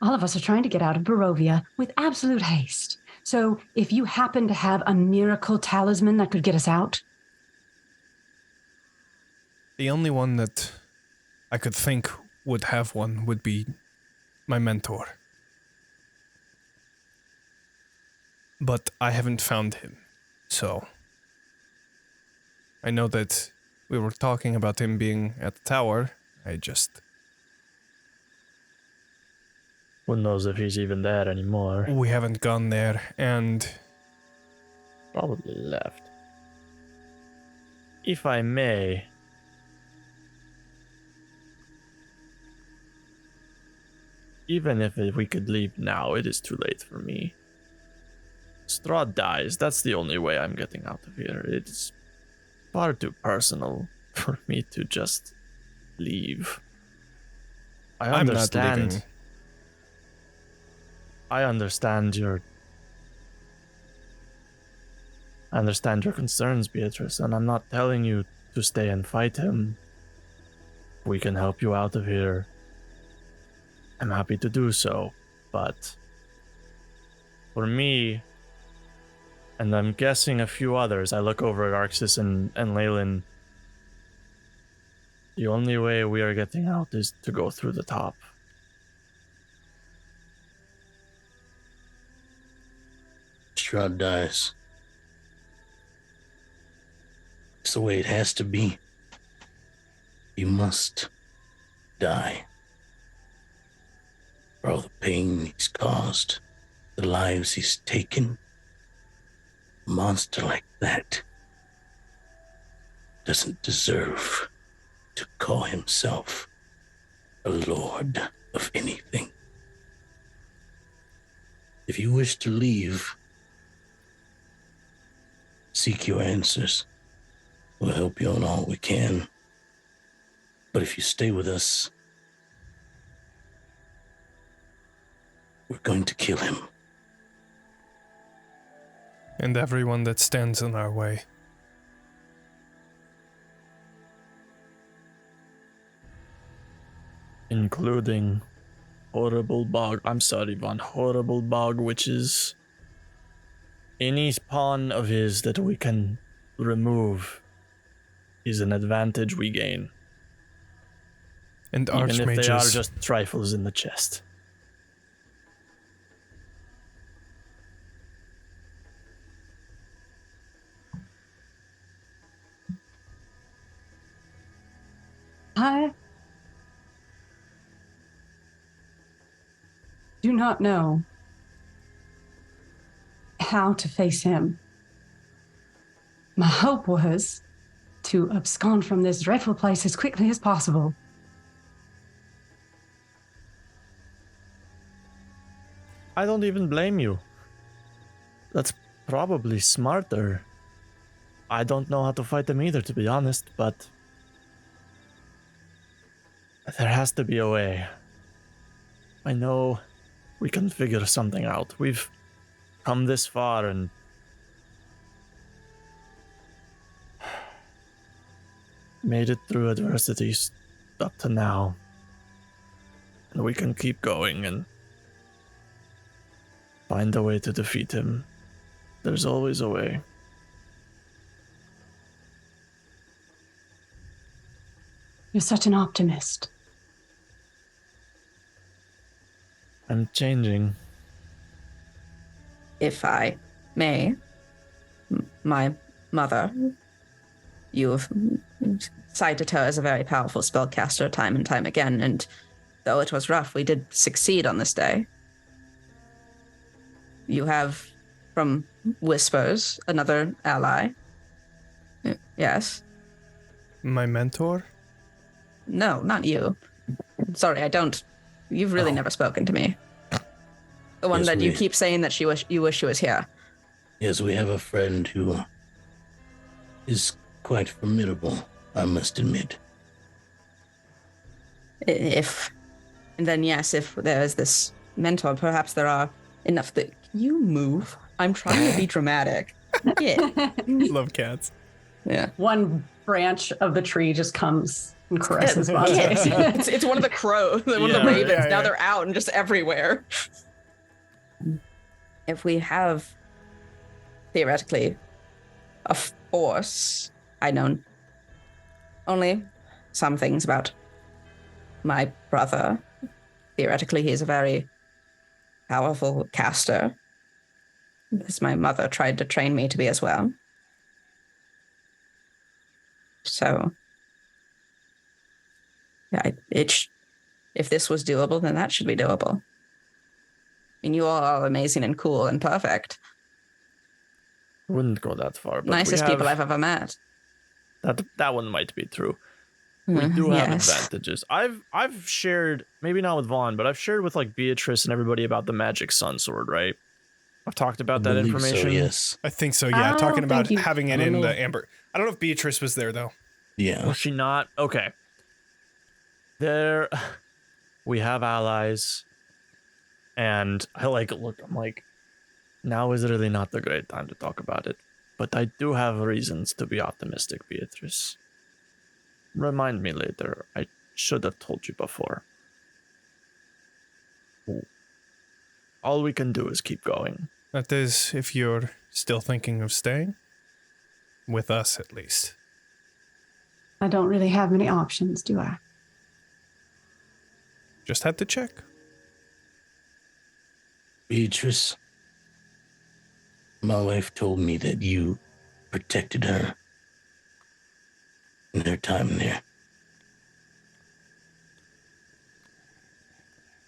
E: All of us are trying to get out of Barovia with absolute haste. So if you happen to have a miracle talisman that could get us out,
A: The only one that I could think would have one would be my mentor. But I haven't found him, so I know that we were talking about him being at the tower.
B: Who knows if he's even there anymore?
A: We haven't gone there, and
B: Probably left. If I may, even if we could leave now, it is too late for me. Strahd dies. That's the only way I'm getting out of here. It's far too personal for me to just leave. I
A: I'm not
B: understand.
A: leaving.
B: I understand your concerns, Beatrice, and I'm not telling you to stay and fight him. We can help you out of here. I'm happy to do so, but for me, and I'm guessing a few others, I look over at Arxis and Leyland. The only way we are getting out is to go through the top.
C: Strahd dies. It's the way it has to be. He must die. For all the pain he's caused, the lives he's taken. A monster like that doesn't deserve to call himself a lord of anything. If you wish to leave, seek your answers. We'll help you on all we can. But if you stay with us, we're going to kill him.
A: and everyone that stands in our way.
B: Including horrible bog. I'm sorry, Von. Horrible bog witches. Any pawn of his that we can remove is an advantage we gain.
A: And
B: Even if they are
A: archmages.
B: just trifles in the chest.
E: I do not know how to face him. My hope was to abscond from this dreadful place as quickly as possible.
B: I don't even blame you. That's probably smarter. I don't know how to fight them either, to be honest, but there has to be a way. I know we can figure something out. We've come this far and made it through adversities up to now. And we can keep going and find a way to defeat him. There's always a way.
E: You're such an optimist.
B: I'm changing.
D: If I may, my mother, you've cited her as a very powerful spellcaster time and time again, and though it was rough, we did succeed on this day. You have, from whispers, another ally. Yes.
A: My mentor?
D: No, not you. Sorry, I don't. You've really never spoken to me. The one
C: Yes,
D: that you
C: we-
D: keep saying that you wish she was here.
C: Yes, we have a friend who is quite formidable, I must admit.
D: If, and then yes, if there is this mentor, perhaps there are enough that you move. I'm trying to be dramatic. Yeah.
A: Love cats.
D: Yeah.
E: One branch of the tree just comes and caresses Vontae.
D: It's one of the crows, one of
B: Yeah,
D: the ravens.
A: yeah,
D: Now
A: yeah.
D: they're out and just everywhere. If we have theoretically a force, I know only some things about my brother. Theoretically, he's a very powerful caster, as my mother tried to train me to be as well. So, yeah, if this was doable, then that should be doable. And you all are amazing and cool and perfect.
B: Wouldn't go that far, but
D: Nicest
B: we have,
D: people I've ever met.
B: that one might be true. We do have
D: Yes.
B: advantages. I've shared, maybe not with Vaughn, but I've shared with like Beatrice and everybody about the magic sun sword, right? I've talked about that
C: Believe
B: information.
C: So, yes.
A: I think so, yeah.
E: I
A: Talking
E: don't
A: about
E: think you-
A: having
E: I
A: it
E: don't
A: in
E: know.
A: the amber. I don't know if Beatrice was there, though.
C: Yeah.
B: Was she not? Okay. There, we have allies, and I like look. I'm like, now is really not the great time to talk about it, but I do have reasons to be optimistic, Beatrice. Remind me later. I should have told you before. All we can do is keep going.
A: That is, if you're still thinking of staying. With us, at least.
E: I don't really have many options, do I?
A: Just had to check.
C: Beatrice, my wife told me that you protected her in her time there.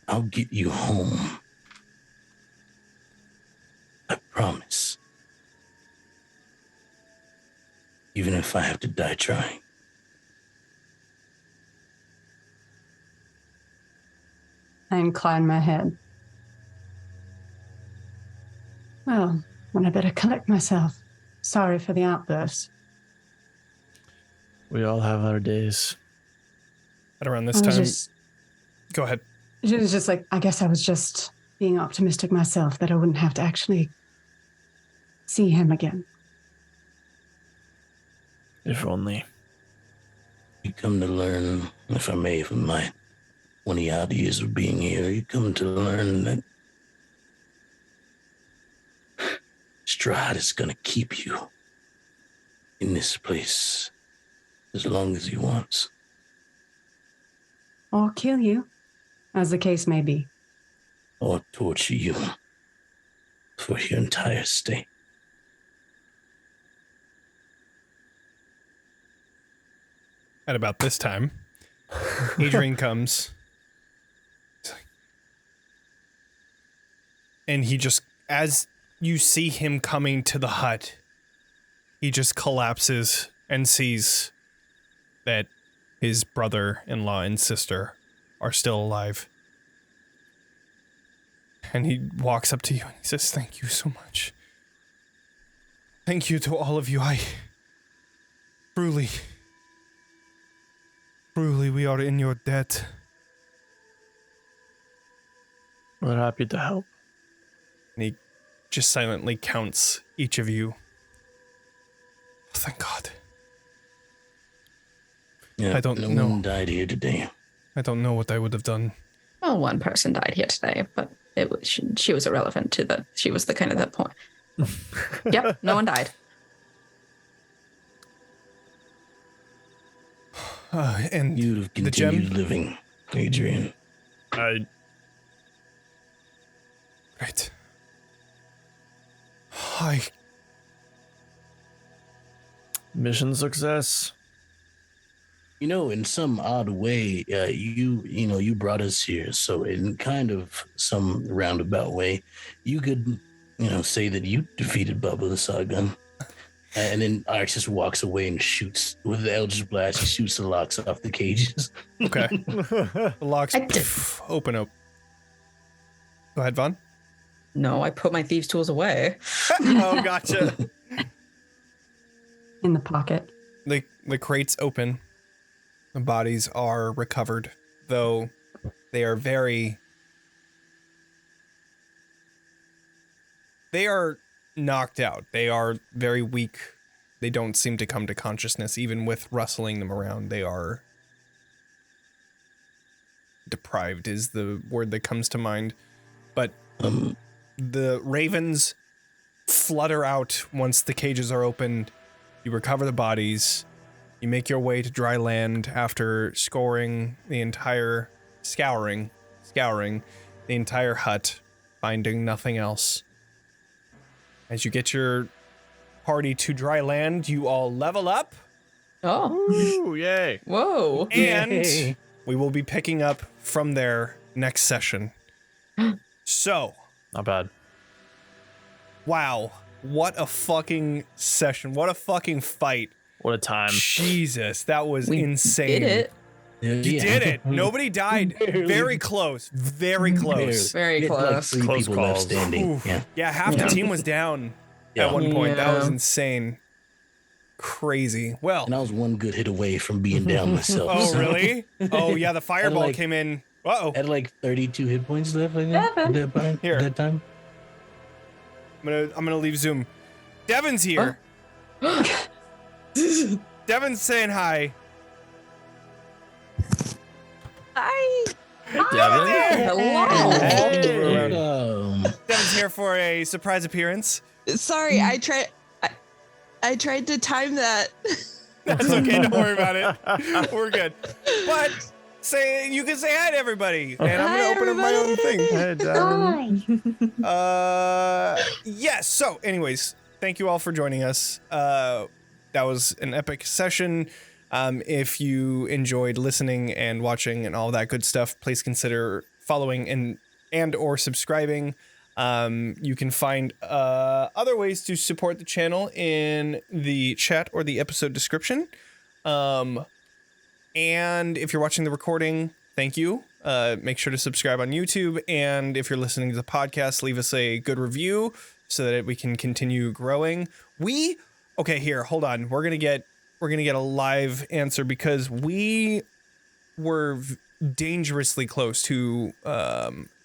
C: I'll get you home. I promise. Even if I have to die trying.
E: I incline my head. Well, then I better collect myself. Sorry for the outburst.
B: We all have our days.
A: At around
E: I
A: this
E: was
A: time.
E: just,
A: Go ahead.
E: it was just like, I guess I was just being optimistic myself that I wouldn't have to actually see him again.
B: If only.
C: You come to learn, if I may, from my 20 odd years of being here, you come to learn that Strahd is gonna keep you in this place as long as he wants.
E: Or kill you, as the case may be.
C: Or torture you for your entire stay.
A: At about this time, Adrian comes. And he just, as you see him coming to the hut, he just collapses and sees that his brother-in-law and sister are still alive. And he walks up to you and he says, "Thank you so much. Thank you to all of you. Truly, we are in your debt."
B: We're happy to help.
A: And he just silently counts each of you. Oh, thank God.
C: Yeah,
A: I don't
C: no
A: know.
C: one died here today.
A: I don't know what I would have done.
D: Well, one person died here today, but it was she was irrelevant to the. She was the kind of that point. Yep, no one died.
A: And
C: You'd have
A: the gem?
C: continued living, Adrian.
B: I
A: Right.
B: mission success.
C: You know, in some odd way, you brought us here. So in kind of some roundabout way, you could, say that you defeated Bubba the Sawgun. And then Arx just walks away and shoots with the Eldritch Blast. He shoots the locks off the cages.
A: Okay. The locks open up. Go ahead, Vaughn.
D: No, I put my thieves' tools away.
A: Oh, gotcha.
E: In the pocket.
A: The crates open. The bodies are recovered, though they are knocked out. They are very weak. They don't seem to come to consciousness, even with rustling them around. They are deprived is the word that comes to mind. But the ravens flutter out once the cages are opened. You recover the bodies. You make your way to dry land after scouring the entire hut, finding nothing else. As you get your party to dry land, you all level up,
D: Oh,
B: Ooh, yay.
D: whoa.
A: and
C: Yay.
A: we will be picking up from there next session. So,
B: Not bad.
A: wow, what a fucking session. What a fucking fight.
B: What a time.
A: Jesus, that was
D: We
A: insane.
D: did it.
A: You did it. Nobody died. Very close. Very close.
D: Very
C: We had
D: close.
C: Like 3
B: Close
C: people left
B: calls.
C: standing.
A: Oof.
C: Yeah.
A: Yeah, half the team was down at one point. That was
D: Yeah.
A: insane. Crazy. Well,
C: And I was one good hit away from being down myself.
A: oh,
C: so
A: really? Oh, yeah, the fireball
C: like-
A: came in. Uh-oh.
C: I had like 32 hit points left, I think, at
A: Here.
C: that time.
A: I'm gonna leave Zoom. Devin's here. Devin's saying hi.
D: Hi.
B: Devin?
D: Hello.
B: Hey.
A: Devin's here for a surprise appearance.
F: Sorry, I tried to time that.
A: That's okay. Don't worry about it. We're good. But you can say hi to everybody, and I'm
F: Hi,
A: gonna open up my own thing.
B: Hey, Devin.
A: Yes. So, anyways, thank you all for joining us. That was an epic session. If you enjoyed listening and watching and all that good stuff, please consider following and or subscribing. You can find other ways to support the channel in the chat or the episode description. And if you're watching the recording, thank you. Make sure to subscribe on YouTube. And if you're listening to the podcast, leave us a good review so that we can continue growing. Okay, here, hold on. We're gonna get a live answer because we were dangerously close to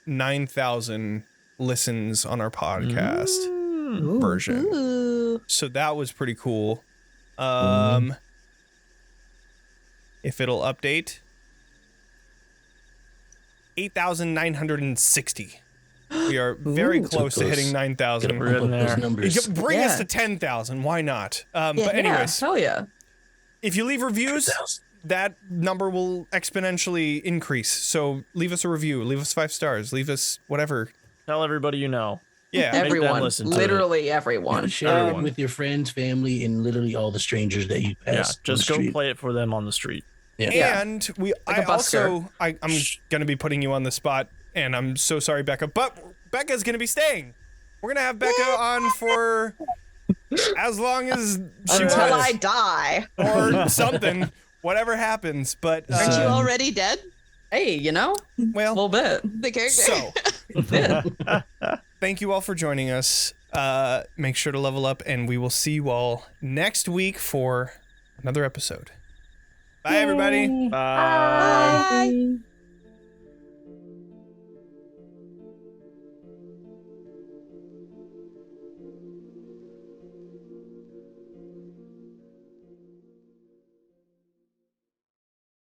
A: 9,000 listens on our podcast version.
F: Ooh.
A: So that was pretty cool. If it'll update, 8,960. We are very close to
C: Close.
A: hitting 9,000.
B: We're in there.
C: Those numbers.
A: Bring us
D: Yeah.
A: to 10,000. Why not? But
D: Yeah,
A: anyways,
D: hell yeah.
A: if you leave reviews,
C: 10,000.
A: that number will exponentially increase. So leave us a review. Leave us 5 stars. Leave us whatever.
B: Tell everybody you know.
A: Yeah.
B: them
D: Everyone.
B: listen to it.
D: Literally everyone.
C: Share it
A: Um,
C: with your friends, family, and literally all the strangers that you
B: Yeah,
C: pass. on
B: just
C: the
B: go
C: street.
B: play it for them on the street.
D: Yeah.
A: And
D: Like a busker.
A: I'm going to be putting you on the spot, and I'm so sorry, Becca, but Becca's going to be staying. We're going to have Becca on for as long as she
D: Until
A: wants,
D: I die.
A: or something, whatever happens. But
F: Aren't you already dead?
D: Hey, a
A: well,
D: little bit.
F: The character.
A: so thank you all for joining us. Make sure to level up, and we will see you all next week for another episode. Bye, everybody.
B: Bye.
F: Bye.